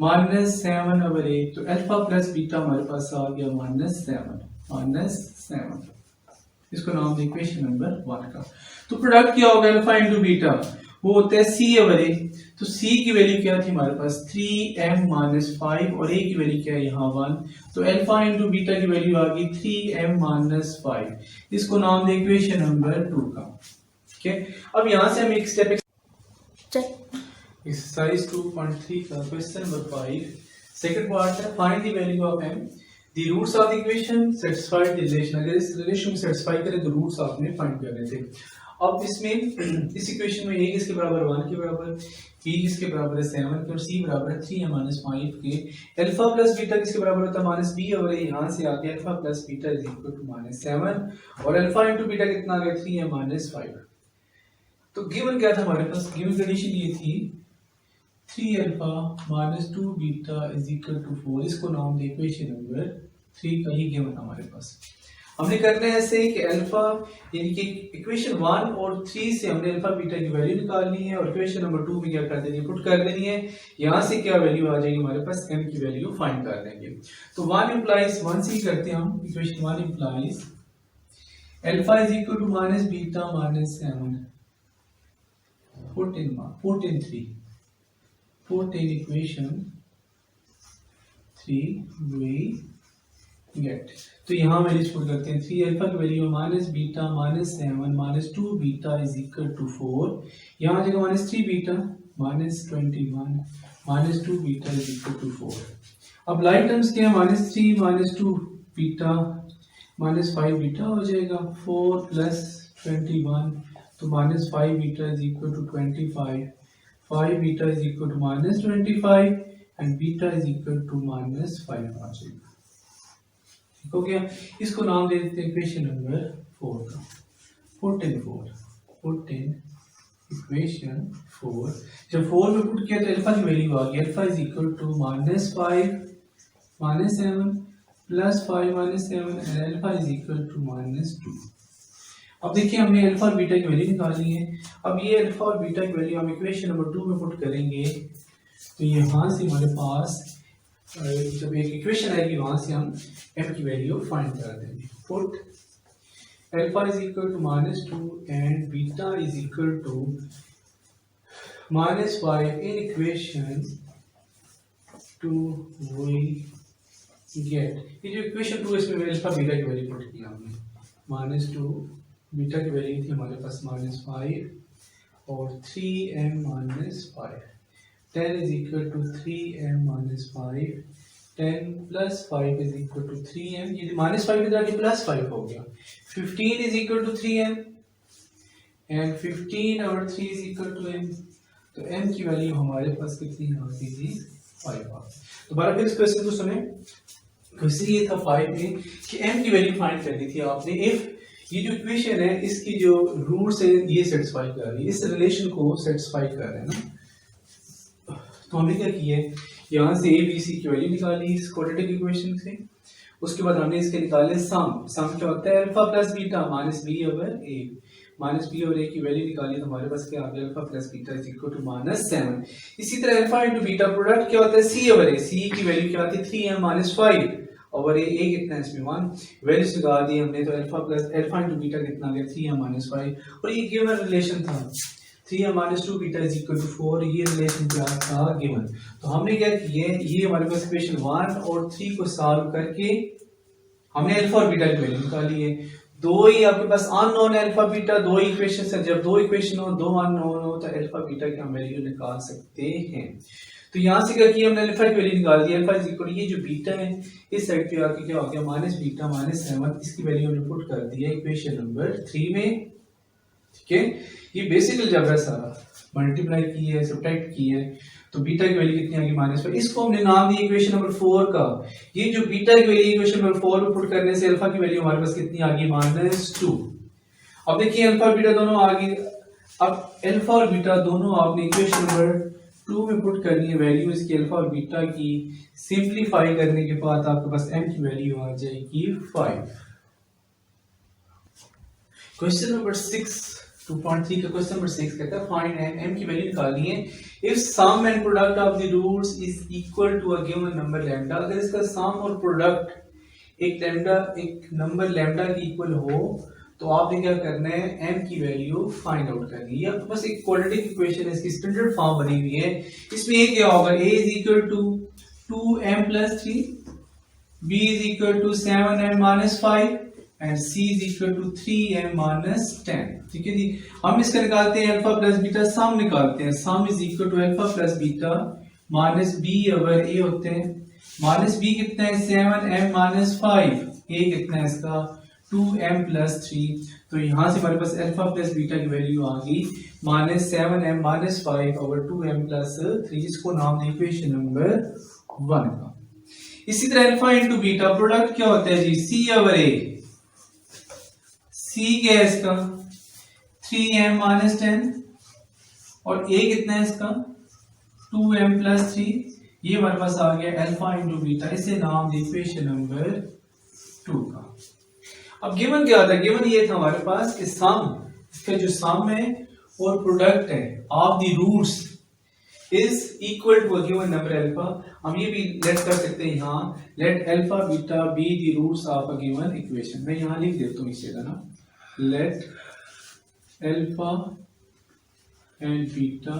minus 7 over a. तो अल्फा प्लस बीटा हमारे पास आ गया माइनस 7। इसको नाम दे इक्वेशन नंबर 1 का। तो प्रोडक्ट क्या होगा, अल्फा इंटू बीटा, वो होता है सी ओवर ए। तो सी की वैल्यू क्या थी हमारे पास 3m माइनस 5 और ए की वैल्यू क्या है यहाँ 1। तो अल्फा इंटू बीटा की वैल्यू आ गई 3m माइनस 5। इसको नाम दे इक्वेशन नंबर 2 का। ठीक है, अब यहाँ से हम एक स्टेप एक्सरसाइज 2.3 का क्वेश्चन नंबर 5 सेकंड पार्ट है, find the value of m the roots of the equation satisfied the relation. अगर इस रिलेशन को सेटिस्फाई करें तो रूट्स आपने फाइंड करने थे। अब इसमें इस इक्वेशन में a किसके बराबर 1 के बराबर, b किसके बराबर है 7 के और c बराबर है 3m minus 5 के। अल्फा प्लस बीटा किसके बराबर होता है माइनस b और यहाँ से आ गया alpha plus beta is equal to minus 7 और अल्फा इंटू बीटा कितना आ गया 3m minus 5। तो गिवन क्या था हमारे पास, गिवन कंडीशन ये थी 3 alpha minus 2 beta is equal to 4। इसको नाम दे इक्वेशन नंबर 3 का, ये गिवन हमारे पास। हमने करना है ऐसे कि अल्फा यानी कि इक्वेशन 1 और 3 से हमने अल्फा बीटा की वैल्यू निकालनी है और इक्वेशन नंबर 2 में क्या कर देनी है, पुट कर देनी है। यहाँ से क्या वैल्यू आ जाएगी हमारे पास, m की वैल्यू फाइंड कर देंगे। तो 1 इंप्लाइज 1 से ही करते हैं हम, equation 1 implies alpha is equal to minus beta minus 7 put in equation 3 we get। तो यहाँ वैल्यूज पुट करते हैं, 3 अल्फा की value minus beta minus 7 minus 2 beta is equal to 4। यहाँ आ जाएगा minus 3 beta minus 21 minus 2 beta is equal to 4। अब like terms क्या है, minus 3 minus 2 beta minus 5 beta हो जाएगा 4 प्लस 21। तो minus 5 beta is equal to 25, 5 beta is equal to minus 25 and beta is equal to minus 5 आ जाएगा। ठीक हो गया, इसको नाम दे देते हैं इक्वेशन नंबर 4 का। Put in equation 4। जब 4 में पुट किया तो अल्फा की वैल्यू आ गई, alpha is equal to minus 5 minus 7 plus 5 minus 7 and alpha is equal to minus 2। अब देखिए हमने अल्फा और बीटा की वैल्यू निकालनी है। अब ये अल्फा और बीटा की वैल्यू हम इक्वेशन नंबर 2 में पुट करेंगे तो यहाँ से हमारे पास जब एक इक्वेशन आएगी वहां से हम m की वैल्यू फाइंड कर देंगे। Put alpha is equal to minus 2 and beta is equal to minus 5 in equation 2 we get. ये जो इक्वेशन 2 इसमें अल्फा बीटा की वैल्यू पुट किया हमने, माइनस 2 बीटा की वैल्यू थी हमारे पास माइनस 5 और 3m minus 5। 10 is equal to 3m minus 5, 10 plus 5 is equal to 3m, ये माइनस 5 इधर आके प्लस 5 हो गया। 15 is equal to 3m and 15 और 3 इज इक्वल टू m। तो m की वैल्यू हमारे पास कितनी आ गई थी 5 आ। दोबारा फिर इस क्वेश्चन को सुने, क्वेश्चन ये था 5 में कि m की वैल्यू फाइंड करनी थी आपने इफ ये जो इक्वेशन है इसकी जो रूट्स है ये सेटिस्फाई कर रही है, इस रिलेशन को सेटिस्फाई कर रहे हैं ना। तो हमने क्या किया है, यहाँ से ए बी सी की वैल्यू निकाली इस क्वाड्रेटिक इक्वेशन से। उसके बाद हमने इसके निकाले सम क्या होता है alpha plus beta minus b over a, minus b और ए की वैल्यू निकाली तो हमारे पास क्या आ गया alpha plus beta is equal to minus 7। इसी तरह अल्फा इंटू बीटा प्रोडक्ट क्या होता है सी ओवर ए, सी की वैल्यू क्या आती है 3m माइनस 5 और ए कितना है इसमें 1, वैल्यूज निकाल दी हमने तो अल्फा इंटू बीटा कितना आ गया 3m माइनस 5 और ये गिवन रिलेशन था 3m minus 2 beta is equal to 4, ये रिलेशन क्या था गिवन। तो हमने क्या किया, ये हमारे पास इक्वेशन 1 और 3 को सॉल्व करके हमने अल्फा और बीटा की वैल्यू निकाली है। दो ही आपके पास अननोन अल्फा बीटा, दो ही इक्वेशन है, जब दो इक्वेशन हो दो अननोन हो तो अल्फा बीटा की हम वैल्यू निकाल सकते हैं। तो यहाँ से क्या किया हमने अल्फा की वैल्यू निकाल दी, अल्फा इज इक्वल ये जो बीटा है इस साइड पे आके क्या हो गया माइनस बीटा माइनस 7, इसकी वैल्यू हमने पुट कर दी है इक्वेशन नंबर 3 में। ठीक है, ये बेसिक अलजेब्रा सारा मल्टीप्लाई की है सब्ट्रैक्ट की है। तो बीटा की वैल्यू कितनी आ गई -5। इसको हमने नाम दिया इक्वेशन नंबर 4 का। ये जो बीटा की वैल्यू इक्वेशन नंबर 4 में पुट करने से अल्फा की वैल्यू हमारे पास कितनी आ गई -2। अब देखिए अल्फा और बीटा दोनों आ गई। अब अल्फा और बीटा दोनों आपने इक्वेशन नंबर 2 में पुट करनी है वैल्यू इसकी अल्फा और बीटा की। सिंपलीफाई करने के बाद आपके पास m की वैल्यू आ जाएगी 5। क्वेश्चन नंबर 6 2.3 का क्वेश्चन नंबर 6 कहता है फाइंड m की वैल्यू निकालनी है if sum and product of the roots is equal to a given number lambda. अगर इसका सम और प्रोडक्ट एक नंबर लैम्डा के इक्वल हो तो आपने क्या करना है m की वैल्यू फाइंड आउट करनी है। ये आपके पास एक क्वाड्रेटिक इक्वेशन है, इसकी स्टैंडर्ड फॉर्म बनी हुई है। इसमें ये क्या होगा a is equal to 2m + 3, b is equal to 7m - 5 and c is equal to 3m - 10। ठीक है जी। हम इसका निकालते हैं अल्फा प्लस बीटा, सम निकालते हैं। Sum is equal to alpha plus beta minus b over a होते हैं। माइनस b कितना है 7m - 5, a कितना है इसका 2m + 3। तो यहां से हमारे पास अल्फा प्लस बीटा की वैल्यू आ गई -7m - 5 ओवर 2m + 3। इसको नाम दें इक्वेशन नंबर 1 का। इसी तरह अल्फा इंटू बीटा प्रोडक्ट क्या होता है जी c ओवर a। c क्या है इसका 3m - 10 और a कितना है इसका 2m + 3। ये हमारे पास आ गया अल्फा इंटू बीटा। इसे नाम दे इक्वेशन नंबर 2 का। अब गिवन क्या था, गिवन ये था हमारे पास कि सम, इसका जो सम है और प्रोडक्ट है of the roots is equal to a given number alpha. हम ये भी लेट कर सकते हैं यहाँ, let alpha beta be the roots of a given equation. मैं यहाँ लिख देता हूँ इसे ना, let alpha and beta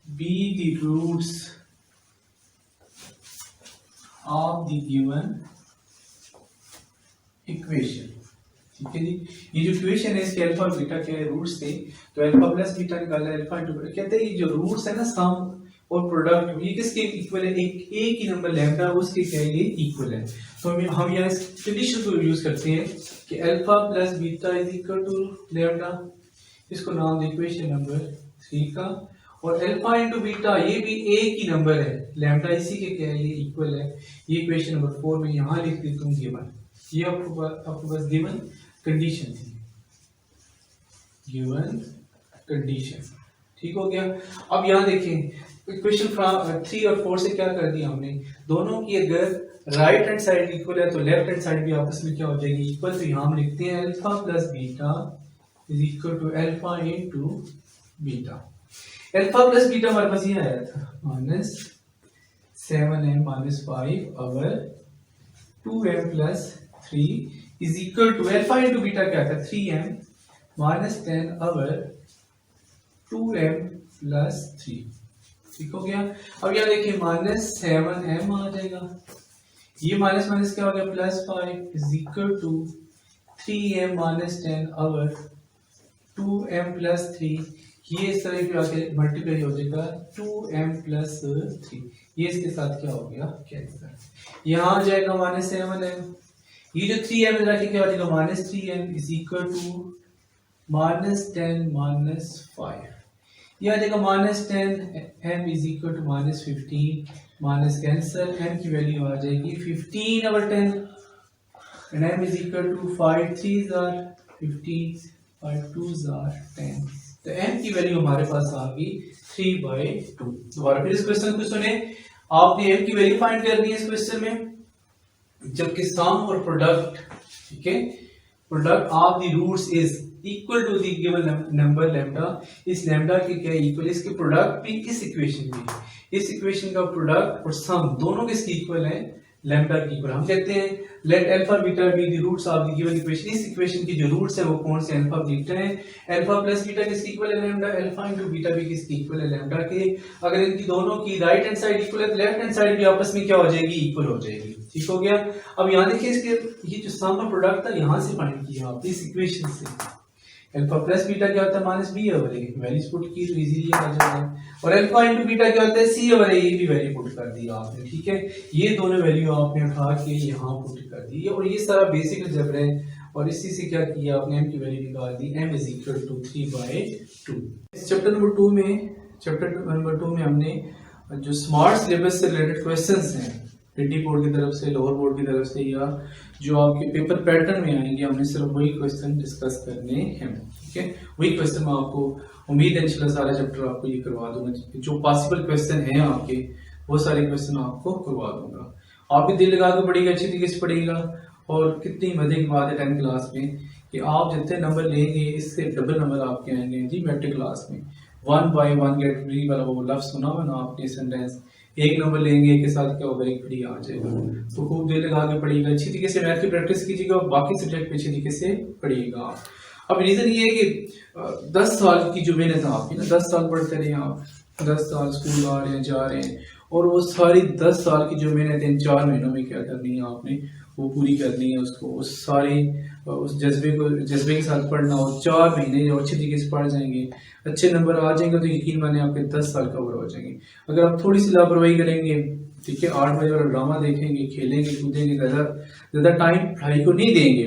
be the roots of the given equation. ठीक है जी। ये जो इक्वेशन है इसके अल्फा और बीटा क्या है रूट्स थे, तो अल्फा प्लस बीटा निकालना है अल्फा इंटू बीटा। कहते हैं ये जो रूट्स है ना सम और प्रोडक्ट, ये किसके इक्वल है, एक ही नंबर लैम्डा उसके क्या है ये इक्वल है। तो हम यहाँ इस कंडीशन को यूज करते हैं कि alpha plus beta is equal to lambda. इसको नाम दे इक्वेशन नंबर 3 का। और अल्फा इंटू बीटा ये भी एक ही नंबर है लैम्डा, इसी के क्या है ये इक्वल है। ये इक्वेशन नंबर 4 में यहाँ लिख देता हूँ गिवन। ये आपके पास गिवन कंडीशन थी, गिवन कंडीशन। ठीक हो गया। अब यहाँ देखें इक्वेशन 3 और 4 से क्या कर दिया हमने, दोनों की अगर राइट हैंड साइड इक्वल है तो लेफ्ट हैंड साइड भी आपस में क्या हो जाएगी इक्वल। तो यहाँ हम लिखते हैं alpha plus beta is equal to alpha into beta. Alpha plus beta हमारे पास ये आया था -7m - 5 over 2m + 3 is equal to alpha into beta क्या था 3m - 10 ओवर 2m + 3। ठीक हो गया। अब यहाँ देखिए -7m आ जाएगा, ये माइनस माइनस क्या हो गया +5 is equal to 3m - 10 over 2m + 3। ये इस तरह पे आके मल्टीप्लाई हो जाएगा 2m + 3। ये इसके साथ क्या हो गया कैंसिल। यहाँ आ जाएगा -7m, ये जो 3m इधर आके क्या हो जाएगा -3m इज इक्वल टू -10 - 5। ये आ जाएगा -10m is equal to -15 minus cancel. m की वैल्यू आ जाएगी 15 over 10 and m is equal to 5 3s are 15 5 2s are 10। तो m की वैल्यू हमारे पास आ गई 3/2। दोबारा फिर इस क्वेश्चन को सुने, आपने m की वैल्यू फाइंड करनी है इस क्वेश्चन में, जबकि सम और प्रोडक्ट, ठीक है, product of the roots is equal to the given number lambda. इस लैम्डा के क्या इक्वल, इसके प्रोडक्ट भी इस इक्वेशन में, इस इक्वेशन का प्रोडक्ट और सम दोनों किसके इक्वल है लैम्डा की इक्वल। हम कहते हैं let alpha beta be the roots of the given equation. इस इक्वेशन की जो रूट्स है वो कौन से अल्फा बीटा है। अल्फा प्लस बीटा किसके इक्वल है लैम्डा, अल्फा इनटू बीटा भी किसके इक्वल है लैम्डा के। अगर इनकी दोनों की राइट हैंड साइड इक्वल है तो लेफ्ट हैंड साइड भी आपस में क्या हो जाएगी इक्वल हो जाएगी। ठीक हो गया। अब यहाँ देखिए इसके ये जो सम और प्रोडक्ट था यहाँ से फाइंड किया आप इस इक्वेशन से। अल्फा प्लस बीटा क्या होता है -b over a, values put की तो इजीली आ जाएगा। और अल्फा इनटू बीटा क्या होता है c ओवर a, ये भी वैल्यू पुट कर दिया आपने। ठीक है, ये दोनों वैल्यू आपने उठा के यहाँ पुट कर दी और ये सारा बेसिक अलजेब्रा है। और इसी से क्या किया आपने m की वैल्यू निकाल दी, m इज इक्वल टू 3/2। इस चैप्टर नंबर 2 में चैप्टर नंबर 2 में हमने जो स्मार्ट सिलेबस से रिलेटेड क्वेश्चंस हैं, पीटी बोर्ड की तरफ से, लोअर बोर्ड की तरफ से, या जो आपके पेपर पैटर्न में आएंगे, हमने सिर्फ वही क्वेश्चन डिस्कस करने हैं। ठीक है, वही क्वेश्चन मैं आपको उम्मीद है इंशाल्लाह सारा चैप्टर आपको ये करवा दूंगा। जो पॉसिबल क्वेश्चन हैं आपके, वो सारे क्वेश्चन आपको करवा दूंगा। आप भी दिल लगा के पढ़िएगा, अच्छी तरीके से पढ़िएगा। और कितनी मजे की बात है 10th क्लास में कि आप जितने नंबर लेंगे इससे डबल नंबर आपके आएंगे जी मैट्रिक क्लास में। 1 by 1 गेट फ्री वाला वो लफ्ज सुना हुआ ना आपने सेंटेंस, एक नंबर लेंगे एक के साथ क्या होगा, एक फ्री आ जाएगा। तो खूब दिल लगा के पढ़िएगा, अच्छी तरीके से मैथ की प्रैक्टिस कीजिएगा और बाकी सब्जेक्ट पे अच्छी तरीके से पढ़िएगा। अब रीजन ये है कि 10 साल की जो मेहनत है आपकी ना, 10 साल पढ़ते रहे आप, 10 साल स्कूल आ रहे हैं जा रहे हैं, और वो सारी 10 साल की जो मेहनत इन 4 महीनों में क्या करनी है आपने, वो पूरी करनी है। उसको उस सारी उस जज्बे के साथ पढ़ना, और 4 महीने जो अच्छे तरीके से पढ़ जाएंगे, अच्छे नंबर आ जाएंगे, तो यकीन माने आपके 10 साल कवर हो जाएंगे। अगर आप थोड़ी सी लापरवाही करेंगे, ठीक है, 8 बजे वाला ड्रामा देखेंगे, खेलेंगे कूदेंगे, ज्यादा टाइम पढ़ाई को नहीं देंगे,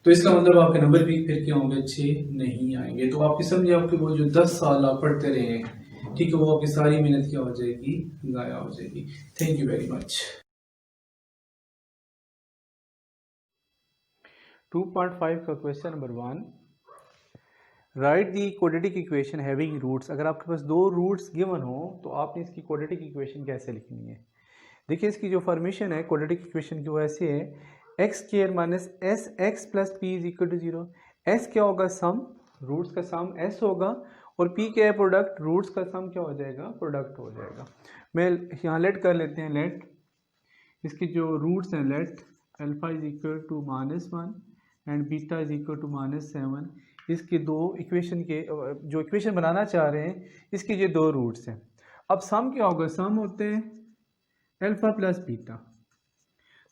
तो इसका मतलब आपके नंबर भी फिर क्या होंगे, अच्छे नहीं आएंगे। तो आपकी समझे, आपके वो जो 10 साल आप पढ़ते रहे हैं, ठीक है, वो आपकी सारी मेहनत क्या हो जाएगी, गाया हो जाएगी। Thank you very much. 2.5 का क्वेश्चन नंबर 1, राइट दी क्वाड्रेटिक इक्वेशन हैविंग रूट्स। अगर आपके पास 2 रूट्स गिवन हो तो आपने इसकी क्वाड्रेटिक इक्वेशन कैसे लिखनी है। देखिए इसकी जो फॉर्मेशन है क्वाड्रेटिक इक्वेशन की वो ऐसे है, x square minus s x plus p is equal to 0। S क्या होगा, सम, रूट्स का सम एस होगा, और पी क्या है, प्रोडक्ट, रूट्स का सम क्या हो जाएगा, प्रोडक्ट हो जाएगा। मैं यहाँ लेट कर लेते हैं, लेट इसके जो रूट्स हैं, let alpha is equal to -1 and beta is equal to -7। इसके दो इक्वेशन के जो इक्वेशन बनाना चाह रहे हैं इसके ये 2 रूट्स हैं। अब सम क्या होगा, सम होते हैं अल्फा प्लस बीटा।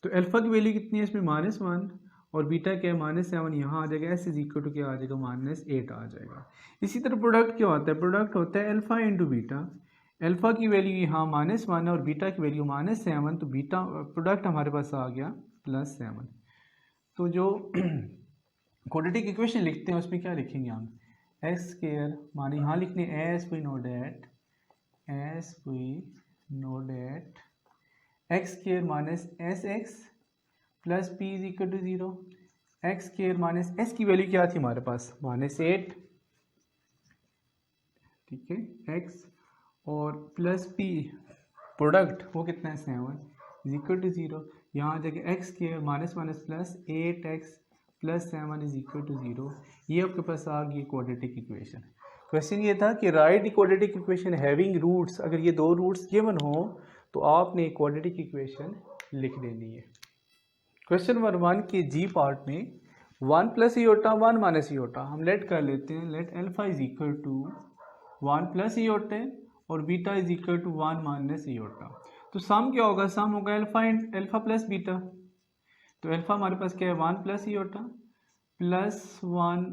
तो अल्फा की वैल्यू कितनी है इसमें, -1, और बीटा क्या है -7, यहाँ आ जाएगा, एस इज इक्वल टू क्या आ जाएगा, -8 आ जाएगा। इसी तरह प्रोडक्ट क्या होता है, प्रोडक्ट होता है अल्फा इंटू बीटा। अल्फा की वैल्यू यहाँ -1 और बीटा की वैल्यू -7, तो बीटा प्रोडक्ट हमारे पास आ गया +7। तो जो क्वाड्रेटिक इक्वेशन लिखते हैं उसमें क्या लिखेंगे हम, एक्स स्क्वायर माने यहाँ लिखने as we know that x square minus s x plus p is equal to 0। X square minus s की वैल्यू क्या थी हमारे पास, -8, ठीक है, एक्स, और प्लस पी प्रोडक्ट वो कितना है 7 इज इक्वल टू 0। यहाँ आ जाएगा x square minus plus 8x plus 7 is equal to 0। ये आपके पास आ गई क्वाड्रेटिक इक्वेशन। क्वेश्चन ये था कि write the quadratic equation having roots. अगर ये 2 रूट्स गिवन हो तो आपने क्वाड्रेटिक इक्वेशन लिख देनी है। क्वेश्चन नंबर 1 के जी पार्ट में 1 प्लस इयोटा 1 माइनस इयोटा हम लेट कर लेते हैं। Let alpha is equal to 1 plus iota और beta is equal to 1 minus iota. तो सम क्या होगा, सम होगा अल्फा प्लस बीटा। तो अल्फा हमारे पास क्या है 1 प्लस इयोटा प्लस 1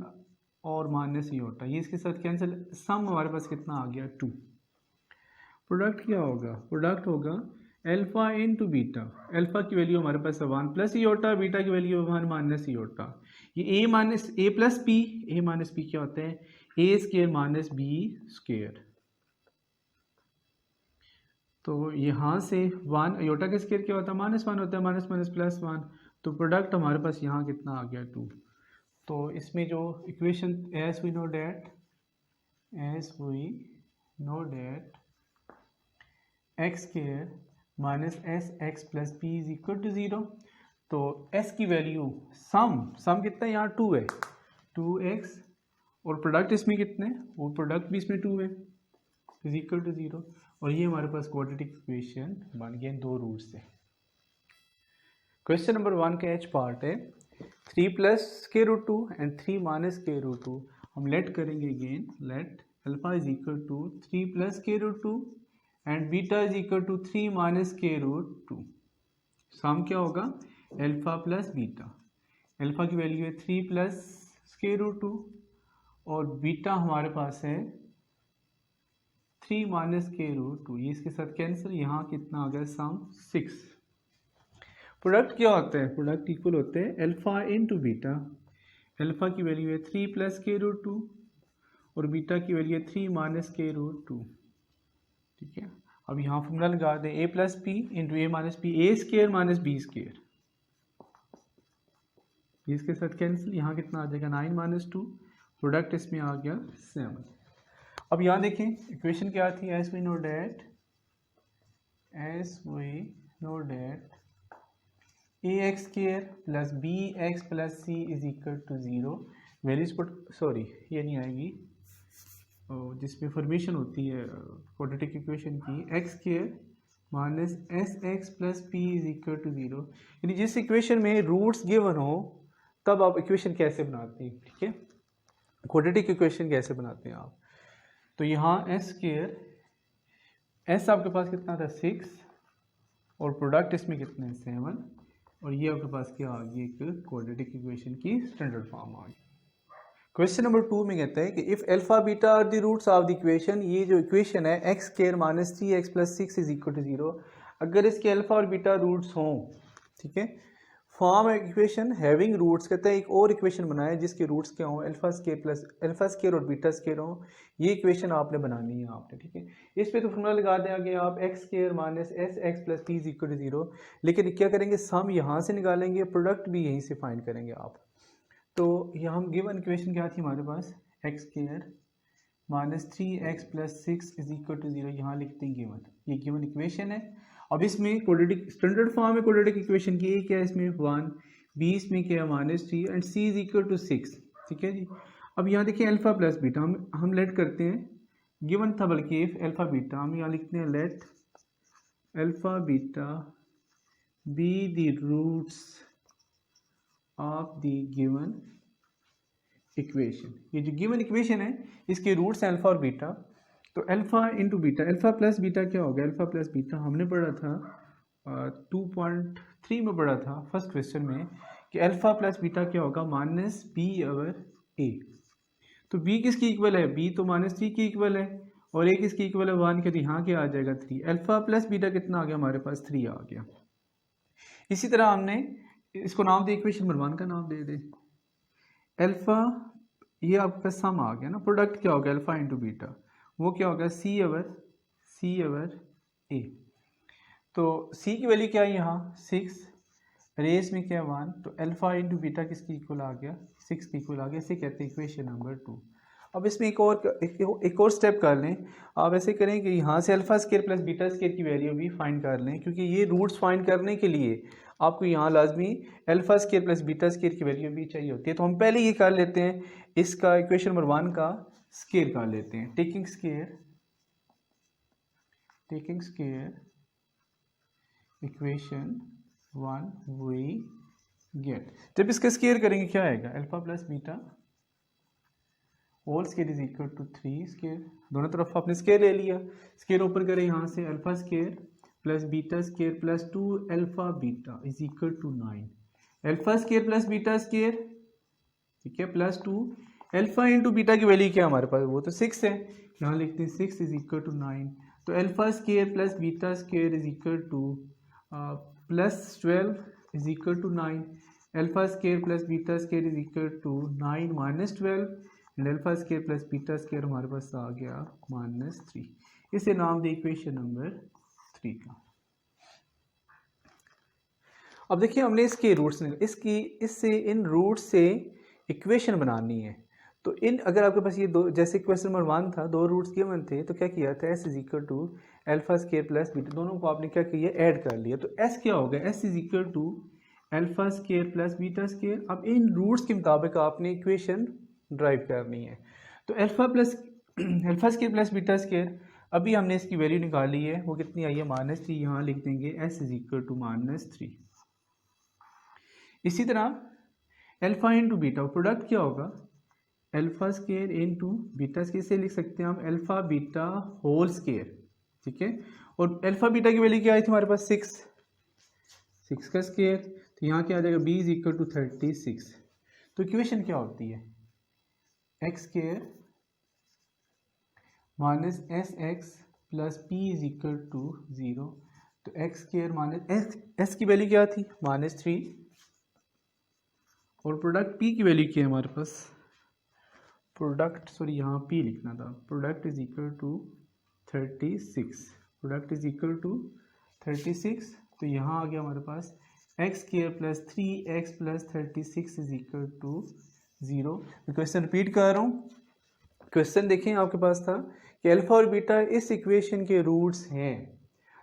और माइनस इयोटा, ये इसके साथ कैंसिल, सम हमारे पास कितना आ गया 2। प्रोडक्ट क्या होगा, प्रोडक्ट होगा अल्फा इंटू बीटा। अल्फा की वैल्यू हमारे पास है 1 प्लस इयोटा, बीटा की वैल्यू 1 माइनस इयोटा। ये ए प्लस पी क्या होते हैं, ए स्क्वायर माइनस बी स्क्वायर। तो यहाँ से 1 इयोटा के स्क्वायर क्या होता है -1 होता है, माइनस प्लस 1। तो प्रोडक्ट हमारे पास यहाँ कितना आ गया 2। तो इसमें जो equation as we know that x square minus s x plus p is equal to 0। तो एस की वैल्यू सम कितना है, यहाँ 2 है, 2x, और प्रोडक्ट इसमें कितने हैं, वो प्रोडक्ट भी इसमें 2 है, इज इक्वल टू 0। और ये हमारे पास क्वाड्रेटिक इक्वेशन बन गया 2 रूट से। क्वेश्चन नंबर 1 का एच पार्ट है 3 plus square root 2 and 3 minus square root 2। हम लेट करेंगे again, let alpha is equal to 3 plus square root 2 and beta is equal to 3 minus square root 2। Sum क्या होगा alpha plus beta. Alpha की value है 3 plus square root 2 और beta हमारे पास है 3 माइनस स्क्वायर रूट 2, ये इसके साथ कैंसिल, यहाँ कितना आ गया सम 6। प्रोडक्ट क्या होता है, प्रोडक्ट इक्वल होते हैं अल्फा इंटू बीटा। अल्फा की वैल्यू है 3 प्लस स्क्वायर रूट 2 और बीटा की वैल्यू है 3 माइनस स्क्वायर रूट 2। ठीक है। अब यहाँ फॉर्मूला लगा दें a plus p into a minus p, a square minus b square, इसके साथ कैंसिल, यहाँ कितना आ जाएगा 9 माइनस 2, प्रोडक्ट इसमें आ गया 7। अब यहाँ देखें इक्वेशन क्या थी, as we know that a x square plus b x plus c is equal to 0, values put, sorry ये नहीं आएगी, जिसमें फॉर्मेशन होती है क्वाड्रेटिक इक्वेशन की, x square minus s x plus p is equal to 0, यानी जिस equation में रूट्स गिवन हो तब आप इक्वेशन कैसे बनाते हैं, ठीक है, क्वाड्रेटिक इक्वेशन कैसे बनाते हैं आप। तो यहाँ एस स्केयर, एस आपके पास कितना था 6 और प्रोडक्ट इसमें कितने हैं 7, और ये आपके पास क्या आ गई, एक क्वाड्रेटिक इक्वेशन की स्टैंडर्ड फॉर्म आ गई। क्वेश्चन नंबर 2 में कहता है कि if alpha beta are the roots of the equation, ये जो इक्वेशन है x square minus 3x plus 6 is equal to 0, अगर इसके अल्फा और बीटा रूट्स हों, ठीक है, फॉर्म इक्वेशन हैविंग रूट्स, कहता है एक और इक्वेशन बनाए जिसके रूट्स क्या हों, अल्फा स्क्वायर और बीटा स्क्वायर हों, ये इक्वेशन आपने बनानी है आपने, ठीक है। इस पे तो फॉर्मूला लगा देंगे आप x square minus s x plus p is equal to 0, लेकिन क्या करेंगे, सम यहाँ से निकालेंगे, प्रोडक्ट भी यहीं से फाइंड करेंगे आप। तो यहाँ हम गिवन इक्वेशन क्या थी हमारे पास, x square minus 3x plus 6 is equal to 0, यहाँ लिखते हैं गिवन, ये गिवन इक्वेशन है। अब इसमें क्वाड्रेटिक स्टैंडर्ड फॉर्म है क्वाड्रेटिक इक्वेशन की, ए क्या है इसमें 1, बी इसमें क्या है -3 and c is equal to 6, ठीक है जी। अब यहाँ देखिए अल्फा प्लस बीटा हम लेट करते हैं, गिवन था बल्कि इफ अल्फा बीटा, हम यहाँ लिखते हैं let alpha beta be the roots of the given equation. ये जो गिवन इक्वेशन है इसके रूट्स हैं अल्फा और बीटा, तो alpha into beta, alpha plus beta क्या होगा, अल्फा प्लस बीटा हमने पढ़ा था 2.3 में पढ़ा था फर्स्ट क्वेश्चन में कि अल्फा प्लस बीटा क्या होगा, माइनस बी ओवर ए। तो बी किसकी इक्वल है, बी तो -3 की इक्वल है, और ए किसकी इक्वल है 1 के, तो यहाँ क्या आ जाएगा 3, अल्फा प्लस बीटा कितना आ गया हमारे पास 3 आ गया। इसी तरह हमने इसको नाम दे, इक्वेशन नंबर 1 का नाम दे दे अल्फा, ये आपका सम आ गया ना, प्रोडक्ट क्या होगा अल्फा इंटू बीटा, वो क्या होगा सी ओवर ए। तो सी की वैल्यू क्या है यहाँ 6, रेस में क्या 1, तो अल्फा इंटू बीटा किसकी इक्वल आ गया 6 की इक्वल आ गया, इसे कहते हैं इक्वेशन नंबर 2। अब इसमें एक और स्टेप कर लें, आप ऐसे करें कि यहाँ से alpha square plus beta square की वैल्यू भी फाइंड कर लें, क्योंकि ये रूट्स फाइंड करने के लिए आपको यहाँ लाजमी alpha square plus beta square की वैल्यू भी चाहिए होती है। तो हम पहले ये कर लेते हैं, इसका इक्वेशन नंबर 1 का स्केयर कर लेते हैं, taking square equation 1 we get, जब इसका स्केयर करेंगे क्या आएगा, alpha plus beta whole square is equal to 3 square, दोनों तरफ आपने स्केयर ले लिया, स्केयर ऊपर करें यहाँ से alpha square plus beta square plus 2 alpha beta is equal to 9, alpha square plus beta square, ठीक है, प्लस 2 अल्फा इंटू बीटा की वैल्यू क्या हमारे पास, वो तो 6 है, यहाँ लिखते हैं 6 इज इक्वल टू 9, तो alpha square plus beta square is equal to plus 12 is equal to 9, alpha square plus beta square is equal to 9 minus 12 and alpha square plus beta square हमारे पास आ गया -3, इसे नाम दे इक्वेशन नंबर 3 का। अब देखिए हमने इसके रूट्स इससे इन रूट्स से इक्वेशन बनानी है, तो अगर आपके पास ये दो, जैसे क्वेश्चन नंबर 1 था, दो रूट्स गिवन थे, तो क्या किया था s is equal to alpha square plus beta, दोनों को आपने क्या किया ऐड कर लिया, तो एस क्या होगा, s is equal to alpha square plus beta square. अब इन रूट्स के मुताबिक आपने इक्वेशन ड्राइव करनी है, तो alpha square plus beta square, अभी हमने इसकी वैल्यू निकाली है, वो कितनी आई है -3, यहाँ लिख देंगे एस इज इक्वल टू -3। इसी तरह अल्फा इंटू बीटा, प्रोडक्ट क्या होगा alpha square into beta square, से लिख सकते हैं हम अल्फा बीटा होल स्केयर, ठीक है, और अल्फा बीटा की वैल्यू क्या आई थी हमारे पास 6 का स्केयर, तो यहाँ क्या आ जाएगा b इज इक्वल टू 36। तो इक्वेशन क्या होती है x square minus s x plus p is equal to 0, तो एक्स स्केयर माइनस एस की वैल्यू क्या थी -3, और प्रोडक्ट पी की वैल्यू क्या है हमारे पास, प्रोडक्ट सॉरी यहाँ पी लिखना था, product is equal to 36, product is equal to 36। तो यहाँ आ गया हमारे पास x square plus 3x plus 36 is equal to 0। मैं क्वेश्चन रिपीट कर रहा हूँ। क्वेश्चन देखें आपके पास था कि अल्फा और बीटा इस इक्वेशन के रूट्स हैं।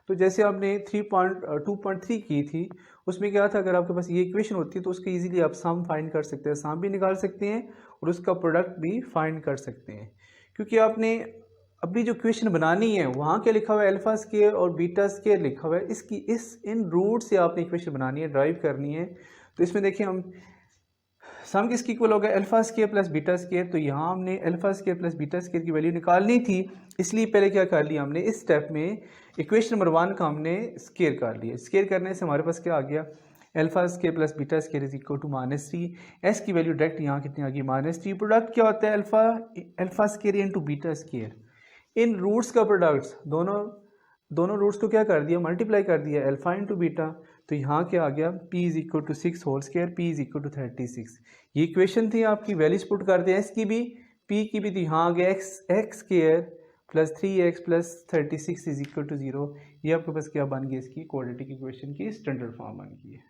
तो जैसे आपने 2.3 की थी, उसमें क्या था, अगर आपके पास ये इक्वेशन होती है तो उसको इजीली आप सम फाइंड कर सकते हैं, सम भी निकाल सकते हैं और उसका प्रोडक्ट भी फाइंड कर सकते हैं। क्योंकि आपने अपनी जो इक्वेशन बनानी है वहाँ क्या लिखा हुआ है, अल्फा स्क्वायर और बीटा स्क्वायर लिखा हुआ है। इन रूट से आपने इक्वेशन बनानी है, ड्राइव करनी है। तो इसमें देखिए हम सम किसकी इक्वल होगा, alpha square plus beta square. तो यहाँ हमने alpha square plus beta square की वैल्यू निकालनी थी, इसलिए पहले क्या कर लिया हमने, इस स्टेप में इक्वेशन नंबर 1 का हमने स्क्वायर कर लिया। स्क्वायर करने से हमारे पास क्या आ गया, alpha square plus beta square is equal to -3। S की वैल्यू डायरेक्ट यहाँ कितनी आ गई, -3। प्रोडक्ट क्या होता है, alpha square into beta square. इन रूट्स का प्रोडक्ट दोनों रूट्स को क्या कर दिया, मल्टीप्लाई कर दिया, अल्फा इंटू बीटा। तो यहाँ क्या आ गया, p is equal to 6 whole square, p is equal to 36। ये इक्वेशन थी आपकी, वैल्यूज पुट कर दिया, s की भी p की भी। तो यहाँ आ गया x square plus 3x plus 36 is equal to 0। ये आपके पास क्या बन गई, इसकी क्वाड्रेटिक इक्वेशन की स्टैंडर्ड फॉर्म बन गई है।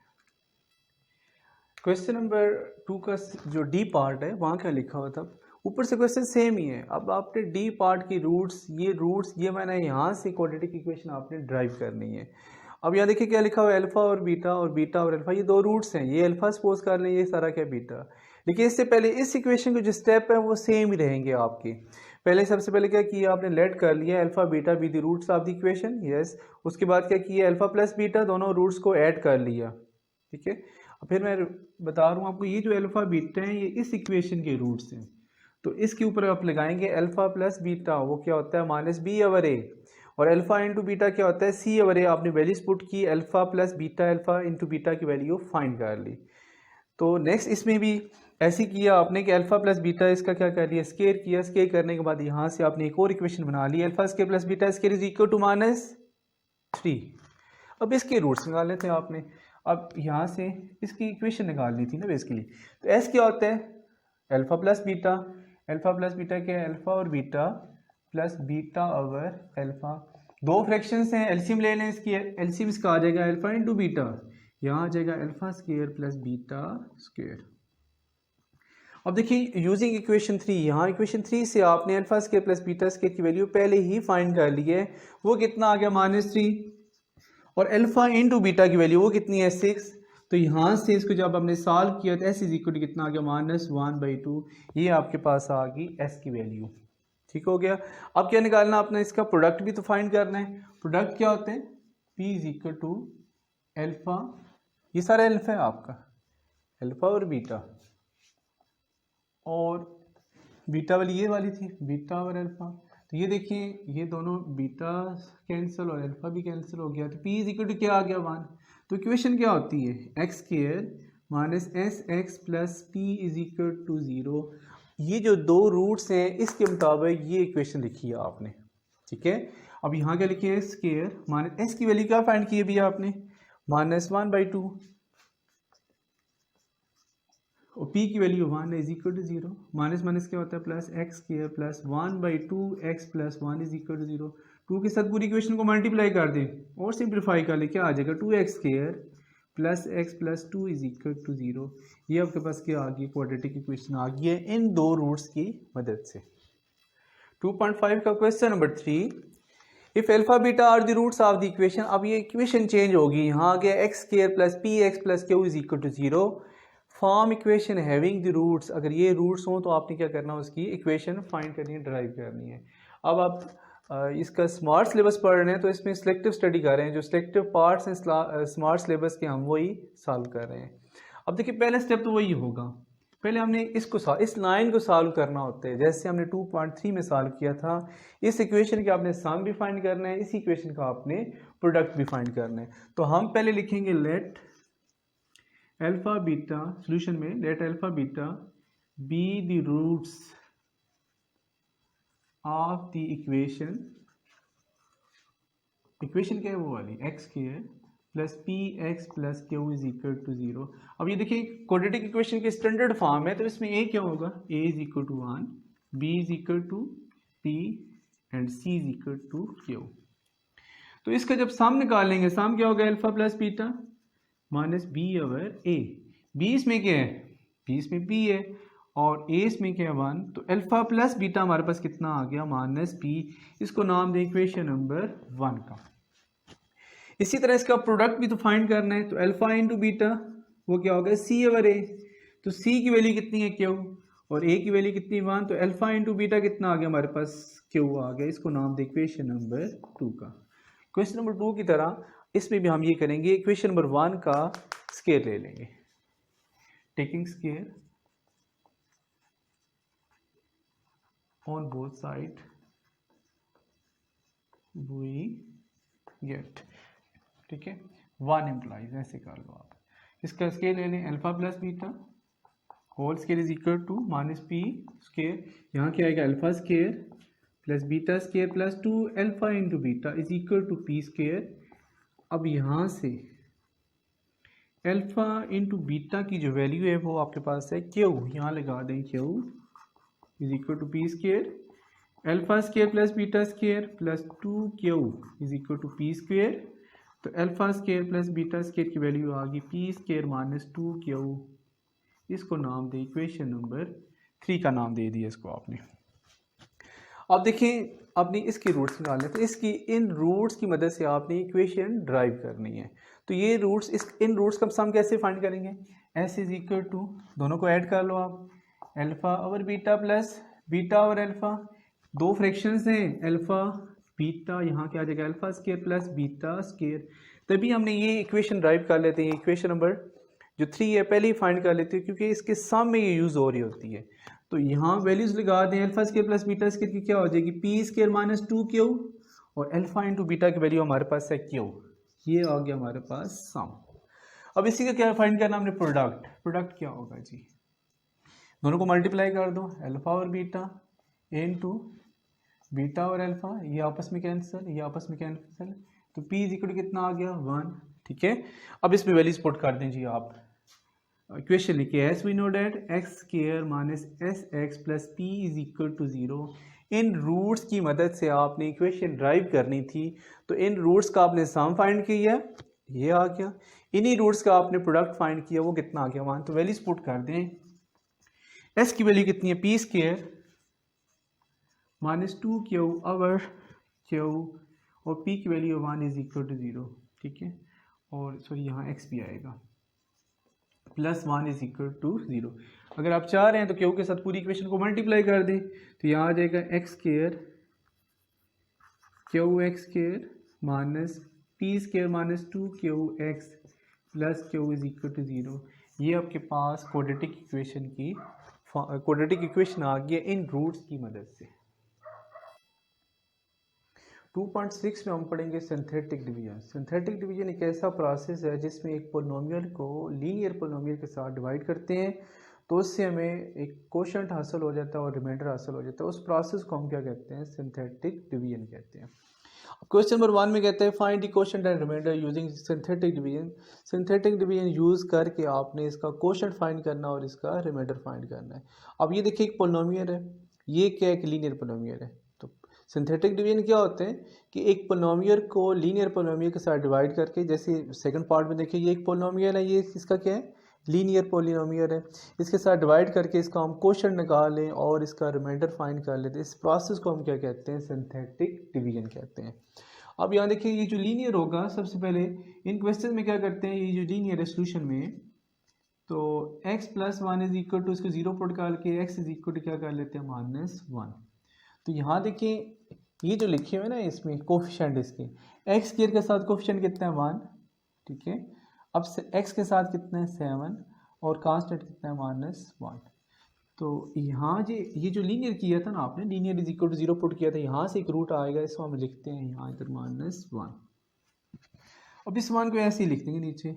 क्वेश्चन नंबर 2 का जो डी पार्ट है वहाँ क्या लिखा हुआ था, ऊपर से क्वेश्चन सेम ही है। अब आपने डी पार्ट की रूट्स ये मैंने यहाँ से क्वाड्रेटिक इक्वेशन आपने ड्राइव करनी है। अब यहाँ देखिए क्या लिखा हुआ है, अल्फा और बीटा और अल्फा, ये दो रूट्स हैं। ये अल्फा सपोज कर लें, ये सारा क्या बीटा। देखिए इससे पहले इस इक्वेशन के जो स्टेप है वो सेम ही रहेंगे आपके। पहले सबसे पहले क्या किया आपने, लेट कर लिया alpha beta be the roots of the equation, yes. उसके बाद क्या किया, अल्फा प्लस बीटा दोनों रूट्स को ऐड कर लिया, ठीक है। अब फिर मैं बता रहा हूँ आपको, ये जो अल्फा बीटा है ये इस इक्वेशन के रूट्स हैं। तो इसके ऊपर आप लगाएंगे अल्फा प्लस बीटा, वो क्या होता है -b ओवर a, और अल्फा इंटू बीटा क्या होता है c ओवर a। आपने वैल्यूज पुट की, alpha plus beta, alpha into beta की वैल्यू फाइंड कर ली। तो नेक्स्ट इसमें भी ऐसे किया आपने कि अल्फा प्लस बीटा इसका क्या कर लिया, स्क्वायर किया। स्क्वायर करने के बाद यहाँ से आपने एक और इक्वेशन बना ली, alpha square plus beta square is equal to -3। अब इसके रूट्स निकाल लेते हैं आपने। अब यहाँ से इसकी इक्वेशन निकालनी थी ना बेसिकली। तो एस क्या होता है, alpha plus beta. Alpha plus beta क्या है, अल्फा और beta plus beta over alpha. दो फ्रैक्शंस हैं, एलसीएम ले लें इसकी। एलसीएम इसका आ जाएगा अल्फा इंटू बीटा, यहाँ आ जाएगा alpha square plus beta square. अब देखिए यूजिंग इक्वेशन 3, यहाँ इक्वेशन 3 से आपने alpha square plus beta square की वैल्यू पहले ही फाइंड कर ली है। वो कितना आ गया, -3। और अल्फा इंटू बीटा की वैल्यू वो कितनी है, 6। तो यहाँ से इसको जब हमने सॉल्व किया तो एस इज इक्वल टू कितना आ गया, -1/2। ये आपके पास आ गई एस की वैल्यू, ठीक हो गया। अब क्या निकालना आपने, इसका प्रोडक्ट भी तो फाइंड करना है। प्रोडक्ट क्या होते हैं, p is equal to alpha, ये सारा अल्फा है आपका, अल्फा और बीटा, और बीटा वाली ये वाली थी, बीटा और अल्फा। तो ये देखिए ये दोनों बीटा कैंसिल और अल्फा भी कैंसिल हो गया। तो p इज इक्वल टू क्या आ गया, 1। तो इक्वेशन क्या होती है, x square minus s x plus p is equal to 0। ये जो दो रूट्स हैं इसके मुताबिक ये इक्वेशन लिखी है आपने, ठीक है। अब यहाँ क्या लिखिए, स्क्वायर माइनस एस की वैल्यू क्या फाइंड की है भैया आपने, -1/2, और p की value 1 is equal to 0। Minus minus क्या होता है, plus x square plus 1/2 x plus 1 is equal to 0। 2 के साथ पूरी इक्वेशन को मल्टीप्लाई कर दें और सिंप्लीफाई कर ले, क्या आ जाएगा, 2x square plus x plus 2 is equal to 0। ये आपके पास क्या आ गई, क्वाड्रेटिक इक्वेशन आ गई है इन दो रूट्स की मदद से। 2.5 का question number 3, if alpha beta are the roots of the equation. अब ये इक्वेशन चेंज होगी, यहाँ आ गया x square plus p x plus q is equal to 0। Form equation having the roots, अगर ये रूट्स हों तो आपने क्या करना है, उसकी इक्वेशन फाइंड करनी है, ड्राइव करनी है। अब आप इसका स्मार्ट सिलेबस पढ़ रहे हैं तो इसमें सिलेक्टिव स्टडी कर रहे हैं, जो सिलेक्टिव पार्ट्स हैं स्मार्ट सिलेबस के हम वही सॉल्व कर रहे हैं। अब देखिए पहला स्टेप तो वही होगा, पहले हमने इस लाइन को सॉल्व करना होता है, जैसे हमने 2.3 में सॉल्व किया था। इस इक्वेशन के आपने सम भी फाइंड करना है, इस इक्वेशन का आपने प्रोडक्ट भी फाइंड करना है। तो हम पहले लिखेंगे लेट अल्फा बीटा, सॉल्यूशन में let alpha beta be the roots of the equation. Equation क्या है, वो वाली x square plus p x plus q is equal to 0। अब ये देखिए क्वाड्रेटिक इक्वेशन की स्टैंडर्ड फॉर्म है, तो इसमें ए क्या होगा, a is equal to 1, b is equal to p and c is equal to q. तो इसका जब सम निकालेंगे, सम क्या होगा, alpha plus beta minus b over a. B इसमें क्या है, बी इसमें बी है और ए इसमें क्या है 1, तो अल्फा प्लस बीटा हमारे पास कितना आ गया माइनस बी। इसको नाम दें इक्वेशन नंबर 1 का। इसी तरह इसका प्रोडक्ट भी तो फाइंड करना है, तो अल्फा इंटू बीटा वो क्या होगा सी ओवर ए। तो सी की वैल्यू कितनी है क्यू और ए की वैल्यू कितनी 1, तो अल्फा इंटू बीटा कितना आ गया हमारे पास क्यू आ गया। इसको नाम दें इक्वेशन नंबर 2 का। क्वेश्चन नंबर 2 की तरह इसमें भी हम ये करेंगे, इक्वेशन नंबर 1 का स्केयर ले लेंगे, taking square on both side we get, ठीक है 1 इम्प्लाइज, ऐसे कर लो आप। इसका स्केयर ले लें alpha plus beta whole square is equal to minus p square, यहाँ क्या आएगा alpha square plus beta square plus 2 alpha into beta is equal to p square. अब यहाँ से अल्फा इंटू बीटा की जो वैल्यू है वो आपके पास है क्यू, यहाँ लगा दें q is equal to p square alpha square plus beta square plus 2 q is equal to p square. तो alpha square plus beta square की वैल्यू आ गई पी स्केयर माइनस 2 क्यू। इसको नाम दे इक्वेशन नंबर 3 का नाम दे दिया इसको आपने। अब देखें आपने इसकी रूट्स निकालने, तो इसकी इन रूट्स की मदद से आपने इक्वेशन ड्राइव करनी है। तो ये रूट्स इन रूट्स का सम कैसे फाइंड करेंगे, एस इज इक्वल टू दोनों को ऐड कर लो आप, alpha over beta plus beta over alpha, दो फ्रैक्शंस हैं अल्फा बीटा, यहाँ क्या आ जाएगा alpha square plus beta square. तभी हमने ये इक्वेशन ड्राइव कर लेते हैं, इक्वेशन नंबर जो 3 है पहले ही फाइंड कर लेते हैं क्योंकि इसके सम में ये यूज़ हो रही होती है। तो यहाँ वैल्यूज लगा दें, alpha square plus beta square की क्या हो जाएगी पी स्केयर माइनस 2 क्यू और अल्फा इंटू बीटा की वैल्यू हमारे पास है क्यू। ये आ गया हमारे पास सम। अब इसी का क्या फाइंड करना हमने, प्रोडक्ट। प्रोडक्ट क्या होगा जी, दोनों को मल्टीप्लाई कर दो, अल्फा और बीटा इंटू बीटा और अल्फा, ये आपस में कैंसिल, ये आपस में कैंसिल, तो p इज इक्वल टू कितना आ गया 1, ठीक है। अब इसमें वैल्यूज पुट कर दें जी आप, इक्वेशन लिखिए as we know that x square minus s x plus p is equal to 0। इन रूट्स की मदद से आपने इक्वेशन ड्राइव करनी थी, तो इन रूट्स का आपने सम फाइंड किया, ये आ गया, इन्हीं रूट्स का आपने प्रोडक्ट फाइंड किया, वो कितना आ गया 1। तो वैल्यूज पुट कर दें, एस की वैल्यू कितनी है P square minus 2 Q over Q और p की वैल्यू 1 इज इक्वल टू 0, ठीक है। और सॉरी यहाँ x भी आएगा प्लस 1 इज इक्वल टू 0। अगर आप चाह रहे हैं तो क्यू के साथ पूरी इक्वेशन को मल्टीप्लाई कर दें, तो यहाँ आ जाएगा x square q x square minus p square minus 2 q x plus q is equal to 0। ये आपके पास क्वाड्रेटिक इक्वेशन आ गया इन रूट्स की मदद से। 2.6 में हम पढ़ेंगे सिंथेटिक डिवीजन। सिंथेटिक डिवीजन एक ऐसा प्रोसेस है जिसमें एक पोलिनोमियल को लीनियर पोलिनोमियल के साथ डिवाइड करते हैं, तो उससे हमें एक कोशेंट हासिल हो जाता है और रिमाइंडर हासिल हो जाता है। उस प्रोसेस को हम क्या कहते हैं, सिंथेटिक डिवीजन कहते हैं। क्वेश्चन नंबर 1 में कहते हैं find the quotient and remainder using synthetic division. Synthetic division use करके आपने इसका कोशेंट फाइंड करना और इसका रिमाइंडर फाइंड करना है। अब ये देखिए एक पोलिनोमियल है, ये क्या है, एक लीनियर पोलिनोमियल है। तो सिंथेटिक डिवीजन क्या होते हैं कि एक पोलिनोमियल को लीनियर पोलिनोमियल के साथ डिवाइड करके, जैसे सेकंड पार्ट में देखिए ये एक पोलिनोमियल है, ये इसका क्या है लीनियर पोलिनोमियल है, इसके साथ डिवाइड करके इसका हम कोशेंट निकालें और इसका रिमाइंडर फाइंड कर लेते हैं। इस प्रोसेस को हम क्या कहते हैं, सिंथेटिक डिवीजन कहते हैं। अब यहाँ देखिए ये जो लीनियर होगा, सबसे पहले इन क्वेश्चन में क्या करते हैं, ये जो लीनियर है सोल्यूशन में, तो x plus 1 is equal to इसको 0 पुट करके x इज इक्वल टू क्या कर लेते हैं -1। तो यहाँ देखिए ये जो लिखे हुए ना इसमें कोफिशिएंट इसके, एक्स स्क्वायर के साथ कोफिशिएंट कितना है 1, ठीक है। अब x के साथ कितना है 7 और कांस्टेंट कितना है -1। तो यहाँ ये जो लीनियर किया था ना आपने, linear is equal to 0 put किया था, यहाँ से एक रूट आएगा, इसको हम लिखते हैं यहाँ इधर -1। अब इस 1 को ऐसे ही लिख देंगे नीचे,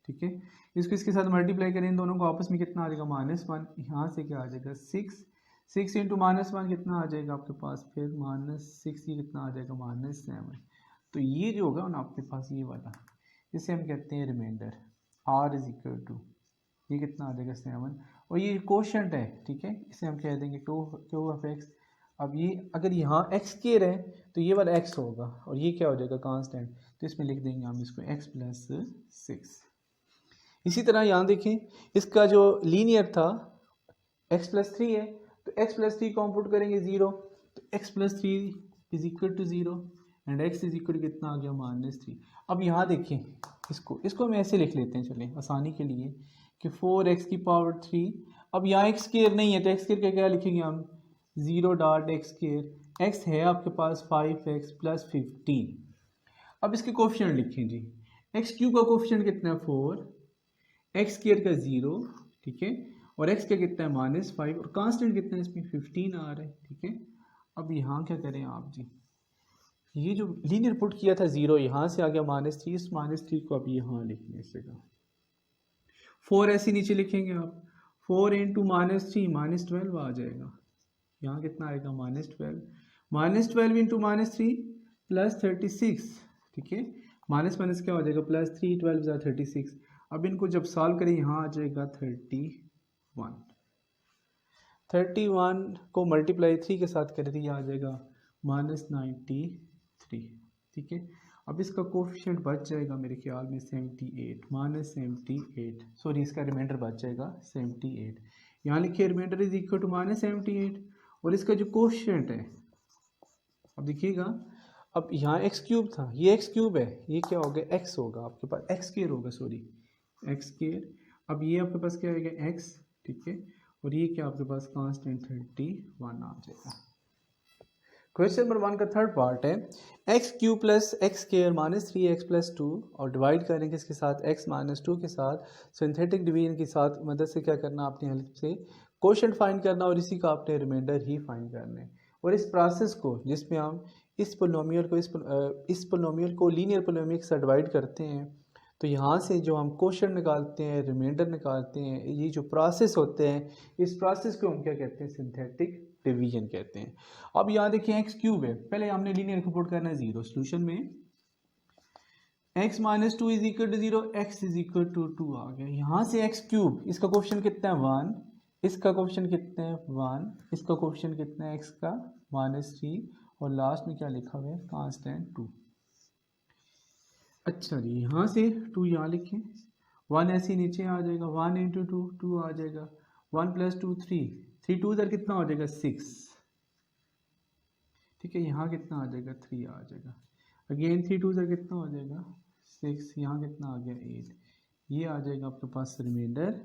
ठीक है। इसको इसके साथ मल्टीप्लाई करें, दोनों को आपस में कितना आ जाएगा -1, यहाँ से क्या आ जाएगा 6 इंटू -1 कितना आ जाएगा आपके पास, फिर -6 ये कितना आ जाएगा -7। तो ये जो होगा ना आपके पास ये वाला, इसे हम कहते हैं remainder, r is equal to ये कितना आ जाएगा 7, और ये कोशेंट है, ठीक है, इसे हम कह देंगे क्यू ऑफ x अब ये अगर यहाँ एक्स स्क्वायर है तो ये वाला एक्स होगा और ये क्या हो जाएगा कांस्टेंट, तो इसमें लिख देंगे हम इसको एक्स प्लस 6। इसी तरह यहाँ देखें इसका जो लीनियर था x प्लस 3 है, तो x प्लस 3 को हम पुट करेंगे 0, तो x plus 3 is equal to 0 and x is equal to कितना आ गया -3। अब यहाँ देखें इसको हम ऐसे लिख लेते हैं, चलें आसानी के लिए, कि 4x की पावर 3। अब यहाँ एक्स स्क्वायर नहीं है तो एक्स स्क्वायर का क्या लिखेंगे हम, 0 डॉट एक्स स्क्वायर, एक्स है आपके पास 5x प्लस 15। अब इसके कोफिशिएंट लिखें जी, एक्स क्यूब का कोफिशिएंट कितना है 4, एक्स स्क्वायर का 0, ठीक है, और x का कितना है -5 और कांस्टेंट कितना है इसमें 15 आ रहा है, ठीक है। अब यहाँ क्या करें आप जी, ये जो लीनियर पुट किया था 0 यहाँ से आ गया -3, इस -3 को अब यहाँ लिखने इस जगह 4 ऐसे नीचे लिखेंगे आप, 4 इंटू -3 -12 आ जाएगा, यहाँ कितना आएगा -12, -12 इंटू -3 प्लस 36, ठीक है, माइनस माइनस क्या हो जाएगा +3, 12 36। अब इनको जब सॉल्व करें यहाँ आ जाएगा 31 को मल्टीप्लाई 3 के साथ करें तो ये आ जाएगा -93, ठीक है। अब इसका कोफिशिएंट बच जाएगा मेरे ख्याल में 78, -78, सॉरी इसका रिमाइंडर बच जाएगा 78। यहाँ लिखिए रिमाइंडर इज इक्वल टू -78 और इसका जो कोफिशिएंट है, अब देखिएगा, अब यहाँ एक्स क्यूब था, ये एक्स क्यूब है, ये क्या हो गया एक्स होगा आपके पास, एक्स स्क्वायर होगा, सॉरी एक्स स्क्वायर। अब ये आपके पास क्या आएगा एक्स, ठीक है, और ये क्या आपके पास कांस्टेंट 31 आ जाएगा। क्वेश्चन नंबर 1 का थर्ड पार्ट है, x cube plus x square -3x plus 2 और डिवाइड करेंगे इसके साथ x -2 के साथ, सिंथेटिक डिवीजन की साथ मदद से क्या करना आपने हेल्प से कोशेंट फाइंड करना और इसी का आपने रिमाइंडर ही फाइंड करना है। और इस प्रोसेस को जिसमें हम इस पोलिनोमियल को लीनियर पोलिनोमियल के साथ डिवाइड करते हैं, तो यहाँ से जो हम कोशेंट निकालते हैं, रिमाइंडर निकालते हैं, ये जो प्रोसेस होते हैं, इस प्रोसेस को हम क्या कहते हैं, सिंथेटिक डिवीजन कहते हैं। अब यहाँ देखिए एक्स क्यूब है, पहले हमने लीनियर को पुट करना है 0, सोल्यूशन में x -2 is equal to 0, x is equal to 2 आ गया। यहाँ से एक्स क्यूब, इसका कोफिशिएंट कितना है 1, इसका कोफिशिएंट कितना है 1, इसका कोफिशिएंट कितना है x का -3 और लास्ट में क्या लिखा हुआ है कांस्टेंट 2। अच्छा जी, यहाँ से 2 यहाँ लिखें, 1 ऐसे नीचे आ जाएगा, 1 इंटू 2 2 आ जाएगा, 1 प्लस 2 3 3 2 इधर कितना हो जाएगा 6, ठीक है, यहाँ कितना आ जाएगा 3 आ जाएगा, अगेन 3 2 इधर कितना हो जाएगा 6, यहाँ कितना आ गया 8, ये आ जाएगा आपके पास remainder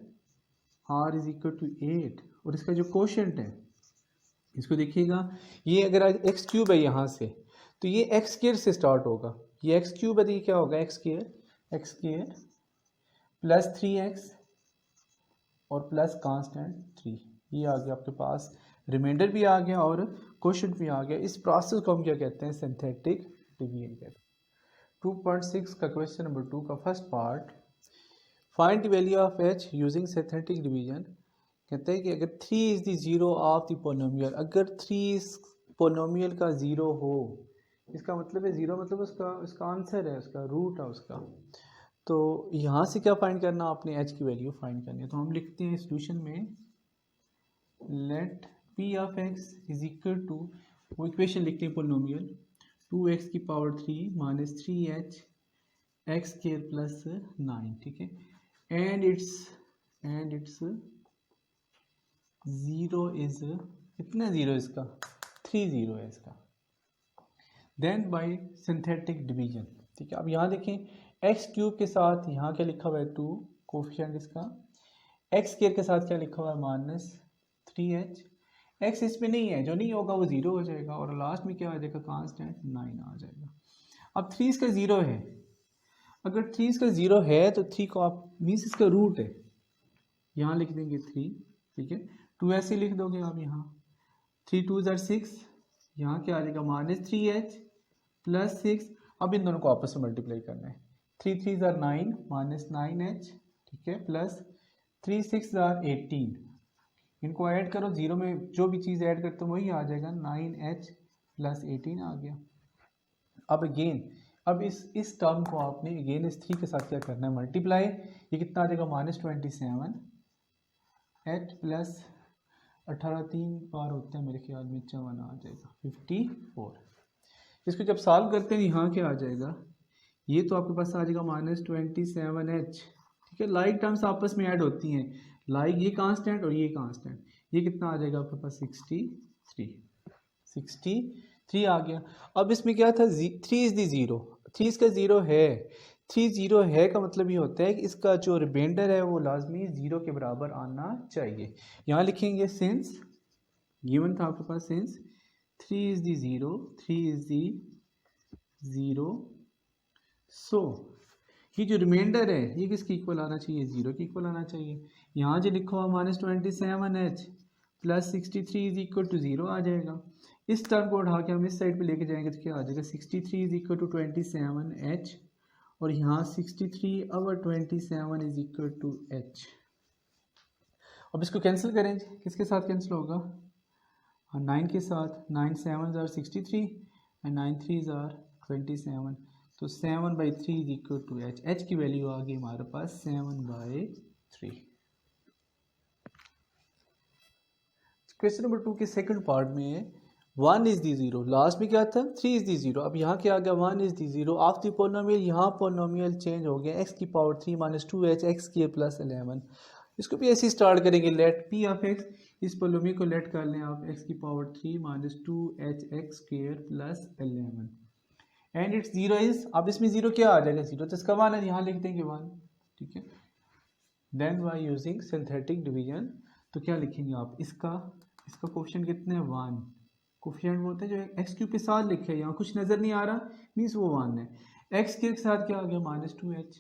r is equal to 8। और इसका जो कोशेंट है इसको देखिएगा, ये अगर एक्स क्यूब है यहाँ से तो ये एक्स स्क्वायर से स्टार्ट होगा, ये एक्स क्यूब है तो ये क्या होगा एक्स स्क्वायर प्लस 3x और प्लस कांस्टेंट 3, ये आ गया आपके पास, रिमाइंडर भी आ गया और क्वेश्चन भी आ गया। इस प्रोसेस को हम क्या कहते हैं, सिंथेटिक डिवीजन कहते हैं। 2.6 का क्वेश्चन नंबर 2 का first part, find the value of h using synthetic division. कहते हैं कि अगर 3 is the zero of the polynomial, अगर 3 इस पोलिनोमियल का ज़ीरो हो, इसका मतलब है ज़ीरो मतलब उसका आंसर है, उसका रूट है उसका, तो यहाँ से क्या फाइंड करना, आपने h की वैल्यू फाइंड करनी है। तो हम लिखते हैं सोल्यूशन में let p of x is equal to, वो इक्वेशन लिखते हैं पोलिनोमियल 2x की power 3 -3h x square plus 9, ठीक है, एंड इट्स ज़ीरो इज, कितना ज़ीरो इसका 3 ज़ीरो है इसका, देन बाय सिंथेटिक डिवीजन, ठीक है। अब यहाँ देखें एक्स क्यूब के साथ यहाँ क्या लिखा हुआ है 2, कोफिशिएंट इसका, एक्स स्क्वायर के साथ क्या लिखा हुआ है -3h, एक्स इसमें नहीं है, जो नहीं होगा वो ज़ीरो हो जाएगा और लास्ट में क्या आ जाएगा कांस्टेंट 9 आ जाएगा। अब 3 इसका ज़ीरो है, अगर 3 इसका ज़ीरो है तो 3 को आप मीन्स इसका रूट है, यहाँ लिख देंगे 3, ठीक है, 2 ऐसे लिख दोगे आप, यहाँ 3 2 6, यहाँ क्या आ जाएगा -3h प्लस 6। अब इन दोनों को आपस में मल्टीप्लाई करना है, 3 3 9 -9h, ठीक है, प्लस 3 6 18, इनको ऐड करो, जीरो में जो भी चीज़ ऐड करते हो वही आ जाएगा, 9h प्लस 18 आ गया। अब अगेन अब इस टर्म को आपने अगेन इस 3 के साथ क्या करना है मल्टीप्लाई, ये कितना आ जाएगा -27h प्लस 18 3 बार होता है मेरे ख्याल में, 54 आ जाएगा 54। इसको जब सॉल्व करते हैं यहाँ क्या आ जाएगा, ये तो आपके पास आ जाएगा -27h। ठीक है, लाइक टर्म्स आपस में ऐड होती हैं, लाइक ये कांस्टेंट और ये कांस्टेंट, ये कितना आ जाएगा आपके पास 63 आ गया। अब इसमें क्या था, 3 इज़ दी ज़ीरो, 3 इसका ज़ीरो है, 3 ज़ीरो है का मतलब ये होता है कि इसका जो रिमाइंडर है वो लाजमी ज़ीरो के बराबर आना चाहिए। यहाँ लिखेंगे सिंस, गिवन था आपके पास since 3 is the zero, 3 is the zero, so ये जो रिमाइंडर है ये किसके इक्वल आना चाहिए, ज़ीरो के इक्वल आना चाहिए। यहाँ जो लिखा हुआ -27h plus 63 is equal to zero आ जाएगा। इस टर्म को उठा के हम इस साइड पे लेके जाएंगे तो क्या आ जाएगा, 63 इज इक्वल टू 27h और यहाँ 63 over 27 is equal to h। अब इसको कैंसिल करें, किसके साथ कैंसिल होगा, 9 के साथ, 9 7 आर 63 एंड 9 3 आर 27, तो 7/3 is equal to h। h की वैल्यू आ गई हमारे पास 7/3। क्वेश्चन नंबर 2 के सेकंड पार्ट में है 1 इज दी ज़ीरो, लास्ट में क्या था 3 इज दी ज़ीरो, अब यहाँ क्या आ गया 1 is the zero of the polynomial, यहाँ पोलिनोमियल चेंज हो गया x की पावर 3 - 2h x की प्लस 11। इसको भी ऐसे स्टार्ट करेंगे, लेट p ऑफ x, इस पोलिनोमियल को लेट कर लें आप x की power 3 - 2h x square plus 11 and it's zero is, अब इसमें जीरो क्या आ जाएगा, जीरो तो इसका 1 है, यहाँ लिख देंगे 1। ठीक है, then by using synthetic division, तो क्या लिखेंगे आप, इसका कोफिशिएंट कितने हैं 1, कोफिशिएंट वो होता है जो एक्स क्यूब के साथ लिखे हैं, यहाँ कुछ नज़र नहीं आ रहा मीन्स वो 1 है। एक्स के साथ क्या आ गया -2h,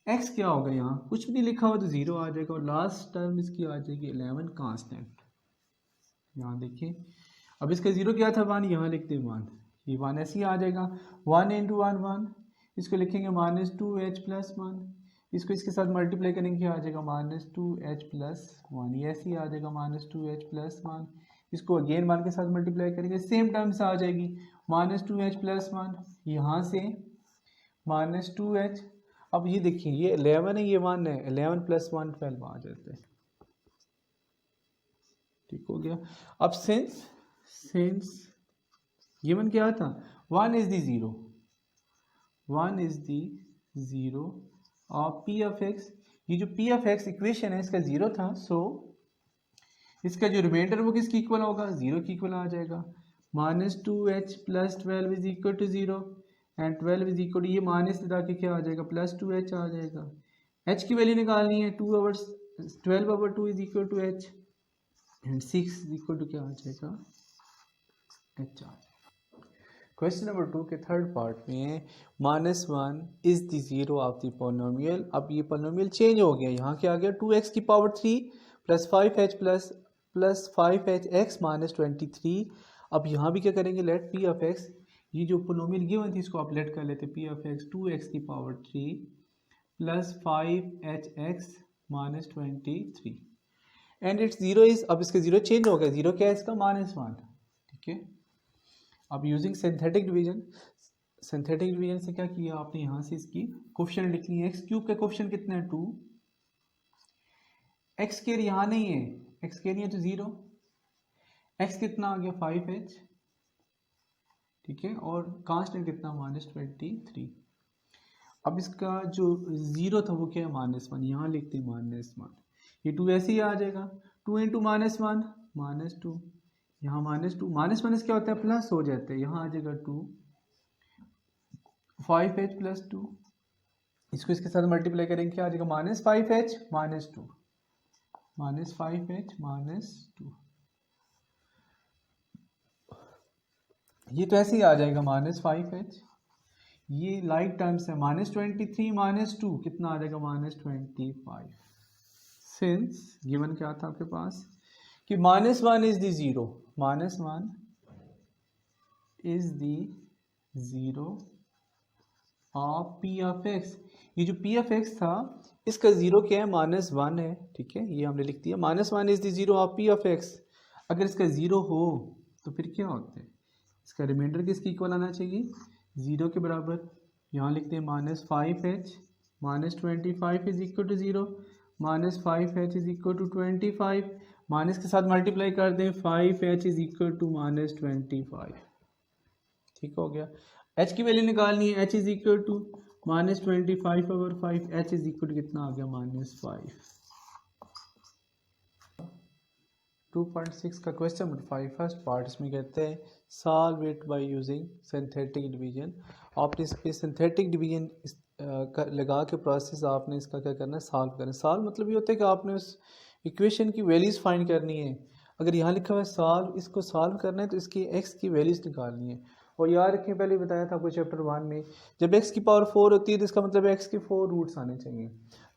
एक्स क्या होगा, यहाँ कुछ भी नहीं लिखा हुआ तो ज़ीरो आ जाएगा और लास्ट टर्म इसकी आ जाएगी 11 कांस्टेंट। यहाँ देखिए, अब इसका ज़ीरो क्या था 1, यहाँ लिखते हैं 1, ये 1 ऐसे ही आ जाएगा, 1 × 1 1, इसको लिखेंगे -2h + 1, इसको इसके साथ मल्टीप्लाई करेंगे आ जाएगा -2h + 1, ये ऐसे ही आ जाएगा -2h + 1, इसको अगेन 1 के साथ मल्टीप्लाई करेंगे सेम टर्म्स आ जाएगी -2h + 1, यहाँ से -2h, अब ये देखिए ये 11 है ये 1 है, 11 + 1 12 आ जाते हैं। ठीक हो गया। अब सिंस गिवन क्या था 1 is the zero, 1 is the zero of p of x, ये जो p ऑफ x इक्वेशन है इसका ज़ीरो था, सो इसका जो रिमाइंडर वो किसकी इक्वल होगा, ज़ीरो की इक्वल आ जाएगा। -2h + 12 is equal to zero and 12 is equal to, ये माइनस लगा के क्या आ जाएगा +2h आ जाएगा। h की वैल्यू निकालनी है, 12/2 is equal to h and 6 is equal to क्या आ जाएगा h आ जाएगा। क्वेश्चन नंबर 2 के थर्ड पार्ट में -1 is the zero of the polynomial, अब ये पोलिनोमियल चेंज हो गया, यहाँ क्या आ गया 2x की पावर 3 + 5h + 5hx - 23। अब यहाँ भी क्या करेंगे, लेट p ऑफ x, ये जो पोलिनोमियल गिवन थी इसको आप लेट कर लेते, p ऑफ x 2x की power 3 + 5hx - 23 and it's zero is, अब इसका जीरो चेंज हो गया, जीरो क्या है इसका -1। ठीक है, अब using synthetic division, synthetic division से क्या किया आपने, यहाँ से इसकी कोफिशिएंट लिखनी है, एक्स क्यूब का कोफिशिएंट कितना है 2, एक्स स्क्वायर यहाँ नहीं है, एक्स स्क्वायर नहीं है तो ज़ीरो, एक्स कितना आ गया 5h। ठीक है, और कांस्टेंट कितना -23। अब इसका जो ज़ीरो था वो क्या है -1, यहाँ लिखते हैं -1, ये 2 ऐसे ही आ जाएगा, 2 × -1 -2, यहाँ -2 -1 क्या होता है प्लस हो जाता है, यहाँ आ जाएगा 2, 5h + 2, इसको इसके साथ मल्टीप्लाई करेंगे क्या आ जाएगा -5h - 2, -5h - 2, ये तो ऐसे ही आ जाएगा -5h, ये लाइक टर्म्स है, -23 - 2 कितना आ जाएगा -25। सिंस गिवन क्या था आपके पास कि -1 is the zero, -1 is the zero of p of x, ये जो p ऑफ x था इसका ज़ीरो क्या है -1 है। ठीक है, ये हमने लिख दिया, -1 is the zero of p of x, अगर इसका ज़ीरो हो तो फिर क्या होता है, इसका रिमाइंडर किसकी इक्वल आना चाहिए, ज़ीरो के बराबर। यहाँ लिखते हैं -5h - 25 is equal to zero, -5h is equal to 25 minus के साथ मल्टीप्लाई कर दें 5h इज इक्वल टू -25। ठीक हो गया। h की वैल्यू निकालनी है, h is equal to -25/5, h is equal to कितना आ गया -5। 2.6 का क्वेश्चन नंबर 5 फर्स्ट पार्ट, इसमें कहते हैं solve it by using synthetic division. आपने इस पे सिंथेटिक डिवीजन लगा के प्रोसेस आपने इसका क्या करना है, सॉल्व करना है। सॉल्व मतलब ये होता है कि आपने उस इक्वेशन की वैल्यूज़ फाइंड करनी है। अगर यहाँ लिखा हुआ है सॉल्व, इसको सॉल्व करना है तो इसकी एक्स की वैल्यूज़ निकालनी है। और याद रखें, पहले बताया था आपको चैप्टर 1 में, जब एक्स की पावर 4 होती है तो इसका मतलब एक्स के 4 रूट्स आने चाहिए।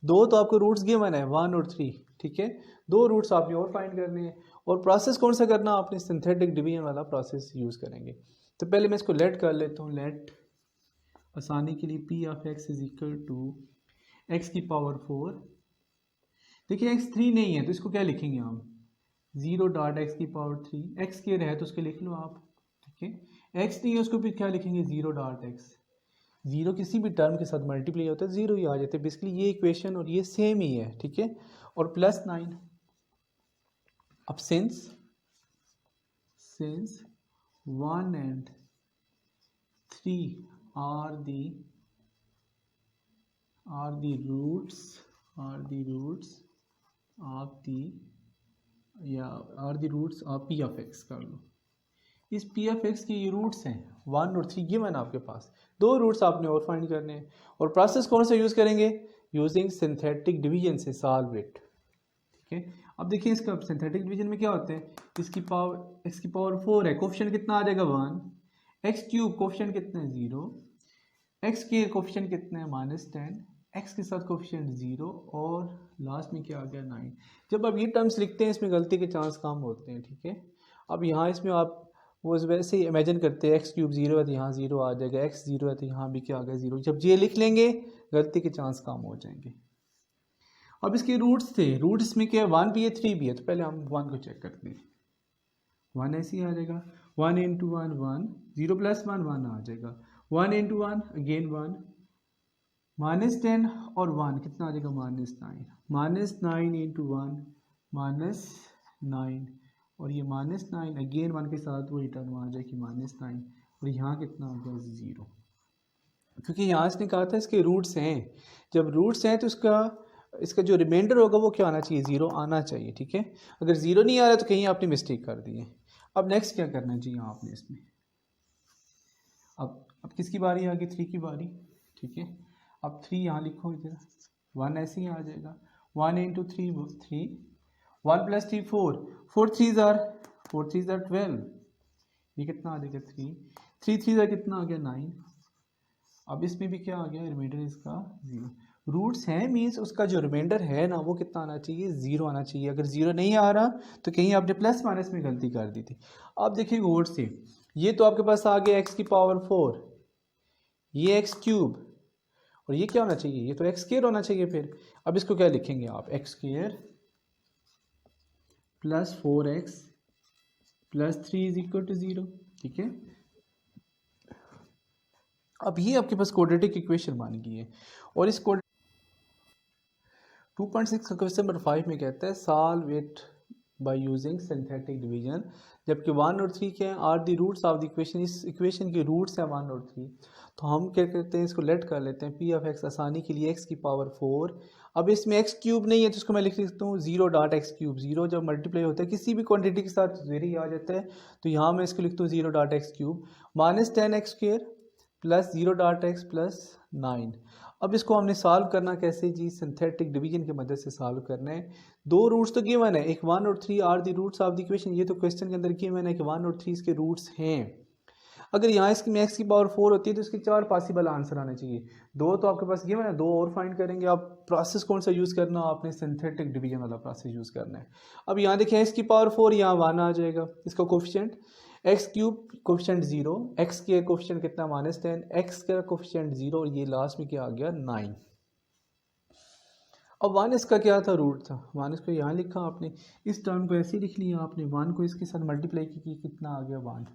दो तो आपको रूट्स गिवन है 1 और 3, ठीक है। दो रूट्स आपने और फाइंड करने हैं। और प्रोसेस कौन सा करना, आपने सिंथेटिक डिवीजन वाला प्रोसेस यूज़ करेंगे। तो पहले मैं इसको लेट कर लेता हूँ। लेट आसानी के लिए P of x is equal to x की पावर 4। देखिए एक्स 3 नहीं है तो इसको क्या लिखेंगे हम, 0.x की पावर 3। एक्स के है तो उसके लिख लो आप, ठीक है। एक्स नहीं है उसको फिर क्या लिखेंगे 0.x। जीरो किसी भी टर्म के साथ मल्टीप्लाई होता है जीरो ही आ जाते हैं। बेसिकली ये इक्वेशन और ये सेम ही है, ठीक है। और +9। अब since 1 and 3 are the roots of p of x कर लो। इस p of x के ये रूट्स हैं 1 और 3 गिवन आपके पास। दो रूट्स आपने और फाइंड करने हैं। और प्रोसेस कौन सा यूज़ करेंगे, यूजिंग सिंथेटिक डिवीजन से सॉल्व इट, ठीक है। अब देखिए इसका सिंथेटिक डिवीजन में क्या होता है, इसकी पावर x की पावर 4 है, कोफिशिएंट कितना आ जाएगा 1, x क्यूब कोफिशिएंट कितना है 0, x के कोफिशिएंट कितना है -10, x के साथ कोफिशिएंट 0 और लास्ट में क्या आ गया 9। जब आप ये टर्म्स लिखते हैं इसमें गलती के चांस कम होते हैं, ठीक है। अब यहाँ इसमें आप वो वैसे ही इमेजिन करते हैं, एक्स क्यूब 0 है तो यहाँ 0 आ जाएगा, x 0 है तो यहाँ भी क्या आ गया 0। जब ये लिख लेंगे गलती के चांस कम हो जाएंगे। अब इसके रूट्स थे, रूट इसमें क्या है 1 भी है 3 भी है, तो पहले हम 1 को चेक करते हैं। 1 ऐसे ही आ जाएगा, 1 into 1 1, 0 + 1 1 आ जाएगा, 1 into 1 अगेन 1, -10 और 1 कितना आ जाएगा -9, -9 into 1 -9 और ये -9 अगेन 1 के साथ वही टर्म आ जाएगी -9 और यहाँ कितना आ गया 0। क्योंकि यहाँ इसने कहा था इसके रूट्स हैं, जब रूट्स हैं तो इसका जो रिमाइंडर होगा वो क्या आना चाहिए, 0 आना चाहिए, ठीक है। अगर 0 नहीं आ रहा तो कहीं आपने मिस्टेक कर दी है। अब नेक्स्ट क्या करना चाहिए आपने इसमें, अब किसकी बारी आ गई, 3 की बारी, ठीक है। अब 3 यहाँ लिखो, इधर 1 ऐसे ही आ जाएगा, 1 into 3 3, 1 + 3 4, 4 3s are 12, ये कितना आ जाएगा 3 3 3 कितना आ गया 9। अब इसमें भी क्या आ गया, रिमाइंडर इसका 0। रूट्स हैं मीन्स उसका जो रिमाइंडर है ना वो कितना आना चाहिए, 0 आना चाहिए। अगर 0 नहीं आ रहा तो कहीं आपने प्लस माइनस में गलती कर दी थी। अब देखिए गौर से, ये तो आपके पास आ गया x की पावर 4, ये x क्यूब और ये क्या होना चाहिए, ये तो x स्क्वायर होना चाहिए। फिर अब इसको क्या लिखेंगे आप, x स्क्वायर + 4x + 3 = 0, ठीक है। अब ये आपके पास क्वाड्रेटिक इक्वेशन बन गई है। और इस 2.6 का क्वेश्चन नंबर 5 में कहता है solve it by using synthetic division. जबकि 1 और 3 क्या है, are the roots of the equation. इस इक्वेशन के रूट्स हैं 1 और 3, तो हम क्या करते हैं, इसको लेट कर लेते हैं। पी ऑफ एक्स आसानी के लिए x की पावर 4। अब इसमें x क्यूब नहीं है तो इसको मैं लिख सकता हूँ 0.x3। 0 जब मल्टीप्लाई होता है किसी भी क्वांटिटी के साथ 0 ही आ जाता है, तो यहाँ मैं इसको लिखता हूँ 0.x3 -10x² + 0.x + 9। अब इसको हमने सॉल्व करना कैसे जी, सिंथेटिक डिवीजन की मदद से सॉल्व करना है। दो रूट्स तो गिवन है, एक 1 और 3 are the roots of the equation. ये तो क्वेश्चन के अंदर गिवन है कि 1 और 3 इसके रूट्स हैं। अगर यहाँ इसकी x की पावर 4 होती है तो इसके 4 पॉसिबल आंसर आने चाहिए। दो तो आपके पास गिवन है, दो और फाइंड करेंगे। आप प्रोसेस कौन सा यूज़ करना, आपने सिंथेटिक डिवीजन वाला प्रोसेस यूज़ करना है। अब यहाँ देखिए x की पावर 4, यहाँ 1 आ जाएगा, इसका coefficient x cube coefficient 0, x के कोफिशिएंट कितना -10, x का कोफिशिएंट 0 और ये लास्ट में क्या आ गया 9। अब 1 इसका क्या था, रूट था। 1 इसको यहाँ लिखा आपने, इस टर्म को ऐसे ही लिख लिया आपने। 1 को इसके साथ मल्टीप्लाई की, कितना आ गया 1,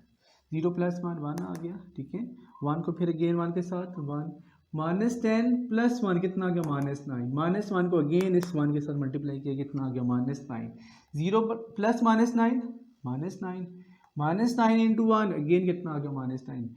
0 + 1 1 आ गया, ठीक है। 1 को फिर अगेन 1 के साथ 1 -10 प्लस 1 कितना आ गया -9, -1 को अगेन इस 1 के साथ मल्टीप्लाई किया, कितना आ गया -9, 0 प्लस -9 -9, -9 इंटू 1 अगेन कितना आ गया -9,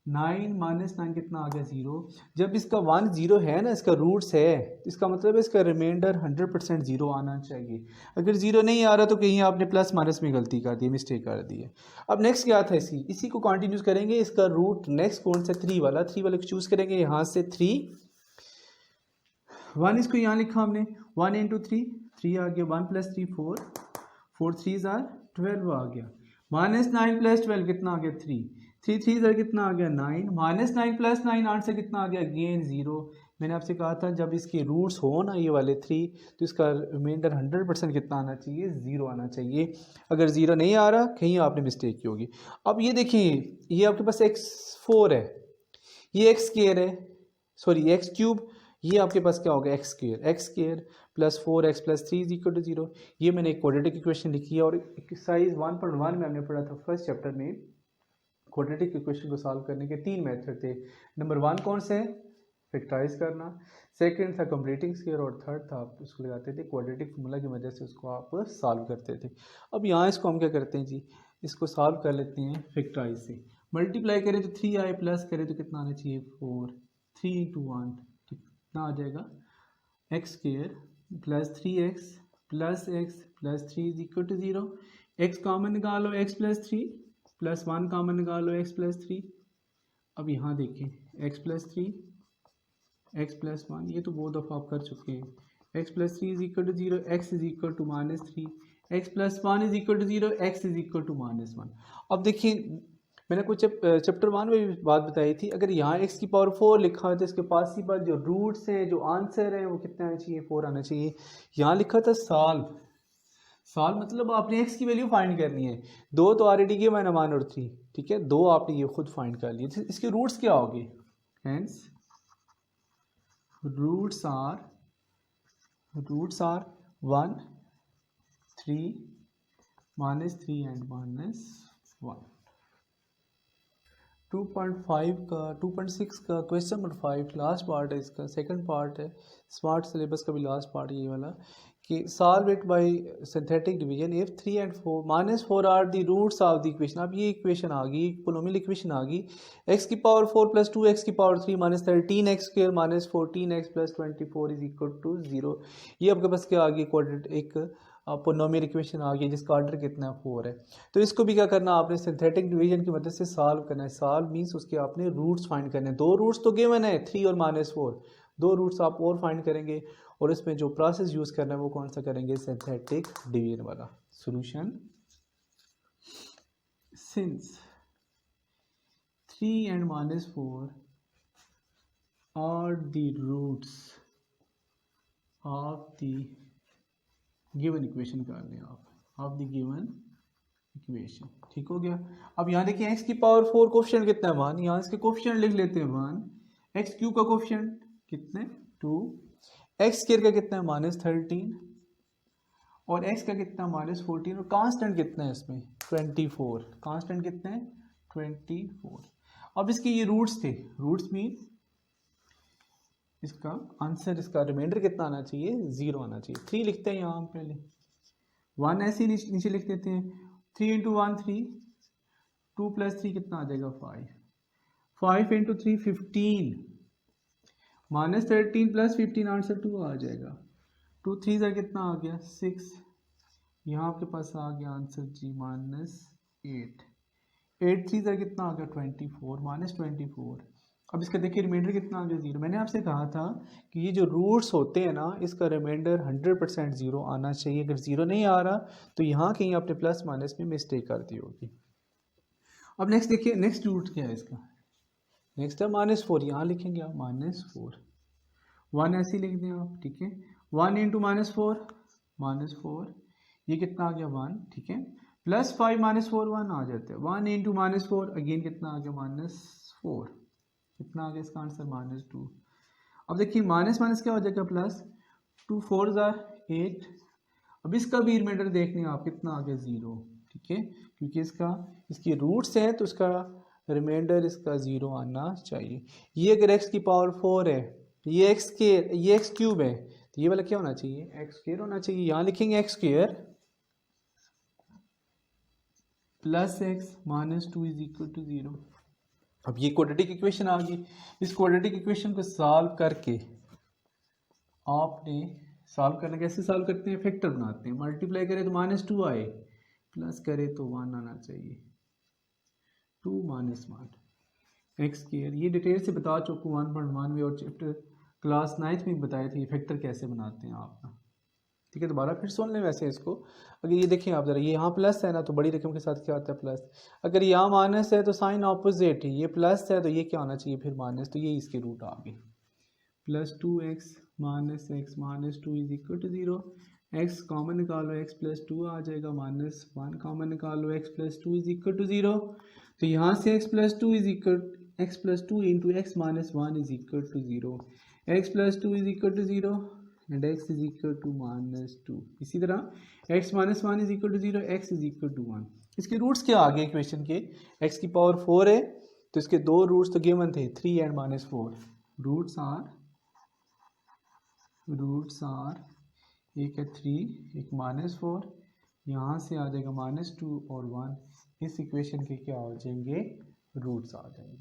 9 -9 कितना आ गया 0। जब इसका 1 0 है ना, इसका रूट्स है, इसका मतलब है इसका रिमाइंडर 100% 0 आना चाहिए। अगर 0 नहीं आ रहा तो कहीं आपने प्लस माइनस में गलती कर दी, मिस्टेक कर दी है। अब नेक्स्ट क्या था इसी को कंटिन्यूस करेंगे। इसका रूट नेक्स्ट कौन सा 3 वाला, 3 वाले को चूज़ करेंगे यहाँ से 3 1 इसको यहाँ लिखा हमने 1 इंटू 3 आ गया 1 प्लस 3 4 4 3 12 आ गया -9 प्लस 12 कितना आ गया 3 3 कितना आ गया 9 -9 प्लस 9 आंसर कितना आ गया अगेन 0। मैंने आपसे कहा था जब इसके रूट्स हो ना ये वाले 3 तो इसका रिमाइंडर 100% कितना आना चाहिए 0 आना चाहिए। अगर 0 नहीं आ रहा कहीं आपने मिस्टेक की होगी। अब ये देखिए ये आपके पास x4 है, ये एक्स स्क्वायर है, सॉरी एक्स क्यूब, ये आपके पास क्या होगा x square plus 4x plus 3 is equal to 0। ये मैंने एक क्वाड्रेटिक इक्वेशन लिखी है और एक्सरसाइज 1.1 में हमने पढ़ा था फर्स्ट चैप्टर में क्वाड्रेटिक इक्वेशन को सॉल्व करने के 3 मेथड थे। नंबर 1 कौन से है, फैक्टराइज करना, सेकंड था कंप्लीटिंग स्क्वायर और थर्ड था आप उसको लगाते थे क्वाड्रेटिक फार्मूला की मदद से उसको आप सॉल्व करते थे। अब यहाँ इसको हम क्या करते हैं जी, इसको सॉल्व कर लेते हैं फैक्टराइज से। मल्टीप्लाई करें तो 3 आए, प्लस करें तो कितना आना चाहिए 4, 3 इंटू 1 कितना आ जाएगा x square plus 3x plus x plus 3 is equal to 0। x common निकालो x प्लस 3 प्लस 1 कॉमन निकालो x प्लस 3। अब यहाँ देखें x प्लस 3 x प्लस 1 ये तो बहुत दफ़ा आप कर चुके हैं। x plus 3 is equal to 0, x is equal to -3, x plus 1 is equal to 0, x is equal to -1। अब देखिए मैंने कुछ चैप्टर 1 में भी बात बताई थी, अगर यहाँ x की पावर 4 लिखा है तो इसके पास ही बात जो रूट्स हैं जो आंसर है वो कितना आना चाहिए 4 आना चाहिए। यहाँ लिखा था सॉल्व मतलब आपने x की वैल्यू फाइंड करनी है। 2 तो ऑलरेडी गिवन है 1 और 3, ठीक है, 2 आपने ये खुद फाइंड कर लिए। इसके रूट्स क्या होंगे, हेंस रूट्स आर 1 3 -3 एंड -1। 2.5 का 2.6 का क्वेश्चन नंबर 5 लास्ट पार्ट है, इसका सेकंड पार्ट है, स्मार्ट सिलेबस का भी लास्ट पार्ट ये वाला कि solve it by synthetic division if 3 and 4 -4 are the roots of the equation. अब ये इक्वेशन आ गई, पोलिनोमियल इक्वेशन आ गई, x की पावर 4 प्लस 2x की power 3 -13x square -14x plus 24 is equal to 0। ये आपके पास क्या आ गई क्वाड्रेटिक एक पोलिनोमियल इक्वेशन आ गई जिसका ऑर्डर कितना है 4 है। तो इसको भी क्या करना आपने सिंथेटिक डिवीजन की मदद से सॉल्व करना है। सॉल्व मींस उसके आपने रूट्स फाइंड करने हैं। 2 रूट्स तो गिवन है 3 और -4, 2 रूट्स आप और फाइंड करेंगे और इसमें जो प्रोसेस यूज़ करना है वो कौन सा करेंगे सिंथेटिक डिवीजन वाला। Solution since 3 and -4 are the roots of the given equation कर लें आप ऑफ द गिवन इक्वेशन, ठीक हो गया। अब यहाँ देखिए x की पावर 4 कोफिशिएंट कितना है 1, यहाँ इसके कोफिशिएंट लिख लेते हैं 1, एक्स क्यूब का कोफिशिएंट कितने 2, एक्स स्क्वायर का कितना है -13 और x का कितना -14 और कांस्टेंट कितना है इसमें 24, कांस्टेंट कितना है 24। अब इसके ये रूट्स थे, रूट्स मीन इसका आंसर, इसका रिमाइंडर कितना आना चाहिए 0 आना चाहिए। 3 लिखते हैं यहाँ पहले, 1 ऐसे ही नीचे लिख देते हैं, 3 इंटू 1 3, 2 प्लस 3 कितना आ जाएगा 5, 5 इंटू 3 15, -13 प्लस 15 आंसर 2 आ जाएगा। 2 3 से कितना आ गया 6, यहाँ आपके पास आ गया आंसर जी -8, 8 3 से कितना आ गया 24 -24। अब इसका देखिए रिमाइंडर कितना आ गया 0। मैंने आपसे कहा था कि ये जो रूट्स होते हैं ना इसका रिमाइंडर 100% 0 आना चाहिए। अगर 0 नहीं आ रहा तो यहाँ कहीं आपने प्लस माइनस में मिस्टेक कर दी होगी। अब नेक्स्ट देखिए, नेक्स्ट रूट क्या है इसका, नेक्स्ट है -4, यहाँ लिखेंगे आप -4, 1 ऐसे ही लिख दें आप, ठीक है, 1 इंटू -4 ये कितना आ गया 1, ठीक है, प्लस 5 -4 1 आ जाता है, 1 इंटू -4 अगेन कितना आ गया -4, कितना आ गया इसका आंसर -2। अब देखिए माइनस क्या हो जाएगा प्लस, 2 4 8। अब इसका भी रिमाइंडर देखने आप कितना आ गया 0, ठीक है, क्योंकि इसके रूट्स है तो इसका रिमाइंडर इसका 0 आना चाहिए। ये अगर x की पावर 4 है, ये एक्स क्यूब है, तो ये वाला क्या होना चाहिए, एक्स स्क्वायर होना चाहिए। यहाँ लिखेंगे x square plus x minus 2 is equal to 0। अब ये क्वाड्रेटिक इक्वेशन आ गई। इस क्वाड्रेटिक इक्वेशन को सॉल्व करके आपने सॉल्व करना, कैसे सॉल्व करते हैं, फैक्टर बनाते हैं। मल्टीप्लाई करें तो -2 आए, प्लस करें तो 1 आना चाहिए। 2 - 1 एक्स स्क्वायर, ये डिटेल से बता चुका हूँ 1.1 में, और चैप्टर क्लास 9th में बताए थे फैक्टर कैसे बनाते हैं आप ना। ठीक है, दोबारा फिर सुन लें वैसे इसको। अगर ये देखें आप ज़रा, ये यहाँ प्लस है ना, तो बड़ी रकम के साथ क्या होता है प्लस। अगर यहाँ माइनस है तो साइन ऑपोजिट है, ये प्लस है तो ये क्या होना चाहिए फिर माइनस, तो ये इसके रूट आ गए। Plus 2x minus x minus 2 is equal to 0। X common निकालो, x प्लस 2 आ जाएगा, -1 कॉमन निकालो, x plus 2 is equal to 0। तो यहाँ से x plus 2 is equal, x plus 2 into x minus 1 is equal to 0। x plus 2 is equal to 0 and x is equal to -2। इसी तरह x minus 1 is equal to 0, x is equal to 1। इसके roots क्या आ गए equation के, x की power 4 है तो इसके दो रूट्स तो गिवन थे, 3 एंड -4। रूट्स आर एक है 3, एक -4, यहाँ से आ जाएगा -2 और 1। इस इक्वेशन के क्या हो जाएंगे, रूट्स आ जाएंगे।